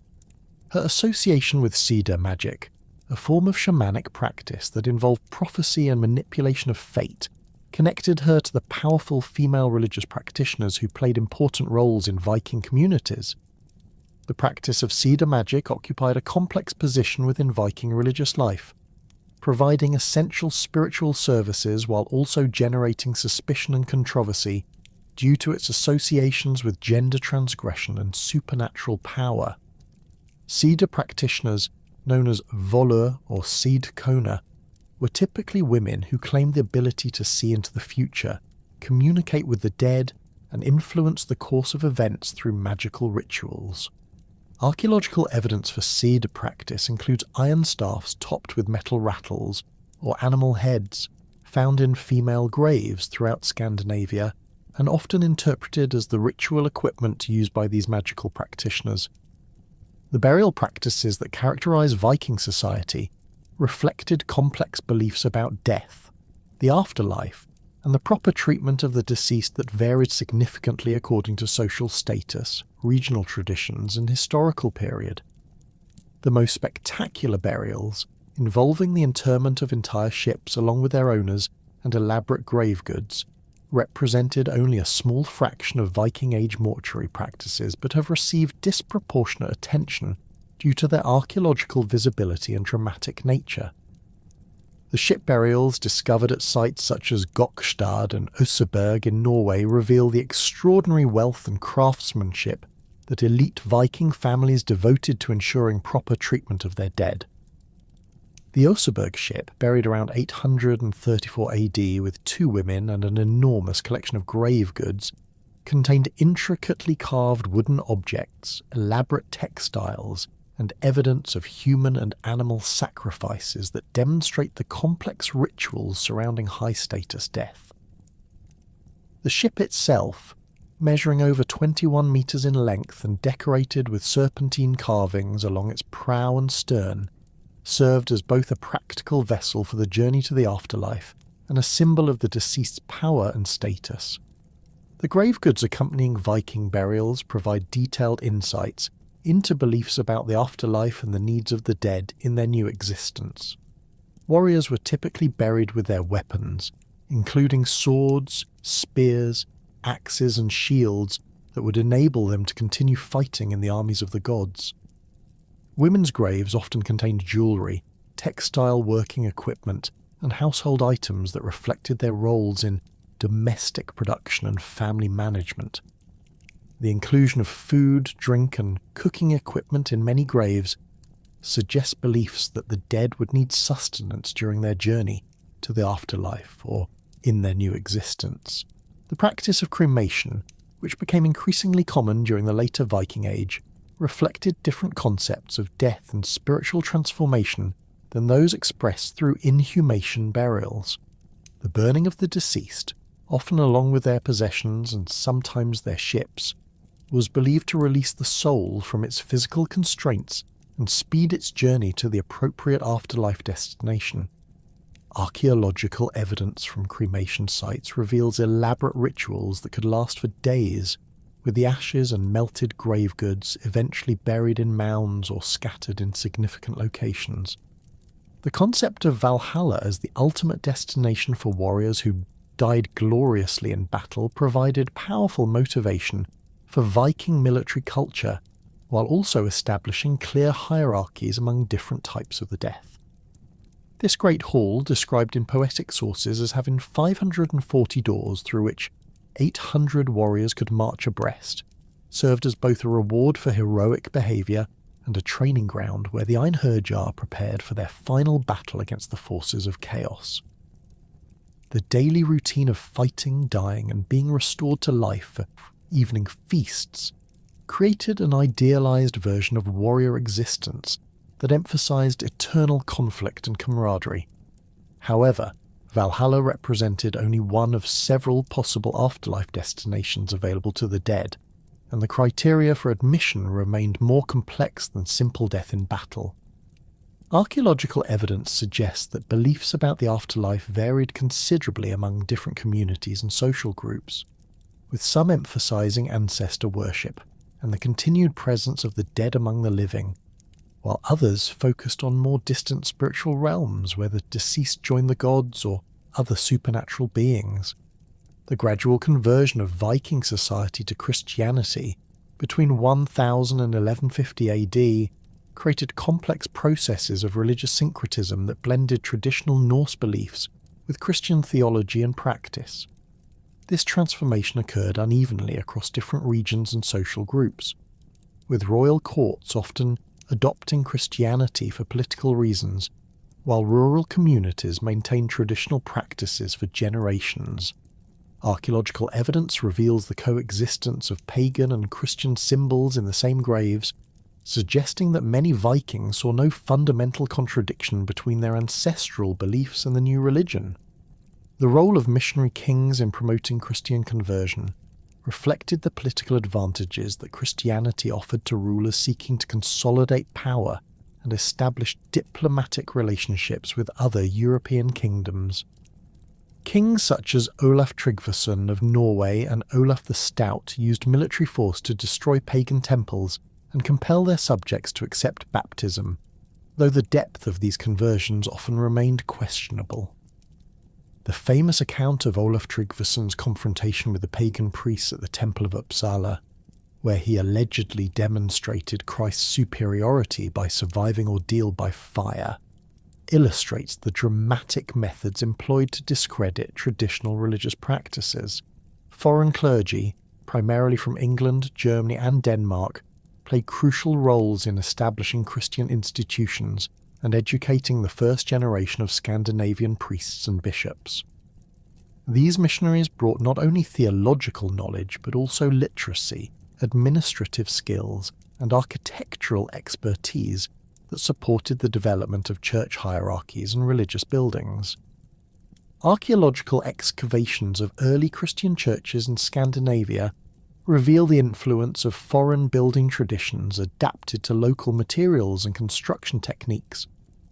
Her association with Sida magic, a form of shamanic practice that involved prophecy and manipulation of fate, connected her to the powerful female religious practitioners who played important roles in Viking communities. The practice of Sida magic occupied a complex position within Viking religious life, providing essential spiritual services while also generating suspicion and controversy due to its associations with gender transgression and supernatural power. Sida practitioners, known as volur or seed kona, were typically women who claimed the ability to see into the future, communicate with the dead, and influence the course of events through magical rituals. Archaeological evidence for Sida practice includes iron staffs topped with metal rattles, or animal heads, found in female graves throughout Scandinavia, and often interpreted as the ritual equipment used by these magical practitioners. The burial practices that characterise Viking society reflected complex beliefs about death, the afterlife, and the proper treatment of the deceased that varied significantly according to social status, regional traditions, and historical period. The most spectacular burials, involving the interment of entire ships along with their owners and elaborate grave goods, represented only a small fraction of Viking Age mortuary practices but have received disproportionate attention due to their archaeological visibility and dramatic nature. The ship burials discovered at sites such as Gokstad and Oseberg in Norway reveal the extraordinary wealth and craftsmanship that elite Viking families devoted to ensuring proper treatment of their dead. The Oseberg ship, buried around 834 AD with 2 women and an enormous collection of grave goods, contained intricately carved wooden objects, elaborate textiles, and evidence of human and animal sacrifices that demonstrate the complex rituals surrounding high-status death. The ship itself, measuring over 21 metres in length and decorated with serpentine carvings along its prow and stern, served as both a practical vessel for the journey to the afterlife and a symbol of the deceased's power and status. The grave goods accompanying Viking burials provide detailed insights into beliefs about the afterlife and the needs of the dead in their new existence. Warriors were typically buried with their weapons, including swords, spears, axes and shields that would enable them to continue fighting in the armies of the gods. Women's graves often contained jewellery, textile working equipment, and household items that reflected their roles in domestic production and family management. The inclusion of food, drink, and cooking equipment in many graves suggests beliefs that the dead would need sustenance during their journey to the afterlife or in their new existence. The practice of cremation, which became increasingly common during the later Viking Age, reflected different concepts of death and spiritual transformation than those expressed through inhumation burials. The burning of the deceased, often along with their possessions and sometimes their ships, was believed to release the soul from its physical constraints and speed its journey to the appropriate afterlife destination. Archaeological evidence from cremation sites reveals elaborate rituals that could last for days, with the ashes and melted grave goods eventually buried in mounds or scattered in significant locations. The concept of Valhalla as the ultimate destination for warriors who died gloriously in battle provided powerful motivation for Viking military culture, while also establishing clear hierarchies among different types of the death. This great hall, described in poetic sources as having 540 doors through which 800 warriors could march abreast, served as both a reward for heroic behaviour and a training ground where the Einherjar prepared for their final battle against the forces of chaos. The daily routine of fighting, dying, and being restored to life for evening feasts created an idealised version of warrior existence that emphasised eternal conflict and camaraderie. However, Valhalla represented only one of several possible afterlife destinations available to the dead, and the criteria for admission remained more complex than simple death in battle. Archaeological evidence suggests that beliefs about the afterlife varied considerably among different communities and social groups, with some emphasising ancestor worship and the continued presence of the dead among the living, while others focused on more distant spiritual realms where the deceased joined the gods or other supernatural beings. The gradual conversion of Viking society to Christianity between 1000 and 1150 AD created complex processes of religious syncretism that blended traditional Norse beliefs with Christian theology and practice. This transformation occurred unevenly across different regions and social groups, with royal courts often adopting Christianity for political reasons, while rural communities maintained traditional practices for generations. Archaeological evidence reveals the coexistence of pagan and Christian symbols in the same graves, suggesting that many Vikings saw no fundamental contradiction between their ancestral beliefs and the new religion. The role of missionary kings in promoting Christian conversion reflected the political advantages that Christianity offered to rulers seeking to consolidate power and establish diplomatic relationships with other European kingdoms. Kings such as Olaf Tryggvason of Norway and Olaf the Stout used military force to destroy pagan temples and compel their subjects to accept baptism, though the depth of these conversions often remained questionable. The famous account of Olaf Tryggvason's confrontation with the pagan priests at the Temple of Uppsala, where he allegedly demonstrated Christ's superiority by surviving ordeal by fire, illustrates the dramatic methods employed to discredit traditional religious practices. Foreign clergy, primarily from England, Germany and Denmark, played crucial roles in establishing Christian institutions and educating the first generation of Scandinavian priests and bishops. These missionaries brought not only theological knowledge but also literacy, administrative skills, and architectural expertise that supported the development of church hierarchies and religious buildings. Archaeological excavations of early Christian churches in Scandinavia reveal the influence of foreign building traditions adapted to local materials and construction techniques,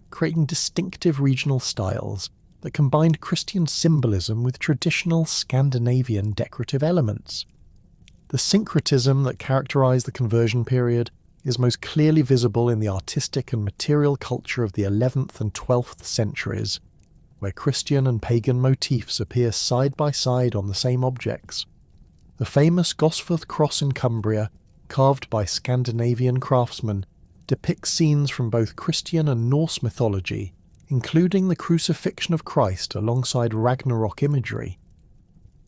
creating distinctive regional styles that combined Christian symbolism with traditional Scandinavian decorative elements. The syncretism that characterised the conversion period is most clearly visible in the artistic and material culture of the 11th and 12th centuries, where Christian and pagan motifs appear side by side on the same objects. The famous Gosforth cross in Cumbria, carved by Scandinavian craftsmen, depicts scenes from both Christian and Norse mythology, including the crucifixion of Christ alongside Ragnarok imagery.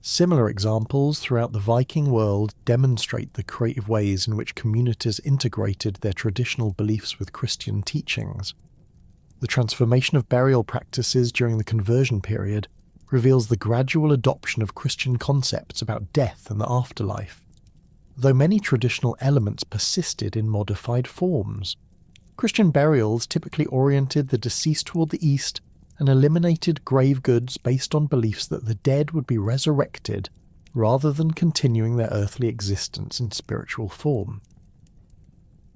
Similar examples throughout the Viking world demonstrate the creative ways in which communities integrated their traditional beliefs with Christian teachings. The transformation of burial practices during the conversion period reveals the gradual adoption of Christian concepts about death and the afterlife, though many traditional elements persisted in modified forms. Christian burials typically oriented the deceased toward the east and eliminated grave goods based on beliefs that the dead would be resurrected rather than continuing their earthly existence in spiritual form.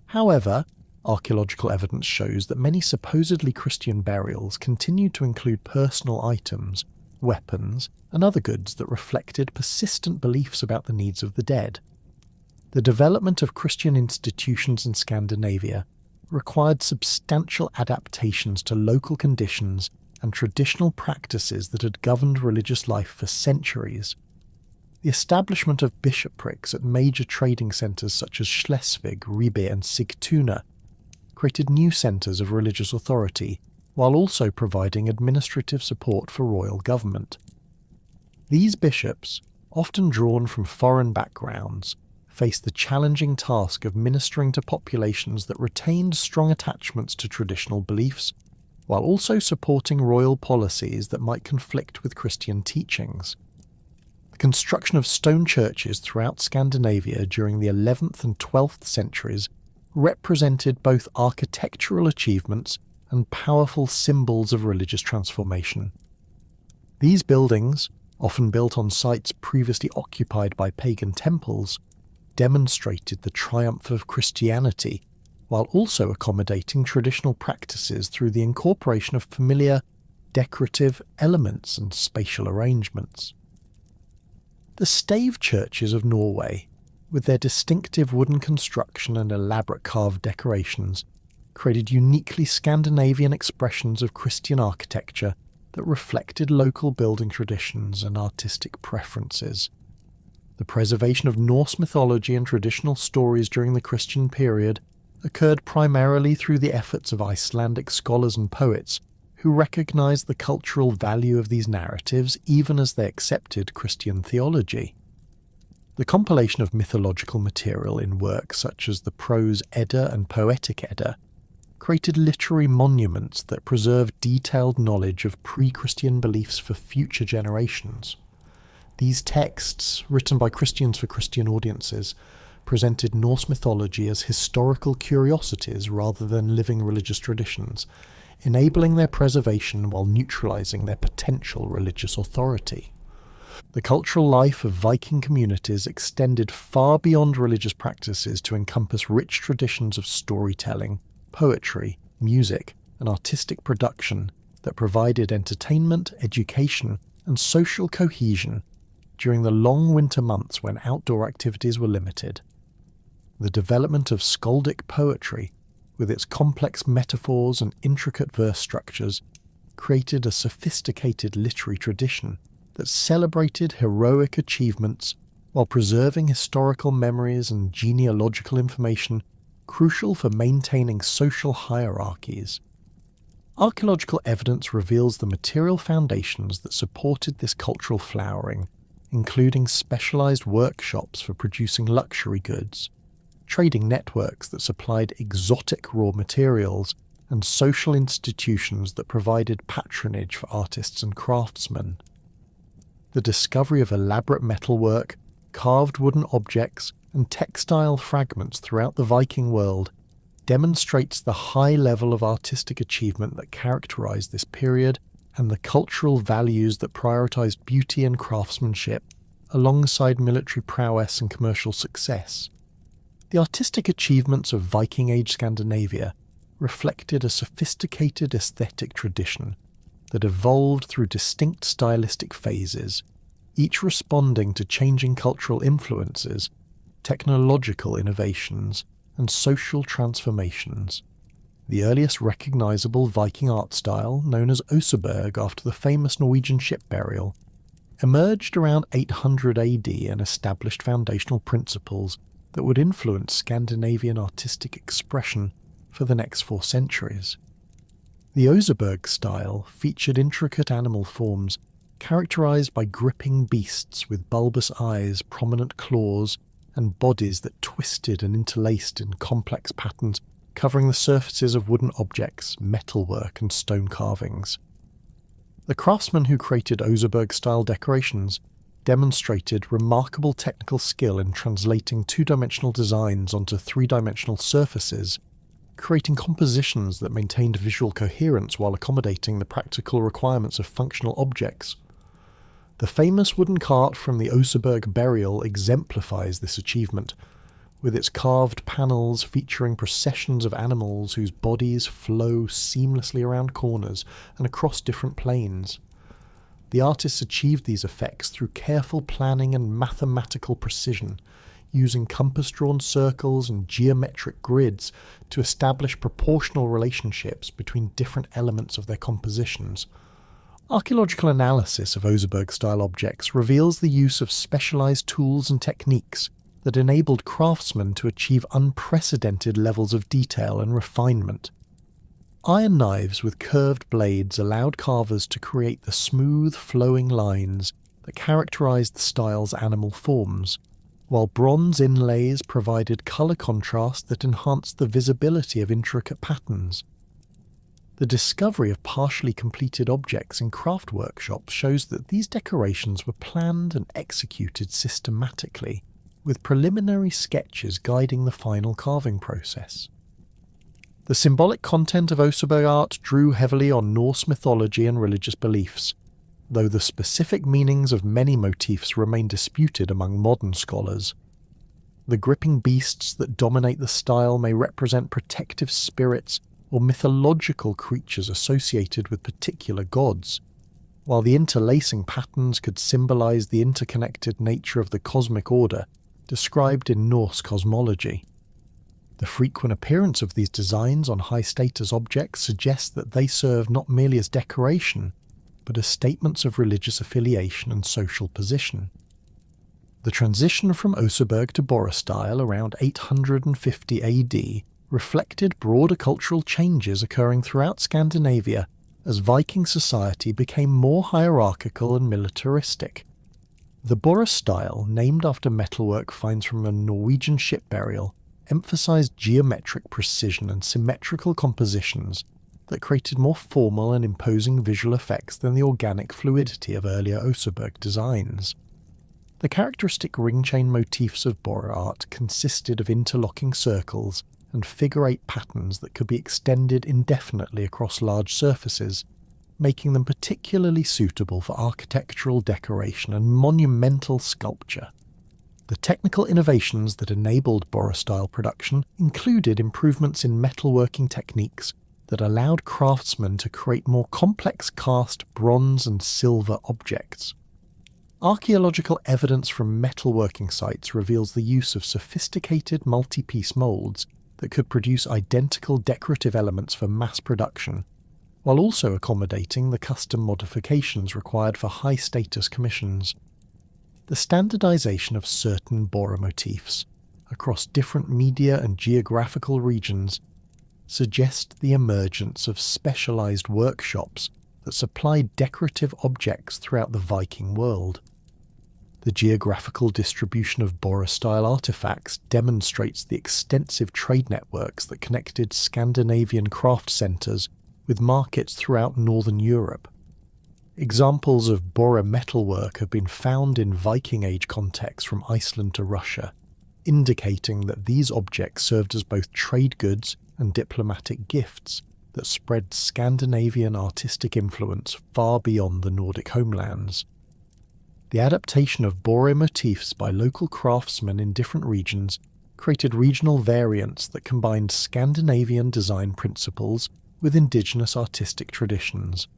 However, archaeological evidence shows that many supposedly Christian burials continued to include personal items, weapons, and other goods that reflected persistent beliefs about the needs of the dead. The development of Christian institutions in Scandinavia required substantial adaptations to local conditions and traditional practices that had governed religious life for centuries. The establishment of bishoprics at major trading centres such as Schleswig, Ribe and Sigtuna created new centres of religious authority, while also providing administrative support for royal government. These bishops, often drawn from foreign backgrounds, faced the challenging task of ministering to populations that retained strong attachments to traditional beliefs, while also supporting royal policies that might conflict with Christian teachings. The construction of stone churches throughout Scandinavia during the 11th and 12th centuries represented both architectural achievements and powerful symbols of religious transformation. These buildings, often built on sites previously occupied by pagan temples, demonstrated the triumph of Christianity, while also accommodating traditional practices through the incorporation of familiar, decorative elements and spatial arrangements. The stave churches of Norway, with their distinctive wooden construction and elaborate carved decorations, created uniquely Scandinavian expressions of Christian architecture that reflected local building traditions and artistic preferences. The preservation of Norse mythology and traditional stories during the Christian period occurred primarily through the efforts of Icelandic scholars and poets who recognized the cultural value of these narratives even as they accepted Christian theology. The compilation of mythological material in works such as the Prose Edda and Poetic Edda created literary monuments that preserved detailed knowledge of pre-Christian beliefs for future generations. These texts, written by Christians for Christian audiences, presented Norse mythology as historical curiosities rather than living religious traditions, enabling their preservation while neutralizing their potential religious authority. The cultural life of Viking communities extended far beyond religious practices to encompass rich traditions of storytelling, poetry, music, and artistic production that provided entertainment, education, and social cohesion during the long winter months when outdoor activities were limited. The development of skaldic poetry, with its complex metaphors and intricate verse structures, created a sophisticated literary tradition that celebrated heroic achievements while preserving historical memories and genealogical information crucial for maintaining social hierarchies. Archaeological evidence reveals the material foundations that supported this cultural flowering, including specialized workshops for producing luxury goods, trading networks that supplied exotic raw materials, and social institutions that provided patronage for artists and craftsmen. The discovery of elaborate metalwork, carved wooden objects, and textile fragments throughout the Viking world demonstrates the high level of artistic achievement that characterized this period and the cultural values that prioritized beauty and craftsmanship alongside military prowess and commercial success. The artistic achievements of Viking Age Scandinavia reflected a sophisticated aesthetic tradition that evolved through distinct stylistic phases, each responding to changing cultural influences, technological innovations, and social transformations. The earliest recognisable Viking art style, known as Oseberg after the famous Norwegian ship burial, emerged around 800 AD and established foundational principles that would influence Scandinavian artistic expression for the next 4 centuries. The Oseberg style featured intricate animal forms characterised by gripping beasts with bulbous eyes, prominent claws, and bodies that twisted and interlaced in complex patterns covering the surfaces of wooden objects, metalwork, and stone carvings. The craftsmen who created Oseberg-style decorations demonstrated remarkable technical skill in translating 2-dimensional designs onto 3-dimensional surfaces, creating compositions that maintained visual coherence while accommodating the practical requirements of functional objects. The famous wooden cart from the Oseberg burial exemplifies this achievement, with its carved panels featuring processions of animals whose bodies flow seamlessly around corners and across different planes. The artists achieved these effects through careful planning and mathematical precision, using compass-drawn circles and geometric grids to establish proportional relationships between different elements of their compositions. Archaeological analysis of Oseberg-style objects reveals the use of specialised tools and techniques that enabled craftsmen to achieve unprecedented levels of detail and refinement. Iron knives with curved blades allowed carvers to create the smooth, flowing lines that characterised the style's animal forms, while bronze inlays provided colour contrast that enhanced the visibility of intricate patterns. The discovery of partially completed objects in craft workshops shows that these decorations were planned and executed systematically, with preliminary sketches guiding the final carving process. The symbolic content of Oseberg art drew heavily on Norse mythology and religious beliefs, though the specific meanings of many motifs remain disputed among modern scholars. The gripping beasts that dominate the style may represent protective spirits or mythological creatures associated with particular gods, while the interlacing patterns could symbolize the interconnected nature of the cosmic order described in Norse cosmology. The frequent appearance of these designs on high-status objects suggests that they serve not merely as decoration, but as statements of religious affiliation and social position. The transition from Oseberg to Bora style around 850 AD reflected broader cultural changes occurring throughout Scandinavia as Viking society became more hierarchical and militaristic. The Bora style, named after metalwork finds from a Norwegian ship burial, emphasised geometric precision and symmetrical compositions that created more formal and imposing visual effects than the organic fluidity of earlier Oseberg designs. The characteristic ring-chain motifs of Bora art consisted of interlocking circles and figure-8 patterns that could be extended indefinitely across large surfaces, making them particularly suitable for architectural decoration and monumental sculpture. The technical innovations that enabled Bora-style production included improvements in metalworking techniques that allowed craftsmen to create more complex cast bronze and silver objects. Archaeological evidence from metalworking sites reveals the use of sophisticated multi-piece moulds that could produce identical decorative elements for mass production, while also accommodating the custom modifications required for high-status commissions. The standardization of certain Bora motifs across different media and geographical regions suggest the emergence of specialized workshops that supplied decorative objects throughout the Viking world. The geographical distribution of Bora-style artifacts demonstrates the extensive trade networks that connected Scandinavian craft centres with markets throughout Northern Europe. Examples of Bora metalwork have been found in Viking Age contexts from Iceland to Russia, indicating that these objects served as both trade goods and diplomatic gifts that spread Scandinavian artistic influence far beyond the Nordic homelands. The adaptation of bore motifs by local craftsmen in different regions created regional variants that combined Scandinavian design principles with indigenous artistic traditions.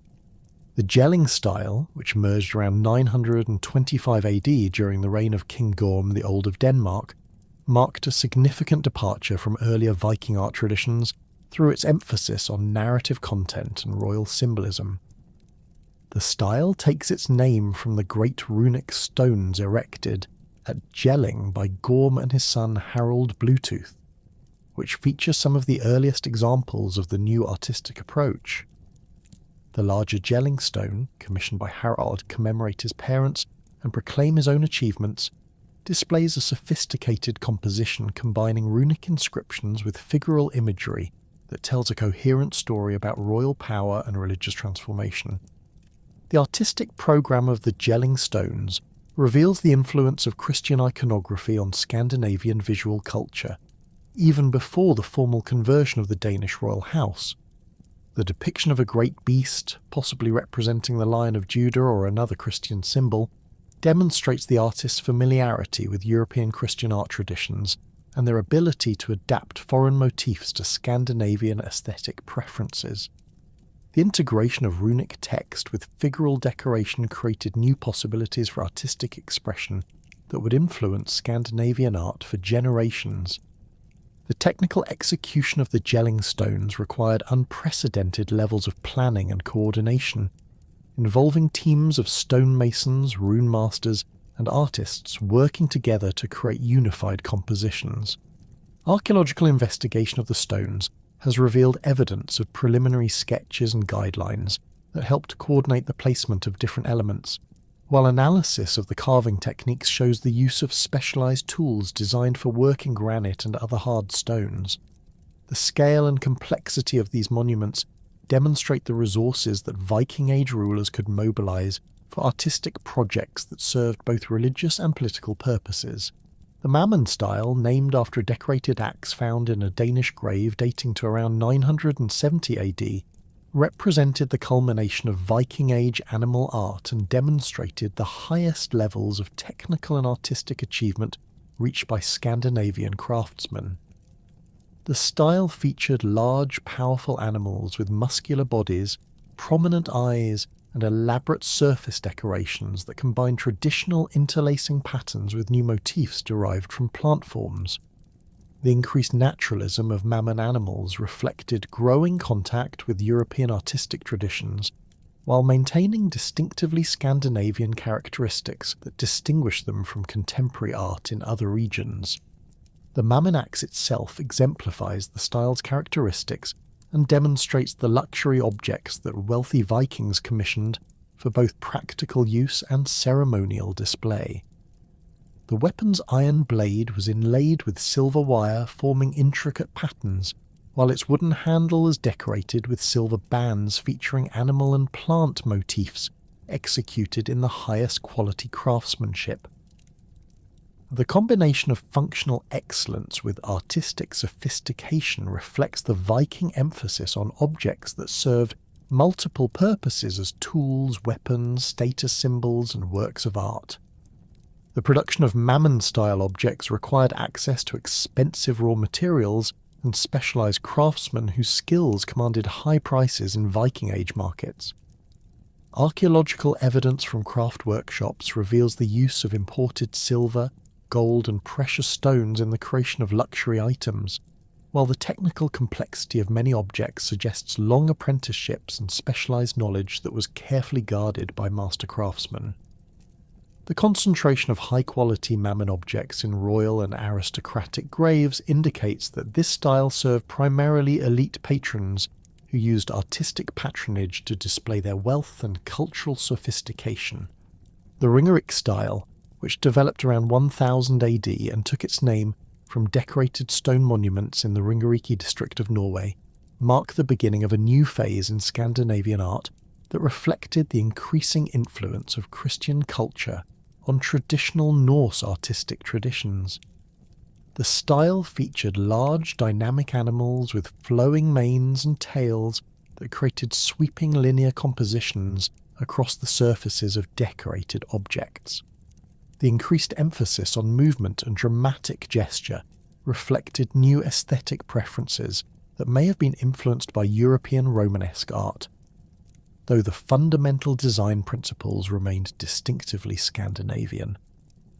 The gelling style, which emerged around 925 AD during the reign of King Gorm the Old of Denmark, marked a significant departure from earlier Viking art traditions through its emphasis on narrative content and royal symbolism. The style takes its name from the great runic stones erected at Jelling by Gorm and his son Harald Bluetooth, which feature some of the earliest examples of the new artistic approach. The larger Jelling stone, commissioned by Harald to commemorate his parents and proclaim his own achievements, displays a sophisticated composition combining runic inscriptions with figural imagery that tells a coherent story about royal power and religious transformation. The artistic program of the Jelling stones reveals the influence of Christian iconography on Scandinavian visual culture, even before the formal conversion of the Danish royal house. The depiction of a great beast, possibly representing the Lion of Judah or another Christian symbol, demonstrates the artist's familiarity with European Christian art traditions and their ability to adapt foreign motifs to Scandinavian aesthetic preferences. The integration of runic text with figural decoration created new possibilities for artistic expression that would influence Scandinavian art for generations. The technical execution of the Jelling stones required unprecedented levels of planning and coordination, involving teams of stonemasons, rune masters, and artists working together to create unified compositions. Archaeological investigation of the stones has revealed evidence of preliminary sketches and guidelines that helped coordinate the placement of different elements, while analysis of the carving techniques shows the use of specialized tools designed for working granite and other hard stones. The scale and complexity of these monuments demonstrate the resources that Viking Age rulers could mobilize for artistic projects that served both religious and political purposes. The Mammon style, named after a decorated axe found in a Danish grave dating to around 970 AD, represented the culmination of Viking Age animal art and demonstrated the highest levels of technical and artistic achievement reached by Scandinavian craftsmen. The style featured large, powerful animals with muscular bodies, prominent eyes, and elaborate surface decorations that combine traditional interlacing patterns with new motifs derived from plant forms. The increased naturalism of Mammon animals reflected growing contact with European artistic traditions, while maintaining distinctively Scandinavian characteristics that distinguish them from contemporary art in other regions. The Mammon axe itself exemplifies the style's characteristics and demonstrates the luxury objects that wealthy Vikings commissioned for both practical use and ceremonial display. The weapon's iron blade was inlaid with silver wire forming intricate patterns, while its wooden handle was decorated with silver bands featuring animal and plant motifs executed in the highest quality craftsmanship. The combination of functional excellence with artistic sophistication reflects the Viking emphasis on objects that served multiple purposes as tools, weapons, status symbols, and works of art. The production of Mammon-style objects required access to expensive raw materials and specialized craftsmen whose skills commanded high prices in Viking Age markets. Archaeological evidence from craft workshops reveals the use of imported silver, gold, and precious stones in the creation of luxury items, while the technical complexity of many objects suggests long apprenticeships and specialized knowledge that was carefully guarded by master craftsmen. The concentration of high-quality Mammon objects in royal and aristocratic graves indicates that this style served primarily elite patrons who used artistic patronage to display their wealth and cultural sophistication. The Ringerike style, which developed around 1000 AD and took its name from decorated stone monuments in the Ringerike district of Norway, marked the beginning of a new phase in Scandinavian art that reflected the increasing influence of Christian culture on traditional Norse artistic traditions. The style featured large dynamic animals with flowing manes and tails that created sweeping linear compositions across the surfaces of decorated objects. The increased emphasis on movement and dramatic gesture reflected new aesthetic preferences that may have been influenced by European Romanesque art, though the fundamental design principles remained distinctively Scandinavian.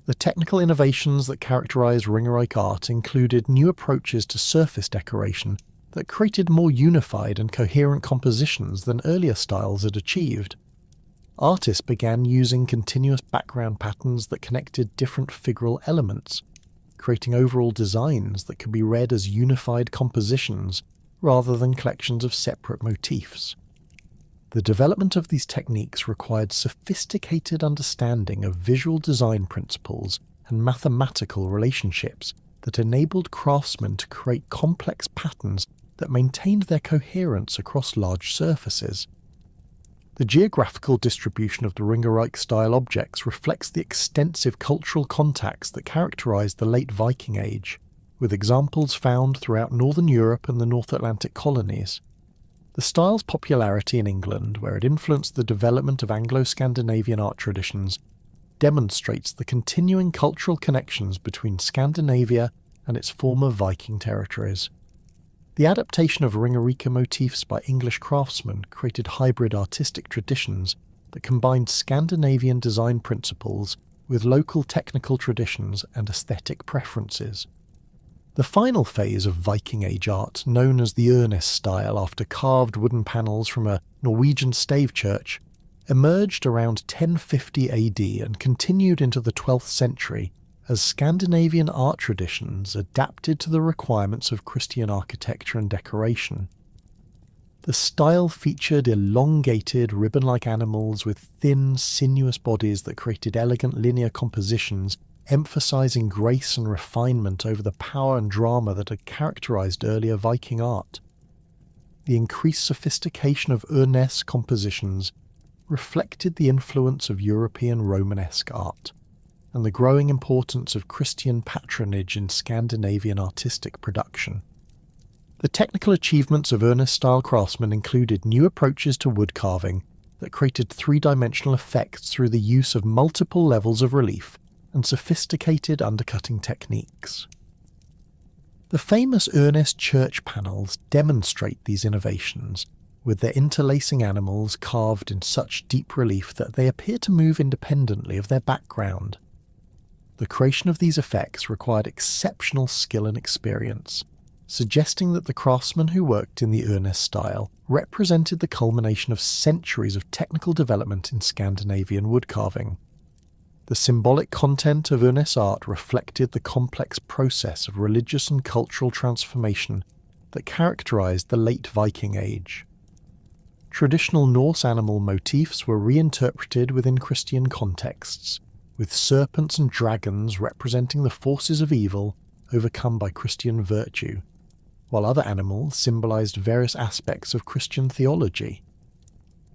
The technical innovations that characterised Ringerike art included new approaches to surface decoration that created more unified and coherent compositions than earlier styles had achieved. Artists began using continuous background patterns that connected different figural elements, creating overall designs that could be read as unified compositions rather than collections of separate motifs. The development of these techniques required sophisticated understanding of visual design principles and mathematical relationships that enabled craftsmen to create complex patterns that maintained their coherence across large surfaces. The geographical distribution of the Ringerike-style objects reflects the extensive cultural contacts that characterised the late Viking Age, with examples found throughout Northern Europe and the North Atlantic colonies. The style's popularity in England, where it influenced the development of Anglo-Scandinavian art traditions, demonstrates the continuing cultural connections between Scandinavia and its former Viking territories. The adaptation of Ringerike motifs by English craftsmen created hybrid artistic traditions that combined Scandinavian design principles with local technical traditions and aesthetic preferences. The final phase of Viking Age art, known as the Ernest style after carved wooden panels from a Norwegian stave church, emerged around 1050 AD and continued into the 12th century as Scandinavian art traditions adapted to the requirements of Christian architecture and decoration. The style featured elongated, ribbon-like animals with thin, sinuous bodies that created elegant linear compositions, emphasizing grace and refinement over the power and drama that had characterized earlier Viking art. The increased sophistication of Ernest compositions reflected the influence of European Romanesque art, and the growing importance of Christian patronage in Scandinavian artistic production. The technical achievements of Ernest-style craftsmen included new approaches to wood carving that created three-dimensional effects through the use of multiple levels of relief and sophisticated undercutting techniques. The famous Ernest church panels demonstrate these innovations, with their interlacing animals carved in such deep relief that they appear to move independently of their background. The creation of these effects required exceptional skill and experience, suggesting that the craftsmen who worked in the Ernest style represented the culmination of centuries of technical development in Scandinavian woodcarving. The symbolic content of Ernest art reflected the complex process of religious and cultural transformation that characterized the late Viking Age. Traditional Norse animal motifs were reinterpreted within Christian contexts, with serpents and dragons representing the forces of evil overcome by Christian virtue, while other animals symbolized various aspects of Christian theology.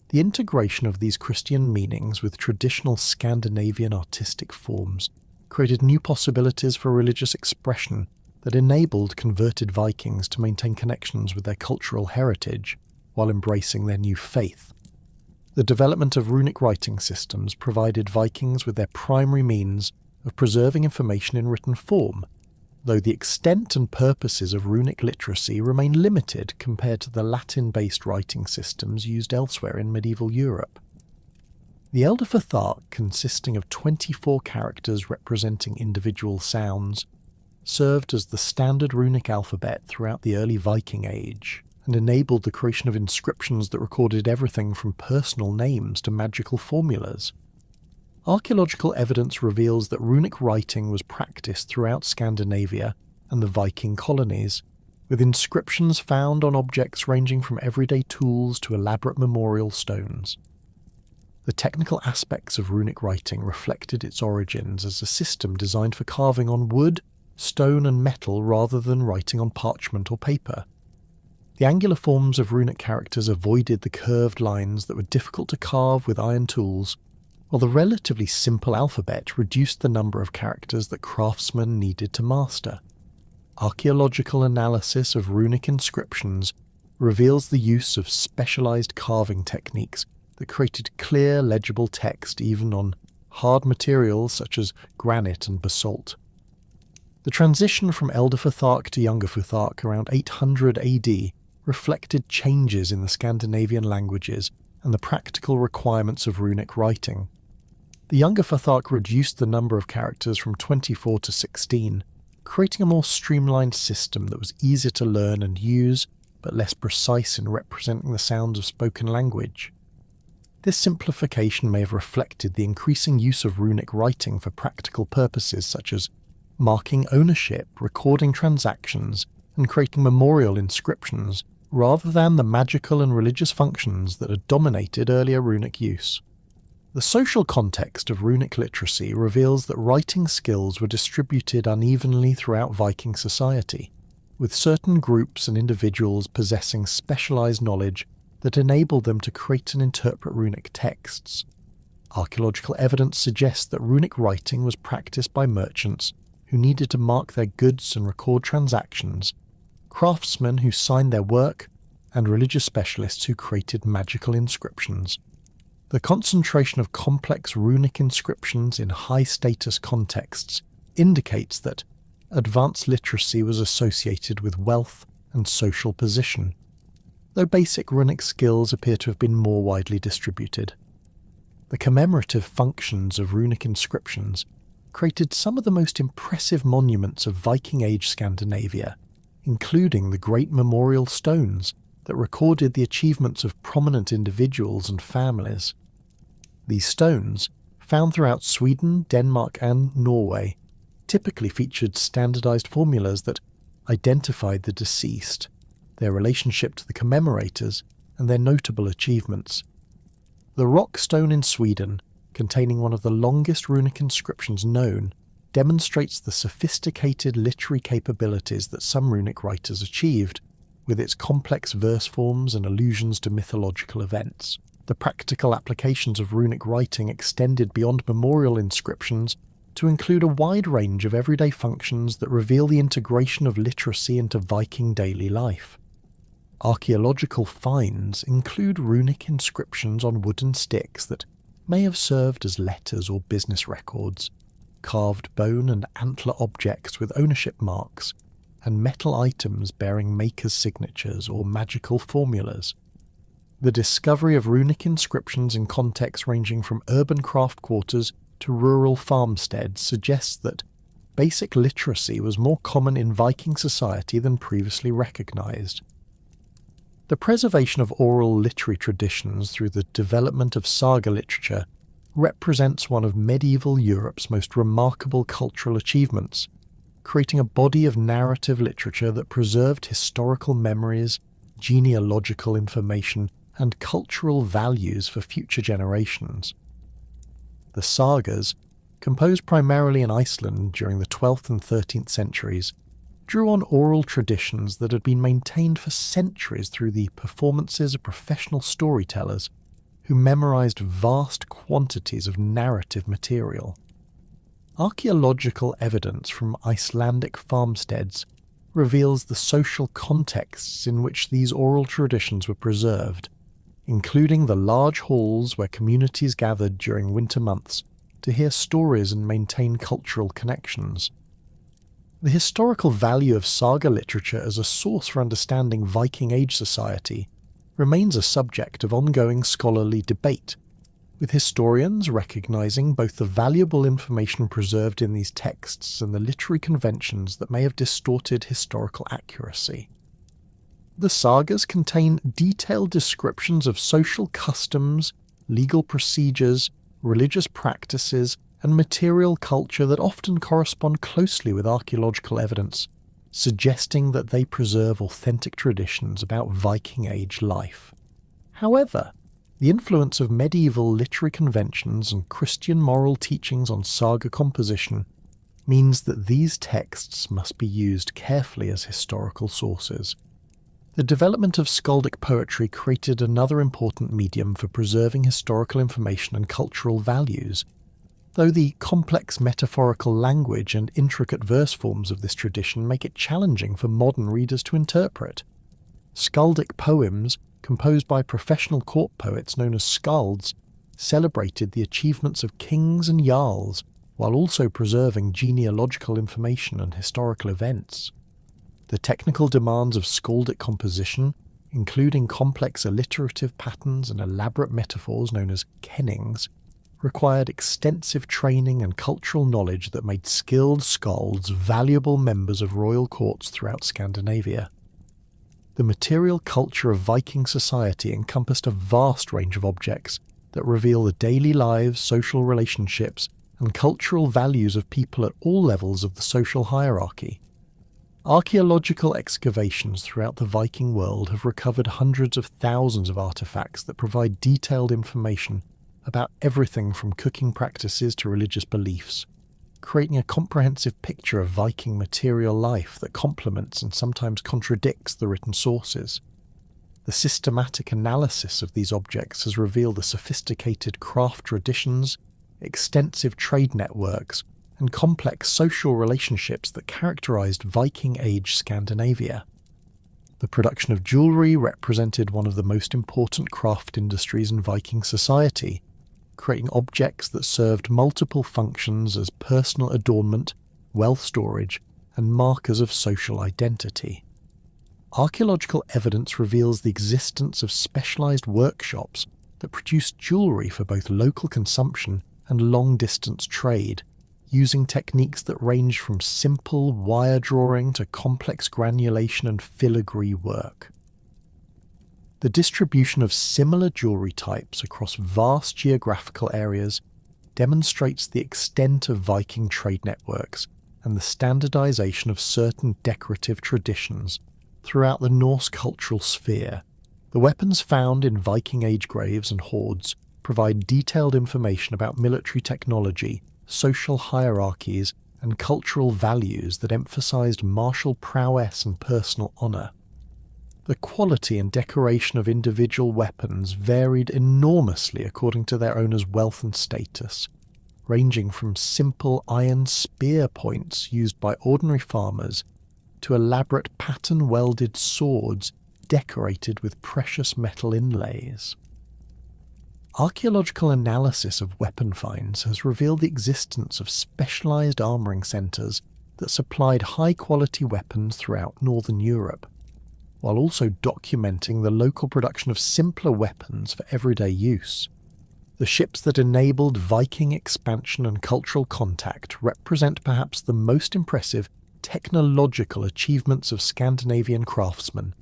The integration of these Christian meanings with traditional Scandinavian artistic forms created new possibilities for religious expression that enabled converted Vikings to maintain connections with their cultural heritage while embracing their new faith. The development of runic writing systems provided Vikings with their primary means of preserving information in written form, though the extent and purposes of runic literacy remain limited compared to the Latin-based writing systems used elsewhere in medieval Europe. The Elderfathark, consisting of 24 characters representing individual sounds, served as the standard runic alphabet throughout the early Viking Age, and enabled the creation of inscriptions that recorded everything from personal names to magical formulas. Archaeological evidence reveals that runic writing was practiced throughout Scandinavia and the Viking colonies, with inscriptions found on objects ranging from everyday tools to elaborate memorial stones. The technical aspects of runic writing reflected its origins as a system designed for carving on wood, stone and metal rather than writing on parchment or paper. The angular forms of runic characters avoided the curved lines that were difficult to carve with iron tools, while the relatively simple alphabet reduced the number of characters that craftsmen needed to master. Archaeological analysis of runic inscriptions reveals the use of specialized carving techniques that created clear, legible text even on hard materials such as granite and basalt. The transition from Elder Futhark to Younger Futhark around 800 AD reflected changes in the Scandinavian languages and the practical requirements of runic writing. The Younger Futhark reduced the number of characters from 24 to 16, creating a more streamlined system that was easier to learn and use, but less precise in representing the sounds of spoken language. This simplification may have reflected the increasing use of runic writing for practical purposes such as marking ownership, recording transactions, and creating memorial inscriptions, rather than the magical and religious functions that had dominated earlier runic use. The social context of runic literacy reveals that writing skills were distributed unevenly throughout Viking society, with certain groups and individuals possessing specialized knowledge that enabled them to create and interpret runic texts. Archaeological evidence suggests that runic writing was practiced by merchants who needed to mark their goods and record transactions, craftsmen who signed their work, and religious specialists who created magical inscriptions. The concentration of complex runic inscriptions in high-status contexts indicates that advanced literacy was associated with wealth and social position, though basic runic skills appear to have been more widely distributed. The commemorative functions of runic inscriptions created some of the most impressive monuments of Viking Age Scandinavia, including the great memorial stones that recorded the achievements of prominent individuals and families. These stones, found throughout Sweden, Denmark and Norway, typically featured standardized formulas that identified the deceased, their relationship to the commemorators, and their notable achievements. The rock stone in Sweden, containing one of the longest runic inscriptions known, demonstrates the sophisticated literary capabilities that some runic writers achieved, with its complex verse forms and allusions to mythological events. The practical applications of runic writing extended beyond memorial inscriptions to include a wide range of everyday functions that reveal the integration of literacy into Viking daily life. Archaeological finds include runic inscriptions on wooden sticks that may have served as letters or business records, carved bone and antler objects with ownership marks, and metal items bearing makers' signatures or magical formulas. The discovery of runic inscriptions in contexts ranging from urban craft quarters to rural farmsteads suggests that basic literacy was more common in Viking society than previously recognized. The preservation of oral literary traditions through the development of saga literature represents one of medieval Europe's most remarkable cultural achievements, creating a body of narrative literature that preserved historical memories, genealogical information, and cultural values for future generations. The sagas, composed primarily in Iceland during the 12th and 13th centuries, drew on oral traditions that had been maintained for centuries through the performances of professional storytellers who memorized vast quantities of narrative material. Archaeological evidence from Icelandic farmsteads reveals the social contexts in which these oral traditions were preserved, including the large halls where communities gathered during winter months to hear stories and maintain cultural connections. The historical value of saga literature as a source for understanding Viking Age society remains a subject of ongoing scholarly debate, with historians recognizing both the valuable information preserved in these texts and the literary conventions that may have distorted historical accuracy. The sagas contain detailed descriptions of social customs, legal procedures, religious practices, and material culture that often correspond closely with archaeological evidence, suggesting that they preserve authentic traditions about Viking Age life. However, the influence of medieval literary conventions and Christian moral teachings on saga composition means that these texts must be used carefully as historical sources. The development of skaldic poetry created another important medium for preserving historical information and cultural values, though the complex metaphorical language and intricate verse forms of this tradition make it challenging for modern readers to interpret. Skaldic poems composed by professional court poets known as skalds, celebrated the achievements of kings and jarls while also preserving genealogical information and historical events. The technical demands of skaldic composition, including complex alliterative patterns and elaborate metaphors known as kennings, required extensive training and cultural knowledge that made skilled skalds valuable members of royal courts throughout Scandinavia. The material culture of Viking society encompassed a vast range of objects that reveal the daily lives, social relationships, and cultural values of people at all levels of the social hierarchy. Archaeological excavations throughout the Viking world have recovered hundreds of thousands of artifacts that provide detailed information about everything from cooking practices to religious beliefs, creating a comprehensive picture of Viking material life that complements and sometimes contradicts the written sources. The systematic analysis of these objects has revealed the sophisticated craft traditions, extensive trade networks, and complex social relationships that characterized Viking Age Scandinavia. The production of jewelry represented one of the most important craft industries in Viking society, creating objects that served multiple functions as personal adornment, wealth storage, and markers of social identity. Archaeological evidence reveals the existence of specialized workshops that produced jewelry for both local consumption and long-distance trade, using techniques that range from simple wire drawing to complex granulation and filigree work. The distribution of similar jewelry types across vast geographical areas demonstrates the extent of Viking trade networks and the standardization of certain decorative traditions throughout the Norse cultural sphere. The weapons found in Viking Age graves and hoards provide detailed information about military technology, social hierarchies, and cultural values that emphasized martial prowess and personal honor. The quality and decoration of individual weapons varied enormously according to their owner's wealth and status, ranging from simple iron spear points used by ordinary farmers to elaborate pattern-welded swords decorated with precious metal inlays. Archaeological analysis of weapon finds has revealed the existence of specialized armoring centers that supplied high-quality weapons throughout Northern Europe, while also documenting the local production of simpler weapons for everyday use. The ships that enabled Viking expansion and cultural contact represent perhaps the most impressive technological achievements of Scandinavian craftsmen,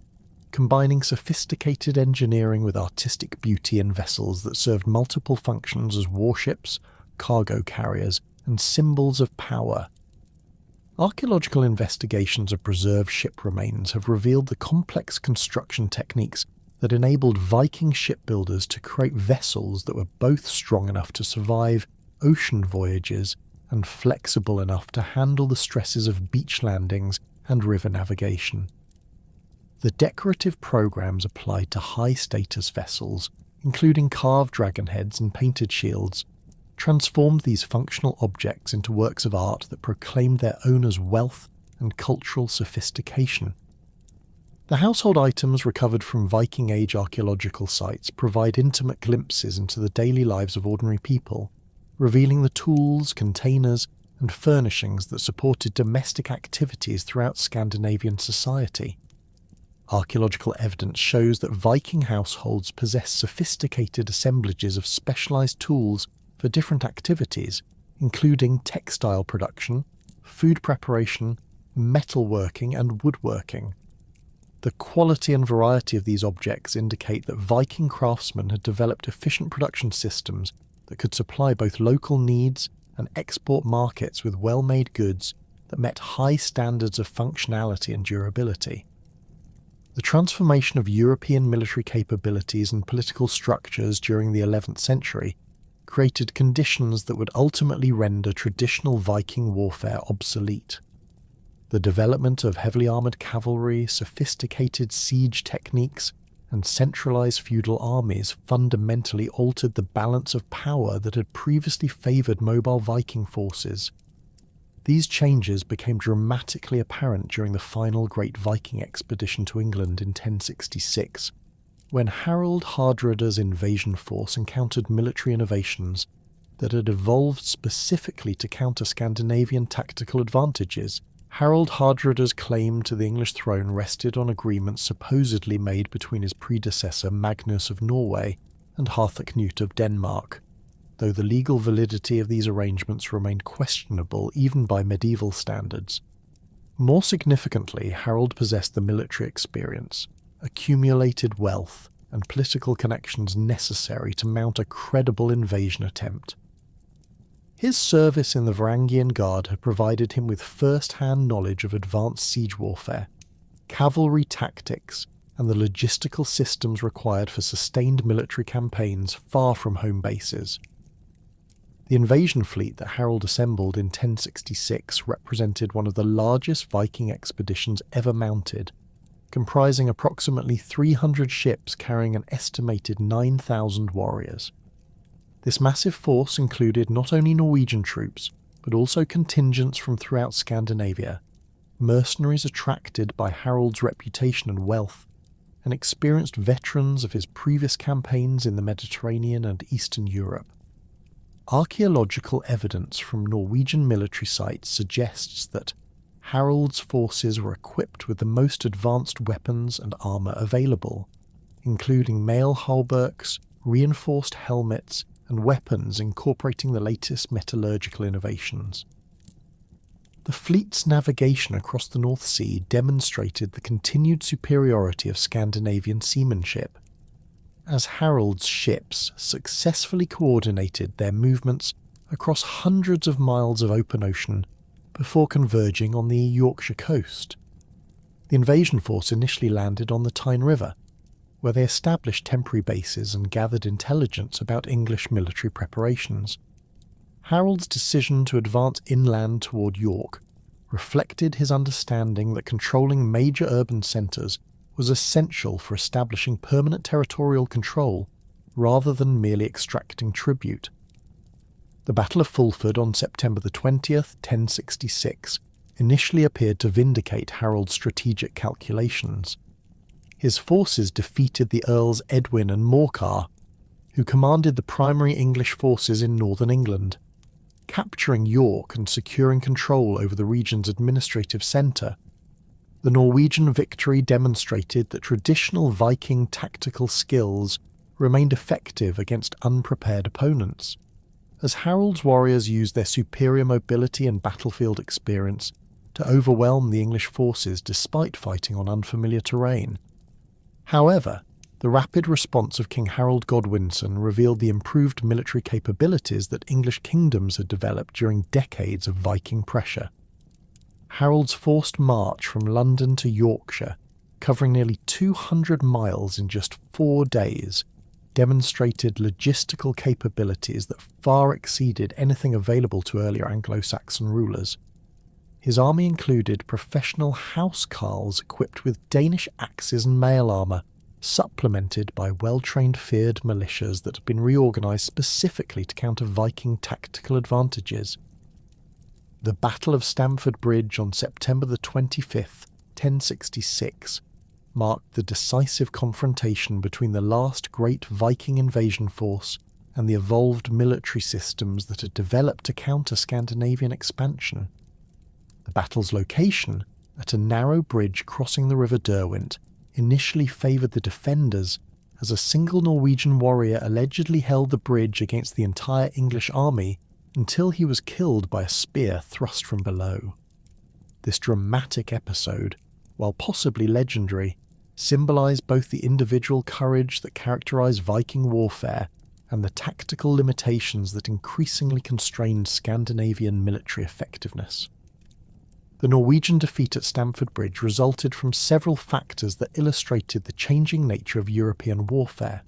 combining sophisticated engineering with artistic beauty in vessels that served multiple functions as warships, cargo carriers, and symbols of power. Archaeological investigations of preserved ship remains have revealed the complex construction techniques that enabled Viking shipbuilders to create vessels that were both strong enough to survive ocean voyages and flexible enough to handle the stresses of beach landings and river navigation. The decorative programs applied to high-status vessels, including carved dragonheads and painted shields, transformed these functional objects into works of art that proclaimed their owners' wealth and cultural sophistication. The household items recovered from Viking Age archaeological sites provide intimate glimpses into the daily lives of ordinary people, revealing the tools, containers, and furnishings that supported domestic activities throughout Scandinavian society. Archaeological evidence shows that Viking households possessed sophisticated assemblages of specialized tools for different activities, including textile production, food preparation, metalworking, and woodworking. The quality and variety of these objects indicate that Viking craftsmen had developed efficient production systems that could supply both local needs and export markets with well-made goods that met high standards of functionality and durability. The transformation of European military capabilities and political structures during the 11th century created conditions that would ultimately render traditional Viking warfare obsolete. The development of heavily armoured cavalry, sophisticated siege techniques, and centralised feudal armies fundamentally altered the balance of power that had previously favoured mobile Viking forces. These changes became dramatically apparent during the final Great Viking expedition to England in 1066, When Harald Hardrada's invasion force encountered military innovations that had evolved specifically to counter Scandinavian tactical advantages, Harald Hardrada's claim to the English throne rested on agreements supposedly made between his predecessor Magnus of Norway and Harthacnut of Denmark, though the legal validity of these arrangements remained questionable even by medieval standards. More significantly, Harald possessed the military experience, accumulated wealth, and political connections necessary to mount a credible invasion attempt. His service in the Varangian Guard had provided him with first-hand knowledge of advanced siege warfare, cavalry tactics, and the logistical systems required for sustained military campaigns far from home bases. The invasion fleet that Harald assembled in 1066 represented one of the largest Viking expeditions ever mounted, comprising approximately 300 ships carrying an estimated 9,000 warriors. This massive force included not only Norwegian troops, but also contingents from throughout Scandinavia, mercenaries attracted by Harald's reputation and wealth, and experienced veterans of his previous campaigns in the Mediterranean and Eastern Europe. Archaeological evidence from Norwegian military sites suggests that Harald's forces were equipped with the most advanced weapons and armour available, including mail hauberks, reinforced helmets, and weapons incorporating the latest metallurgical innovations. The fleet's navigation across the North Sea demonstrated the continued superiority of Scandinavian seamanship, as Harald's ships successfully coordinated their movements across hundreds of miles of open ocean before converging on the Yorkshire coast. The invasion force initially landed on the Tyne River, where they established temporary bases and gathered intelligence about English military preparations. Harald's decision to advance inland toward York reflected his understanding that controlling major urban centres was essential for establishing permanent territorial control rather than merely extracting tribute. The Battle of Fulford on September the 20th, 1066, initially appeared to vindicate Harald's strategic calculations. His forces defeated the Earls Edwin and Morcar, who commanded the primary English forces in northern England. Capturing York and securing control over the region's administrative centre, the Norwegian victory demonstrated that traditional Viking tactical skills remained effective against unprepared opponents, as Harald's warriors used their superior mobility and battlefield experience to overwhelm the English forces despite fighting on unfamiliar terrain. However, the rapid response of King Harold Godwinson revealed the improved military capabilities that English kingdoms had developed during decades of Viking pressure. Harold's forced march from London to Yorkshire, covering nearly 200 miles in just 4 days, demonstrated logistical capabilities that far exceeded anything available to earlier Anglo-Saxon rulers. His army included professional house Karls equipped with Danish axes and mail armour, supplemented by well-trained Fyrd militias that had been reorganised specifically to counter Viking tactical advantages. The Battle of Stamford Bridge on September the 25th, 1066, marked the decisive confrontation between the last great Viking invasion force and the evolved military systems that had developed to counter Scandinavian expansion. The battle's location, at a narrow bridge crossing the River Derwent, initially favoured the defenders, as a single Norwegian warrior allegedly held the bridge against the entire English army until he was killed by a spear thrust from below. This dramatic episode, while possibly legendary, symbolised both the individual courage that characterised Viking warfare and the tactical limitations that increasingly constrained Scandinavian military effectiveness. The Norwegian defeat at Stamford Bridge resulted from several factors that illustrated the changing nature of European warfare.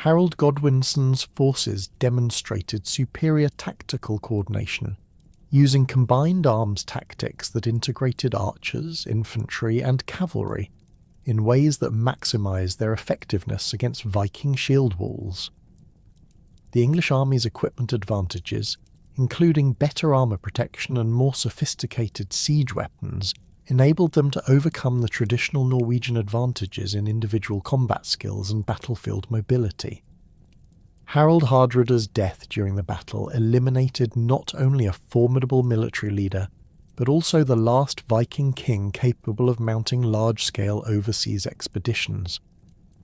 Harold Godwinson's forces demonstrated superior tactical coordination, using combined arms tactics that integrated archers, infantry, and cavalry in ways that maximised their effectiveness against Viking shield walls. The English army's equipment advantages, including better armour protection and more sophisticated siege weapons, enabled them to overcome the traditional Norwegian advantages in individual combat skills and battlefield mobility. Harald Hardrada's death during the battle eliminated not only a formidable military leader, but also the last Viking king capable of mounting large-scale overseas expeditions.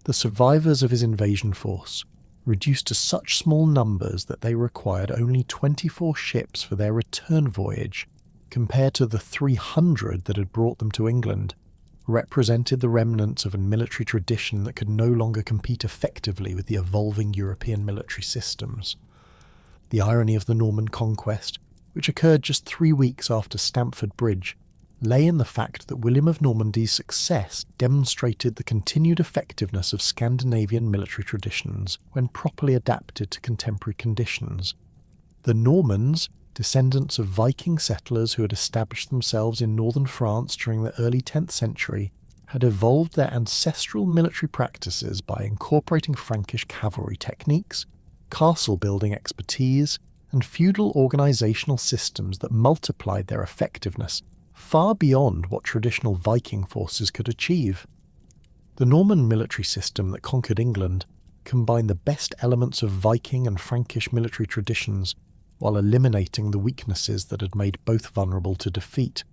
The survivors of his invasion force, reduced to such small numbers that they required only 24 ships for their return voyage, compared to the 300 that had brought them to England, represented the remnants of a military tradition that could no longer compete effectively with the evolving European military systems. The irony of the Norman conquest, which occurred just 3 weeks after Stamford Bridge, lay in the fact that William of Normandy's success demonstrated the continued effectiveness of Scandinavian military traditions when properly adapted to contemporary conditions. The Normans, descendants of Viking settlers who had established themselves in northern France during the early 10th century, had evolved their ancestral military practices by incorporating Frankish cavalry techniques, castle-building expertise, and feudal organisational systems that multiplied their effectiveness far beyond what traditional Viking forces could achieve. The Norman military system that conquered England combined the best elements of Viking and Frankish military traditions while eliminating the weaknesses that had made both vulnerable to defeat.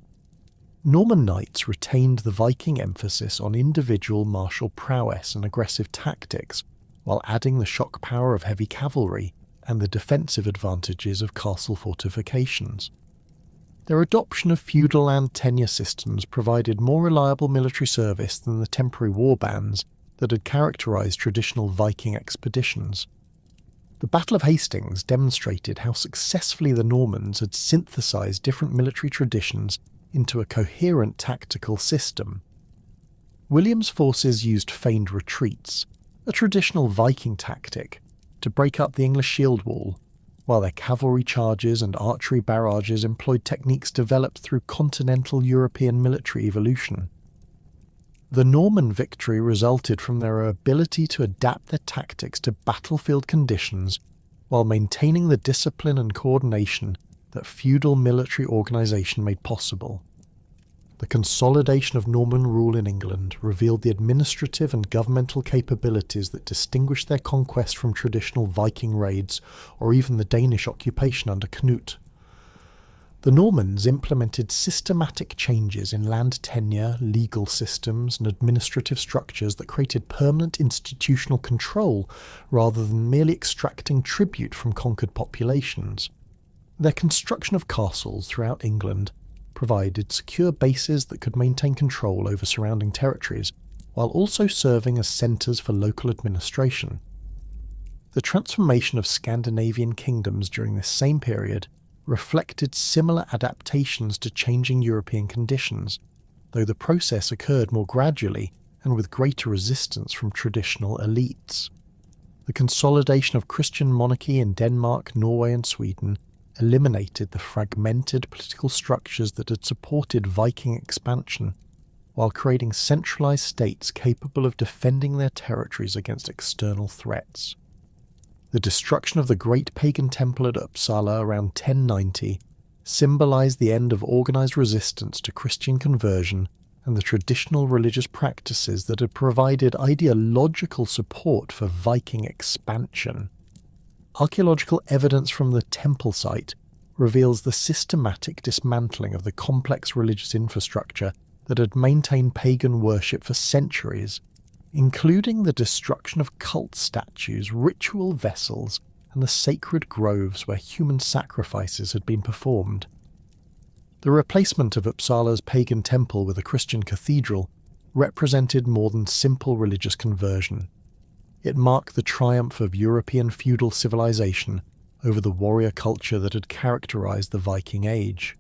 Norman knights retained the Viking emphasis on individual martial prowess and aggressive tactics, while adding the shock power of heavy cavalry and the defensive advantages of castle fortifications. Their adoption of feudal land tenure systems provided more reliable military service than the temporary warbands that had characterised traditional Viking expeditions. The Battle of Hastings demonstrated how successfully the Normans had synthesised different military traditions into a coherent tactical system. William's forces used feigned retreats, a traditional Viking tactic, to break up the English shield wall, while their cavalry charges and archery barrages employed techniques developed through continental European military evolution. The Norman victory resulted from their ability to adapt their tactics to battlefield conditions while maintaining the discipline and coordination that feudal military organisation made possible. The consolidation of Norman rule in England revealed the administrative and governmental capabilities that distinguished their conquest from traditional Viking raids or even the Danish occupation under Knut. The Normans implemented systematic changes in land tenure, legal systems, and administrative structures that created permanent institutional control rather than merely extracting tribute from conquered populations. Their construction of castles throughout England provided secure bases that could maintain control over surrounding territories, while also serving as centres for local administration. The transformation of Scandinavian kingdoms during this same period reflected similar adaptations to changing European conditions, though the process occurred more gradually and with greater resistance from traditional elites. The consolidation of Christian monarchy in Denmark, Norway and Sweden eliminated the fragmented political structures that had supported Viking expansion, while creating centralised states capable of defending their territories against external threats. The destruction of the great pagan temple at Uppsala around 1090 symbolised the end of organised resistance to Christian conversion and the traditional religious practices that had provided ideological support for Viking expansion. Archaeological evidence from the temple site reveals the systematic dismantling of the complex religious infrastructure that had maintained pagan worship for centuries, including the destruction of cult statues, ritual vessels, and the sacred groves where human sacrifices had been performed. The replacement of Uppsala's pagan temple with a Christian cathedral represented more than simple religious conversion. It marked the triumph of European feudal civilization over the warrior culture that had characterized the Viking Age.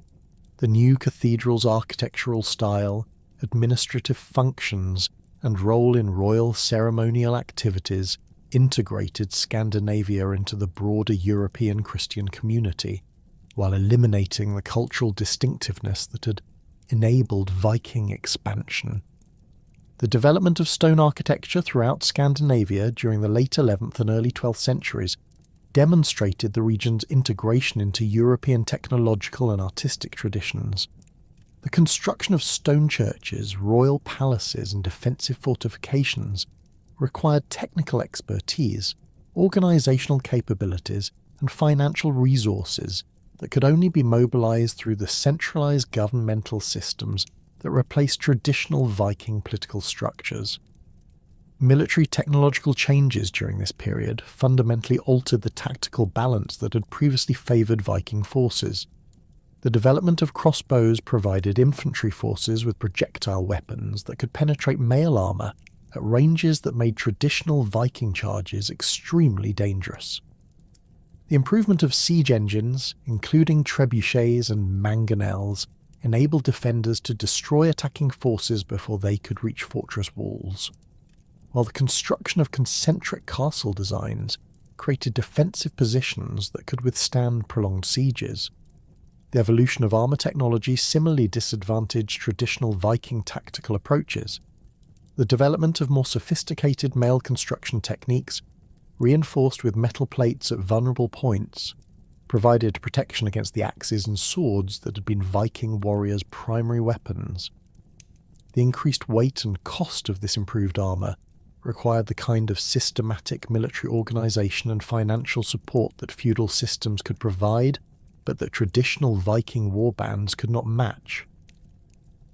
The new cathedral's architectural style, administrative functions, and role in royal ceremonial activities integrated Scandinavia into the broader European Christian community, while eliminating the cultural distinctiveness that had enabled Viking expansion. The development of stone architecture throughout Scandinavia during the late 11th and early 12th centuries demonstrated the region's integration into European technological and artistic traditions. The construction of stone churches, royal palaces, and defensive fortifications required technical expertise, organisational capabilities, and financial resources that could only be mobilised through the centralised governmental systems that replaced traditional Viking political structures. Military technological changes during this period fundamentally altered the tactical balance that had previously favoured Viking forces. The development of crossbows provided infantry forces with projectile weapons that could penetrate mail armour at ranges that made traditional Viking charges extremely dangerous. The improvement of siege engines, including trebuchets and mangonels, enabled defenders to destroy attacking forces before they could reach fortress walls, while the construction of concentric castle designs created defensive positions that could withstand prolonged sieges. The evolution of armour technology similarly disadvantaged traditional Viking tactical approaches. The development of more sophisticated mail construction techniques, reinforced with metal plates at vulnerable points, provided protection against the axes and swords that had been Viking warriors' primary weapons. The increased weight and cost of this improved armour required the kind of systematic military organisation and financial support that feudal systems could provide, but that traditional Viking warbands could not match.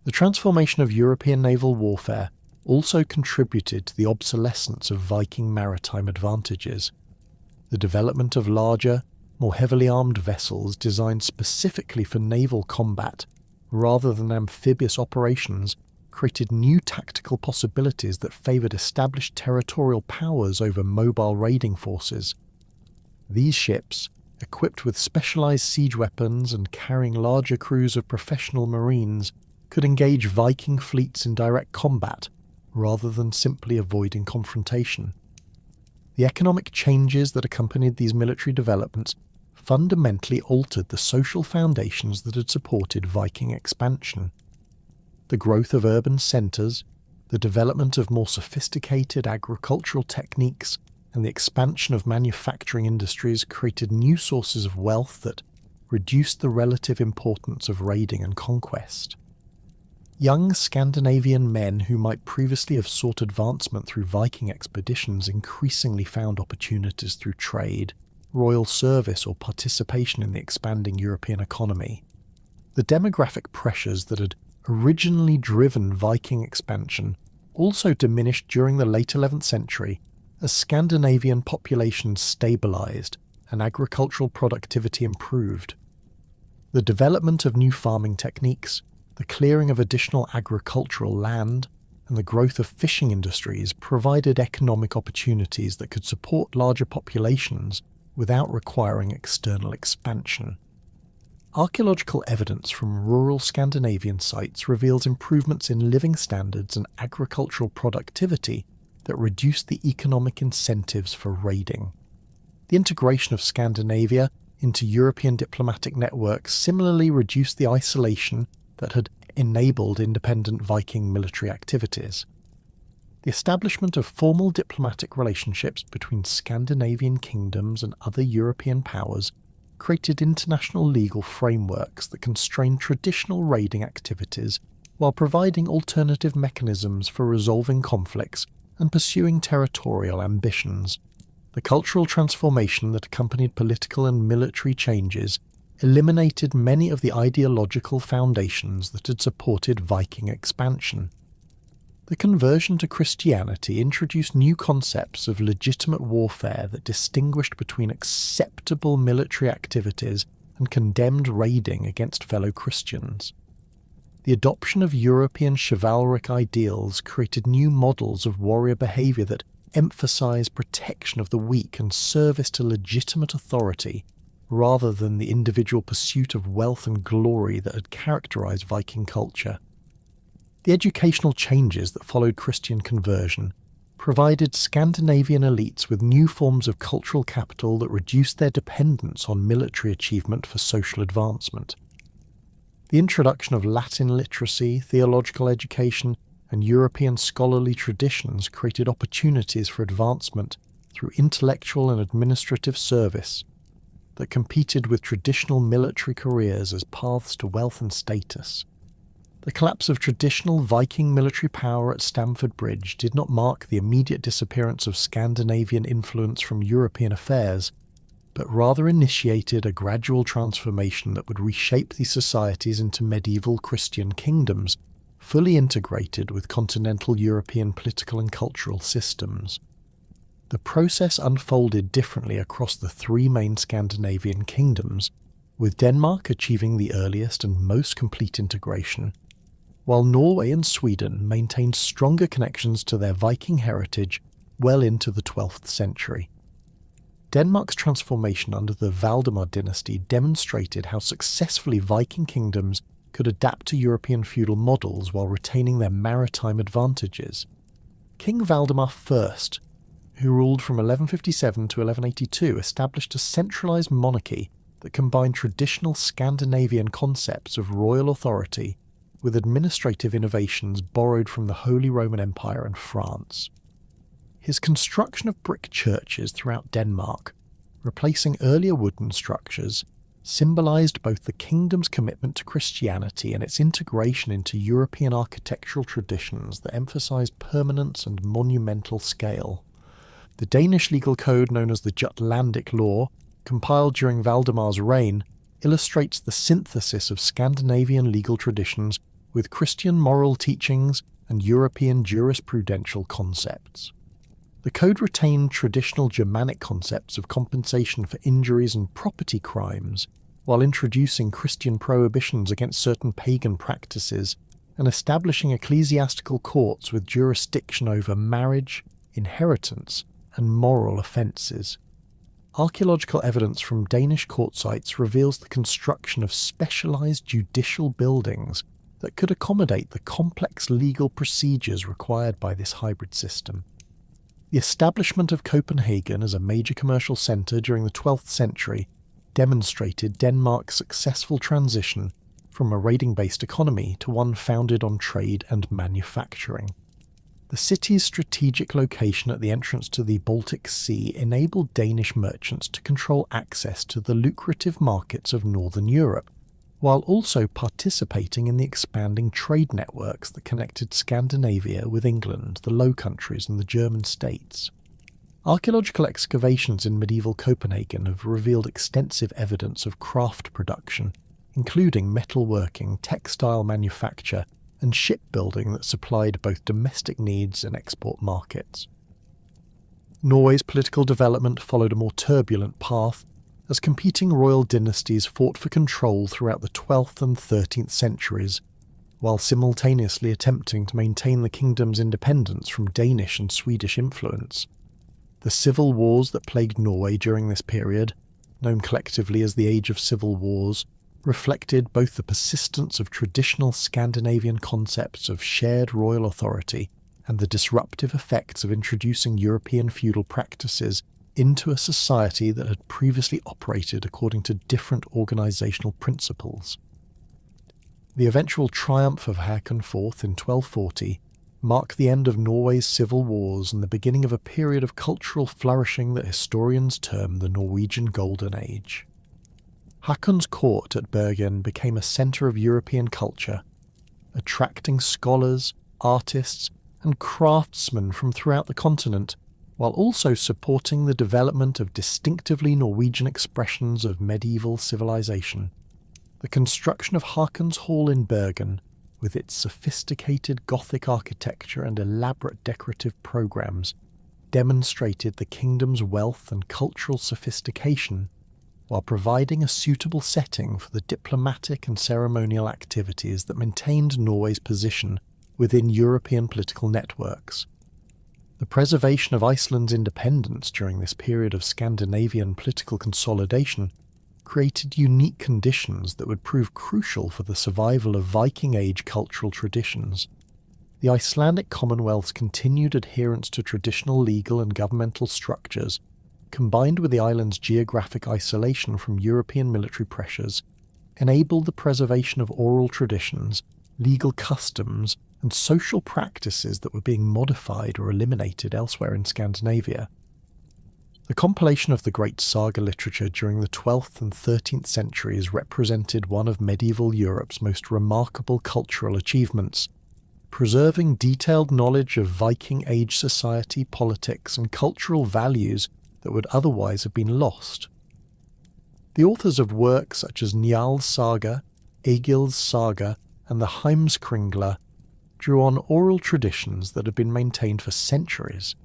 The transformation of European naval warfare also contributed to the obsolescence of Viking maritime advantages. The development of larger, more heavily armed vessels designed specifically for naval combat rather than amphibious operations created new tactical possibilities that favoured established territorial powers over mobile raiding forces. These ships, equipped with specialised siege weapons and carrying larger crews of professional marines, could engage Viking fleets in direct combat rather than simply avoiding confrontation. The economic changes that accompanied these military developments fundamentally altered the social foundations that had supported Viking expansion. The growth of urban centres, the development of more sophisticated agricultural techniques, and the expansion of manufacturing industries created new sources of wealth that reduced the relative importance of raiding and conquest. Young Scandinavian men who might previously have sought advancement through Viking expeditions increasingly found opportunities through trade, royal service, or participation in the expanding European economy. The demographic pressures that had originally driven Viking expansion also diminished during the late 11th century as Scandinavian populations stabilised and agricultural productivity improved. The development of new farming techniques, the clearing of additional agricultural land, and the growth of fishing industries provided economic opportunities that could support larger populations without requiring external expansion. Archaeological evidence from rural Scandinavian sites reveals improvements in living standards and agricultural productivity that reduced the economic incentives for raiding. The integration of Scandinavia into European diplomatic networks similarly reduced the isolation that had enabled independent Viking military activities. The establishment of formal diplomatic relationships between Scandinavian kingdoms and other European powers created international legal frameworks that constrained traditional raiding activities while providing alternative mechanisms for resolving conflicts and pursuing territorial ambitions. The cultural transformation that accompanied political and military changes eliminated many of the ideological foundations that had supported Viking expansion. The conversion to Christianity introduced new concepts of legitimate warfare that distinguished between acceptable military activities and condemned raiding against fellow Christians. The adoption of European chivalric ideals created new models of warrior behaviour that emphasised protection of the weak and service to legitimate authority, rather than the individual pursuit of wealth and glory that had characterised Viking culture. The educational changes that followed Christian conversion provided Scandinavian elites with new forms of cultural capital that reduced their dependence on military achievement for social advancement. The introduction of Latin literacy, theological education, and European scholarly traditions created opportunities for advancement through intellectual and administrative service that competed with traditional military careers as paths to wealth and status. The collapse of traditional Viking military power at Stamford Bridge did not mark the immediate disappearance of Scandinavian influence from European affairs, but rather initiated a gradual transformation that would reshape these societies into medieval Christian kingdoms, fully integrated with continental European political and cultural systems. The process unfolded differently across the three main Scandinavian kingdoms, with Denmark achieving the earliest and most complete integration, while Norway and Sweden maintained stronger connections to their Viking heritage well into the 12th century. Denmark's transformation under the Valdemar dynasty demonstrated how successfully Viking kingdoms could adapt to European feudal models while retaining their maritime advantages. King Valdemar I, who ruled from 1157 to 1182, established a centralised monarchy that combined traditional Scandinavian concepts of royal authority with administrative innovations borrowed from the Holy Roman Empire and France. His construction of brick churches throughout Denmark, replacing earlier wooden structures, symbolised both the kingdom's commitment to Christianity and its integration into European architectural traditions that emphasised permanence and monumental scale. The Danish legal code known as the Jutlandic Law, compiled during Valdemar's reign, illustrates the synthesis of Scandinavian legal traditions with Christian moral teachings and European jurisprudential concepts. The code retained traditional Germanic concepts of compensation for injuries and property crimes, while introducing Christian prohibitions against certain pagan practices and establishing ecclesiastical courts with jurisdiction over marriage, inheritance, and moral offences. Archaeological evidence from Danish court sites reveals the construction of specialised judicial buildings that could accommodate the complex legal procedures required by this hybrid system. The establishment of Copenhagen as a major commercial centre during the 12th century demonstrated Denmark's successful transition from a raiding-based economy to one founded on trade and manufacturing. The city's strategic location at the entrance to the Baltic Sea enabled Danish merchants to control access to the lucrative markets of Northern Europe, while also participating in the expanding trade networks that connected Scandinavia with England, the Low Countries, and the German states. Archaeological excavations in medieval Copenhagen have revealed extensive evidence of craft production, including metalworking, textile manufacture, and shipbuilding that supplied both domestic needs and export markets. Norway's political development followed a more turbulent path, as competing royal dynasties fought for control throughout the 12th and 13th centuries, while simultaneously attempting to maintain the kingdom's independence from Danish and Swedish influence. The civil wars that plagued Norway during this period, known collectively as the Age of Civil Wars, reflected both the persistence of traditional Scandinavian concepts of shared royal authority and the disruptive effects of introducing European feudal practices into a society that had previously operated according to different organisational principles. The eventual triumph of Håkon IV in 1240 marked the end of Norway's civil wars and the beginning of a period of cultural flourishing that historians term the Norwegian Golden Age. Håkon's court at Bergen became a centre of European culture, attracting scholars, artists, and craftsmen from throughout the continent, while also supporting the development of distinctively Norwegian expressions of medieval civilization. The construction of Håkon's Hall in Bergen, with its sophisticated Gothic architecture and elaborate decorative programs, demonstrated the kingdom's wealth and cultural sophistication, while providing a suitable setting for the diplomatic and ceremonial activities that maintained Norway's position within European political networks. The preservation of Iceland's independence during this period of Scandinavian political consolidation created unique conditions that would prove crucial for the survival of Viking Age cultural traditions. The Icelandic Commonwealth's continued adherence to traditional legal and governmental structures, combined with the island's geographic isolation from European military pressures, enabled the preservation of oral traditions, legal customs, and social practices that were being modified or eliminated elsewhere in Scandinavia. The compilation of the great saga literature during the 12th and 13th centuries represented one of medieval Europe's most remarkable cultural achievements, preserving detailed knowledge of Viking Age society, politics, and cultural values that would otherwise have been lost. The authors of works such as Njal's Saga, Egil's Saga, and the Heimskringla drew on oral traditions that had been maintained for centuries,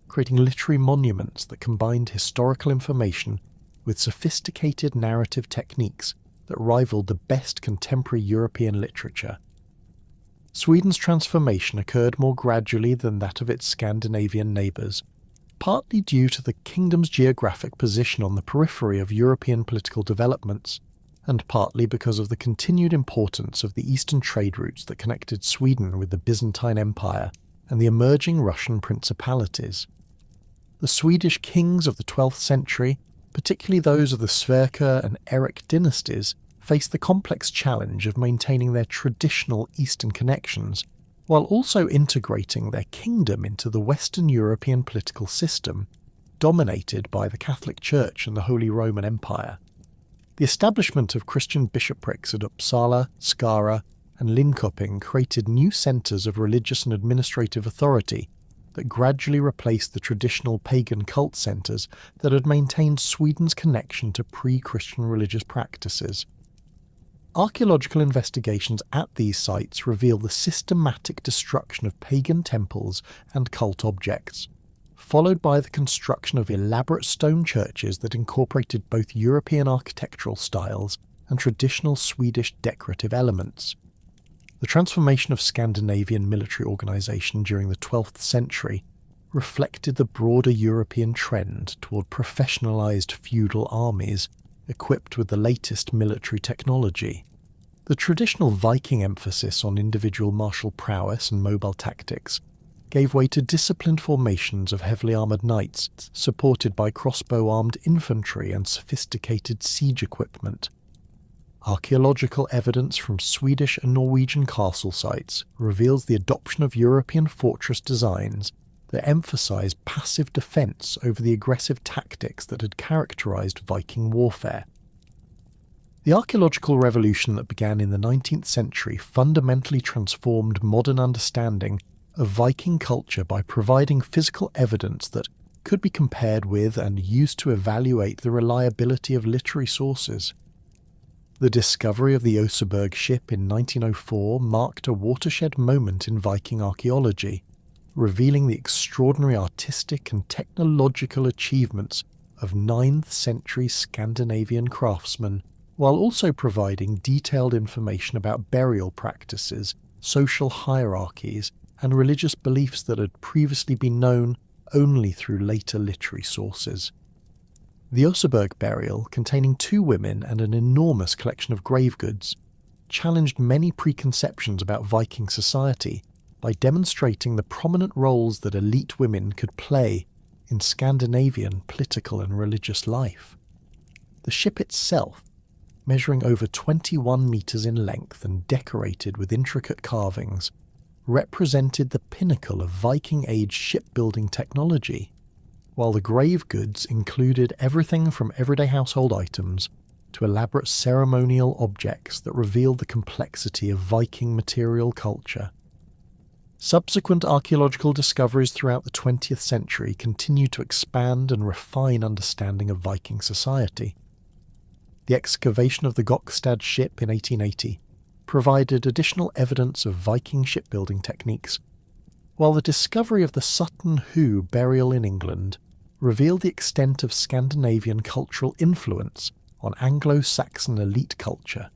creating literary monuments that combined historical information with sophisticated narrative techniques that rivaled the best contemporary European literature. Sweden's transformation occurred more gradually than that of its Scandinavian neighbours, partly due to the kingdom's geographic position on the periphery of European political developments, and partly because of the continued importance of the eastern trade routes that connected Sweden with the Byzantine Empire and the emerging Russian principalities. The Swedish kings of the 12th century, particularly those of the Sverker and Erik dynasties, faced the complex challenge of maintaining their traditional Eastern connections, while also integrating their kingdom into the Western European political system, dominated by the Catholic Church and the Holy Roman Empire. The establishment of Christian bishoprics at Uppsala, Skara, and Linköping created new centres of religious and administrative authority that gradually replaced the traditional pagan cult centres that had maintained Sweden's connection to pre-Christian religious practices. Archaeological investigations at these sites reveal the systematic destruction of pagan temples and cult objects, followed by the construction of elaborate stone churches that incorporated both European architectural styles and traditional Swedish decorative elements. The transformation of Scandinavian military organisation during the 12th century reflected the broader European trend toward professionalised feudal armies equipped with the latest military technology. The traditional Viking emphasis on individual martial prowess and mobile tactics gave way to disciplined formations of heavily armoured knights supported by crossbow-armed infantry and sophisticated siege equipment. Archaeological evidence from Swedish and Norwegian castle sites reveals the adoption of European fortress designs that emphasise passive defence over the aggressive tactics that had characterised Viking warfare. The archaeological revolution that began in the 19th century fundamentally transformed modern understanding of Viking culture by providing physical evidence that could be compared with and used to evaluate the reliability of literary sources. The discovery of the Oseberg ship in 1904 marked a watershed moment in Viking archaeology, revealing the extraordinary artistic and technological achievements of 9th century Scandinavian craftsmen, while also providing detailed information about burial practices, social hierarchies, and religious beliefs that had previously been known only through later literary sources. The Oseberg burial, containing 2 women and an enormous collection of grave goods, challenged many preconceptions about Viking society by demonstrating the prominent roles that elite women could play in Scandinavian political and religious life. The ship itself, measuring over 21 metres in length and decorated with intricate carvings, represented the pinnacle of Viking Age shipbuilding technology, while the grave goods included everything from everyday household items to elaborate ceremonial objects that revealed the complexity of Viking material culture. Subsequent archaeological discoveries throughout the 20th century continued to expand and refine understanding of Viking society. The excavation of the Gokstad ship in 1880 provided additional evidence of Viking shipbuilding techniques, while the discovery of the Sutton Hoo burial in England revealed the extent of Scandinavian cultural influence on Anglo-Saxon elite culture.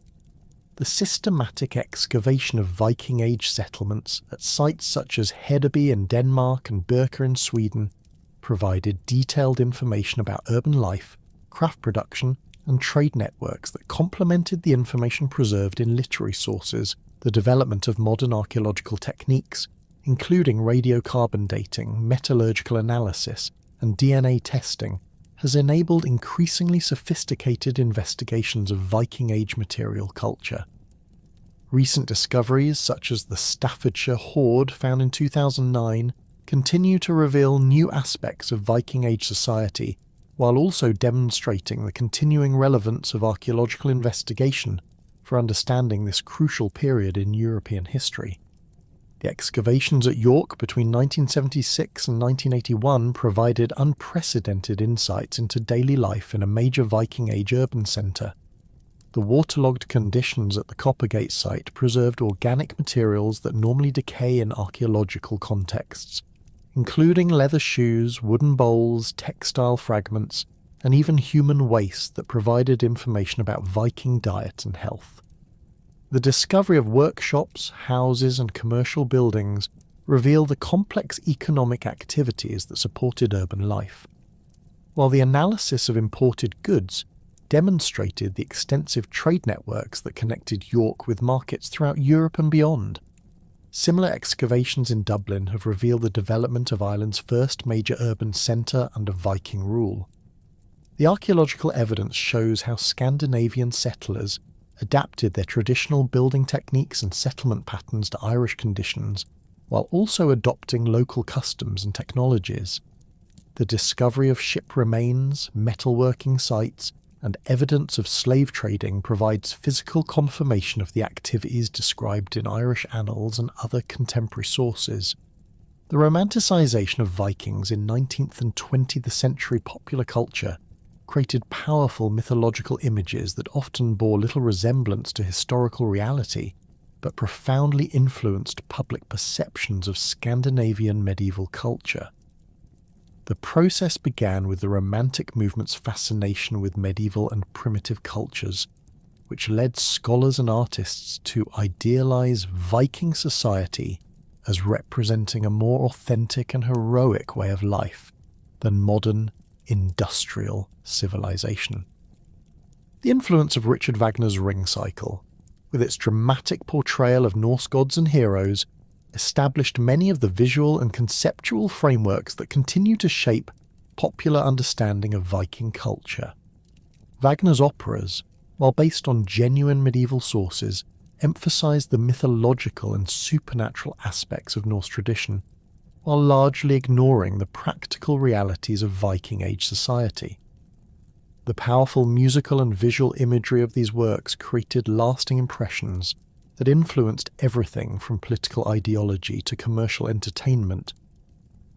The systematic excavation of Viking Age settlements at sites such as Hedeby in Denmark and Birka in Sweden provided detailed information about urban life, craft production, and trade networks that complemented the information preserved in literary sources. The development of modern archaeological techniques, including radiocarbon dating, metallurgical analysis, and DNA testing, has enabled increasingly sophisticated investigations of Viking Age material culture. Recent discoveries, such as the Staffordshire hoard found in 2009, continue to reveal new aspects of Viking Age society while also demonstrating the continuing relevance of archaeological investigation for understanding this crucial period in European history. The excavations at York between 1976 and 1981 provided unprecedented insights into daily life in a major Viking Age urban centre. The waterlogged conditions at the Coppergate site preserved organic materials that normally decay in archaeological contexts, including leather shoes, wooden bowls, textile fragments, and even human waste that provided information about Viking diet and health. The discovery of workshops, houses, and commercial buildings reveal the complex economic activities that supported urban life, while the analysis of imported goods demonstrated the extensive trade networks that connected York with markets throughout Europe and beyond. Similar excavations in Dublin have revealed the development of Ireland's first major urban centre under Viking rule. The archaeological evidence shows how Scandinavian settlers adapted their traditional building techniques and settlement patterns to Irish conditions, while also adopting local customs and technologies. The discovery of ship remains, metalworking sites, and evidence of slave trading provides physical confirmation of the activities described in Irish annals and other contemporary sources. The romanticisation of Vikings in 19th and 20th century popular culture created powerful mythological images that often bore little resemblance to historical reality, but profoundly influenced public perceptions of Scandinavian medieval culture. The process began with the Romantic movement's fascination with medieval and primitive cultures, which led scholars and artists to idealize Viking society as representing a more authentic and heroic way of life than modern, industrial civilization. The influence of Richard Wagner's Ring Cycle, with its dramatic portrayal of Norse gods and heroes, established many of the visual and conceptual frameworks that continue to shape popular understanding of Viking culture. Wagner's operas, while based on genuine medieval sources, emphasized the mythological and supernatural aspects of Norse tradition, while largely ignoring the practical realities of Viking Age society. The powerful musical and visual imagery of these works created lasting impressions that influenced everything from political ideology to commercial entertainment.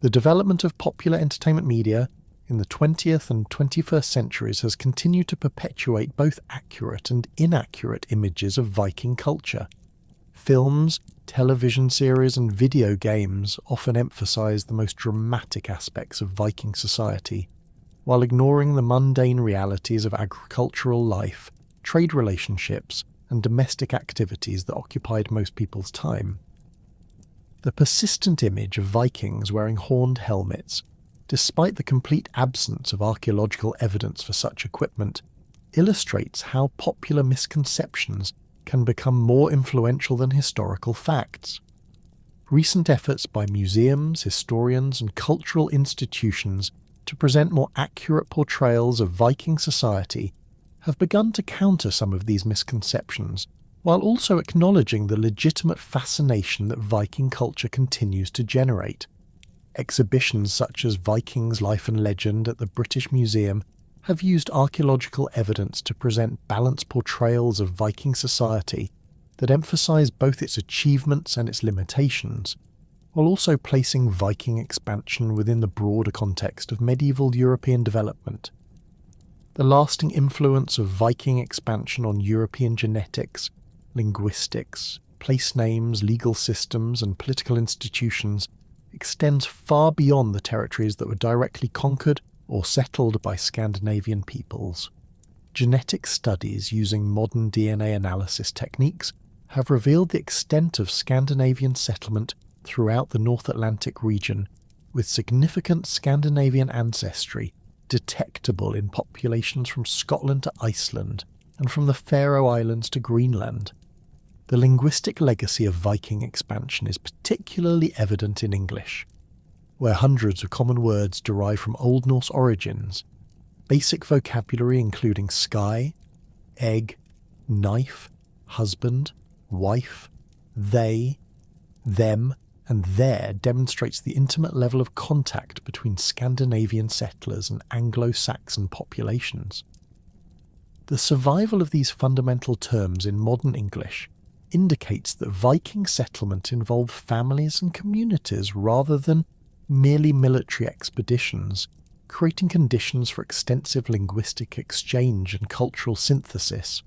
The development of popular entertainment media in the 20th and 21st centuries has continued to perpetuate both accurate and inaccurate images of Viking culture. Films, television series, and video games often emphasize the most dramatic aspects of Viking society, while ignoring the mundane realities of agricultural life, trade relationships, and domestic activities that occupied most people's time. The persistent image of Vikings wearing horned helmets, despite the complete absence of archaeological evidence for such equipment, illustrates how popular misconceptions can become more influential than historical facts. Recent efforts by museums, historians, and cultural institutions to present more accurate portrayals of Viking society have begun to counter some of these misconceptions, while also acknowledging the legitimate fascination that Viking culture continues to generate. Exhibitions such as Vikings Life and Legend at the British Museum have used archaeological evidence to present balanced portrayals of Viking society that emphasise both its achievements and its limitations, while also placing Viking expansion within the broader context of medieval European development. The lasting influence of Viking expansion on European genetics, linguistics, place names, legal systems, and political institutions extends far beyond the territories that were directly conquered or settled by Scandinavian peoples. Genetic studies using modern DNA analysis techniques have revealed the extent of Scandinavian settlement throughout the North Atlantic region, with significant Scandinavian ancestry detectable in populations from Scotland to Iceland and from the Faroe Islands to Greenland. The linguistic legacy of Viking expansion is particularly evident in English, where hundreds of common words derive from Old Norse origins. Basic vocabulary including sky, egg, knife, husband, wife, they, them, and there demonstrates the intimate level of contact between Scandinavian settlers and Anglo-Saxon populations. The survival of these fundamental terms in modern English indicates that Viking settlement involved families and communities rather than merely military expeditions, creating conditions for extensive linguistic exchange and cultural synthesis.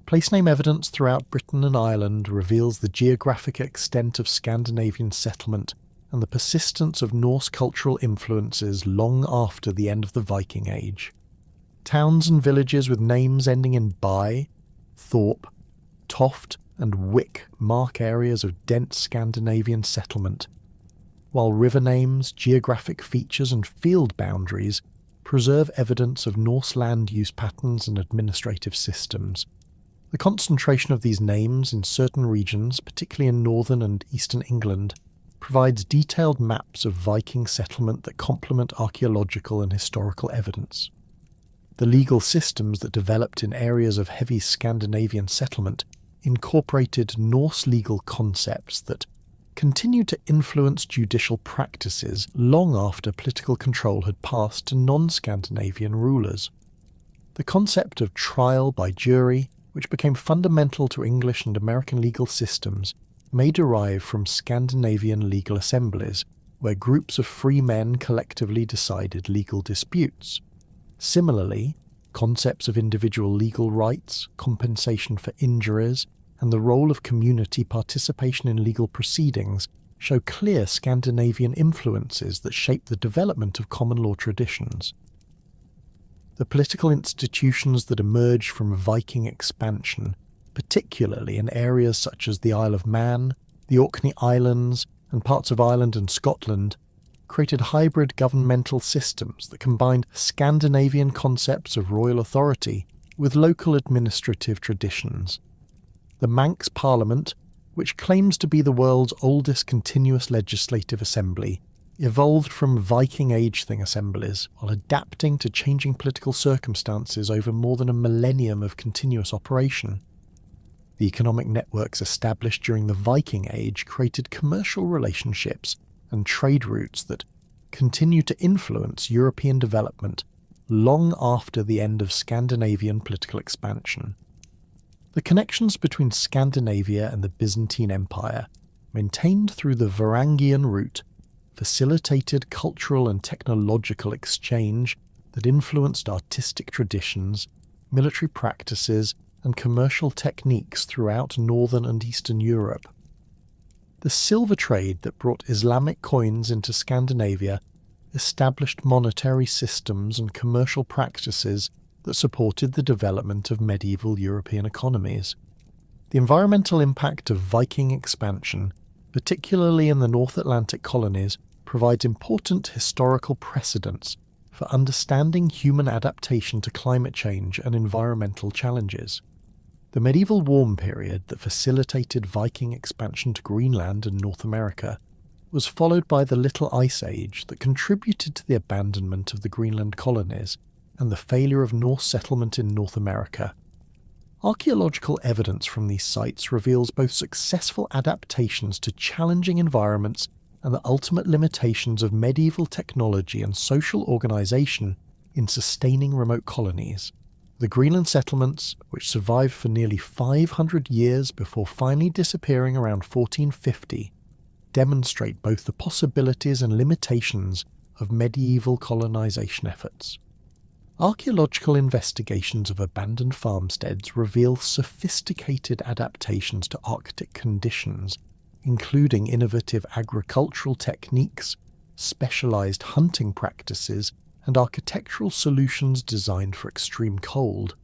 Placename evidence throughout Britain and Ireland reveals the geographic extent of Scandinavian settlement and the persistence of Norse cultural influences long after the end of the Viking Age. Towns and villages with names ending in by, thorp, toft, and wick mark areas of dense Scandinavian settlement, while river names, geographic features, and field boundaries preserve evidence of Norse land use patterns and administrative systems. The concentration of these names in certain regions, particularly in northern and eastern England, provides detailed maps of Viking settlement that complement archaeological and historical evidence. The legal systems that developed in areas of heavy Scandinavian settlement incorporated Norse legal concepts that continued to influence judicial practices long after political control had passed to non-Scandinavian rulers. The concept of trial by jury, which became fundamental to English and American legal systems, may derive from Scandinavian legal assemblies, where groups of free men collectively decided legal disputes. Similarly, concepts of individual legal rights, compensation for injuries, and the role of community participation in legal proceedings show clear Scandinavian influences that shape the development of common law traditions. The political institutions that emerged from Viking expansion, particularly in areas such as the Isle of Man, the Orkney Islands, and parts of Ireland and Scotland, created hybrid governmental systems that combined Scandinavian concepts of royal authority with local administrative traditions. The Manx Parliament, which claims to be the world's oldest continuous legislative assembly, evolved from Viking Age thing assemblies while adapting to changing political circumstances over more than a millennium of continuous operation. The economic networks established during the Viking Age created commercial relationships and trade routes that continue to influence European development long after the end of Scandinavian political expansion. The connections between Scandinavia and the Byzantine Empire, maintained through the Varangian route, facilitated cultural and technological exchange that influenced artistic traditions, military practices, and commercial techniques throughout northern and eastern Europe. The silver trade that brought Islamic coins into Scandinavia established monetary systems and commercial practices that supported the development of medieval European economies. The environmental impact of Viking expansion, particularly in the North Atlantic colonies, provides important historical precedents for understanding human adaptation to climate change and environmental challenges. The medieval warm period that facilitated Viking expansion to Greenland and North America was followed by the Little Ice Age that contributed to the abandonment of the Greenland colonies and the failure of Norse settlement in North America. Archaeological evidence from these sites reveals both successful adaptations to challenging environments and the ultimate limitations of medieval technology and social organisation in sustaining remote colonies. The Greenland settlements, which survived for nearly 500 years before finally disappearing around 1450, demonstrate both the possibilities and limitations of medieval colonisation efforts. Archaeological investigations of abandoned farmsteads reveal sophisticated adaptations to Arctic conditions, including innovative agricultural techniques, specialised hunting practices, and architectural solutions designed for extreme cold.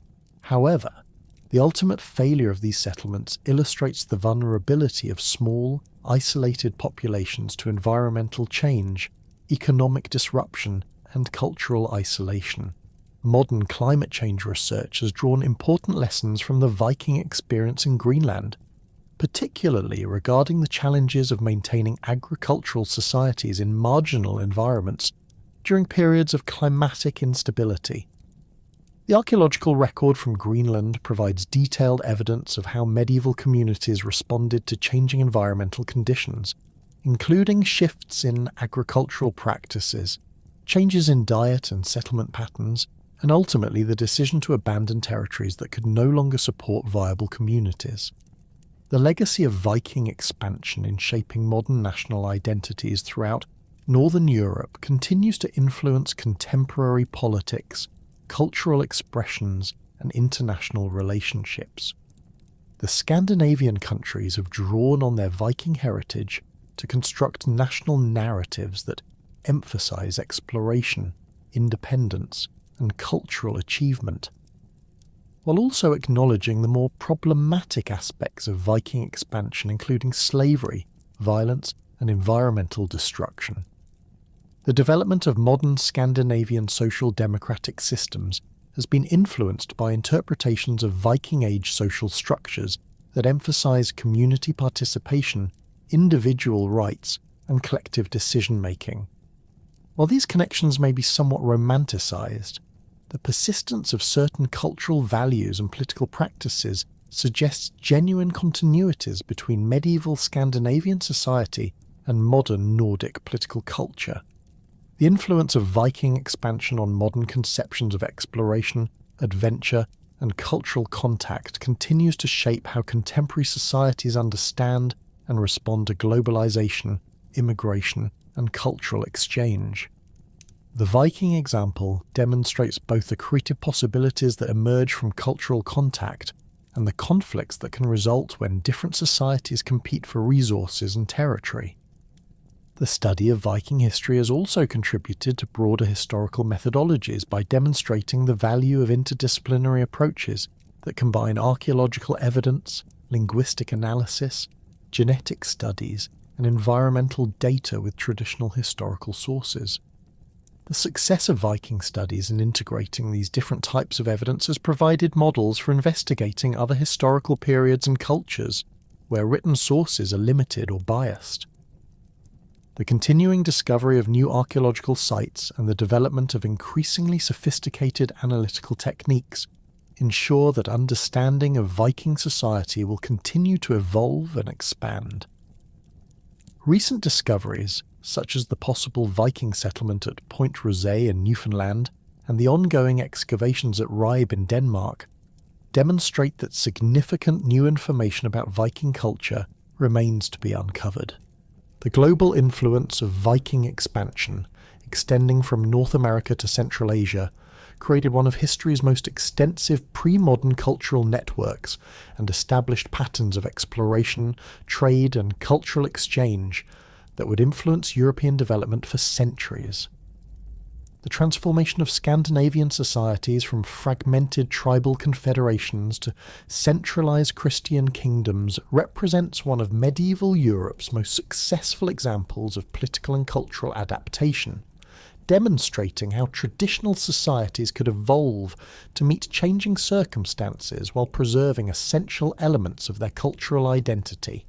However, the ultimate failure of these settlements illustrates the vulnerability of small, isolated populations to environmental change, economic disruption, and cultural isolation. Modern climate change research has drawn important lessons from the Viking experience in Greenland, particularly regarding the challenges of maintaining agricultural societies in marginal environments during periods of climatic instability. The archaeological record from Greenland provides detailed evidence of how medieval communities responded to changing environmental conditions. including shifts in agricultural practices, changes in diet and settlement patterns, and ultimately the decision to abandon territories that could no longer support viable communities. The legacy of Viking expansion in shaping modern national identities throughout Northern Europe continues to influence contemporary politics, cultural expressions, and international relationships. The Scandinavian countries have drawn on their Viking heritage to construct national narratives that emphasize exploration, independence, and cultural achievement, while also acknowledging the more problematic aspects of Viking expansion, including slavery, violence, and environmental destruction. The development of modern Scandinavian social democratic systems has been influenced by interpretations of Viking Age social structures that emphasize community participation, individual rights, and collective decision-making. While these connections may be somewhat romanticized, the persistence of certain cultural values and political practices suggests genuine continuities between medieval Scandinavian society and modern Nordic political culture. The influence of Viking expansion on modern conceptions of exploration, adventure, and cultural contact continues to shape how contemporary societies understand and respond to globalization, immigration, and cultural exchange. The Viking example demonstrates both the creative possibilities that emerge from cultural contact and the conflicts that can result when different societies compete for resources and territory. The study of Viking history has also contributed to broader historical methodologies by demonstrating the value of interdisciplinary approaches that combine archaeological evidence, linguistic analysis, genetic studies, and environmental data with traditional historical sources. The success of Viking studies in integrating these different types of evidence has provided models for investigating other historical periods and cultures where written sources are limited or biased. The continuing discovery of new archaeological sites and the development of increasingly sophisticated analytical techniques ensure that understanding of Viking society will continue to evolve and expand. Recent discoveries, such as the possible Viking settlement at Point Rosé in Newfoundland and the ongoing excavations at Ribe in Denmark, demonstrate that significant new information about Viking culture remains to be uncovered. The global influence of Viking expansion, extending from North America to Central Asia, created one of history's most extensive pre-modern cultural networks and established patterns of exploration, trade, and cultural exchange that would influence European development for centuries. The transformation of Scandinavian societies from fragmented tribal confederations to centralized Christian kingdoms represents one of medieval Europe's most successful examples of political and cultural adaptation, demonstrating how traditional societies could evolve to meet changing circumstances while preserving essential elements of their cultural identity.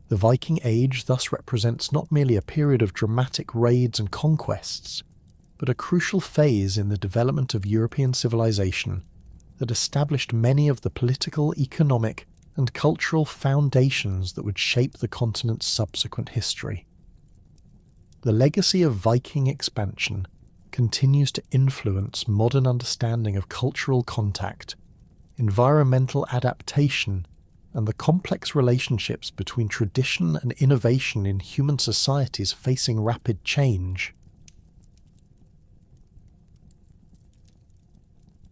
The Viking Age thus represents not merely a period of dramatic raids and conquests, but a crucial phase in the development of European civilization that established many of the political, economic, and cultural foundations that would shape the continent's subsequent history. The legacy of Viking expansion continues to influence modern understanding of cultural contact, environmental adaptation, and the complex relationships between tradition and innovation in human societies facing rapid change.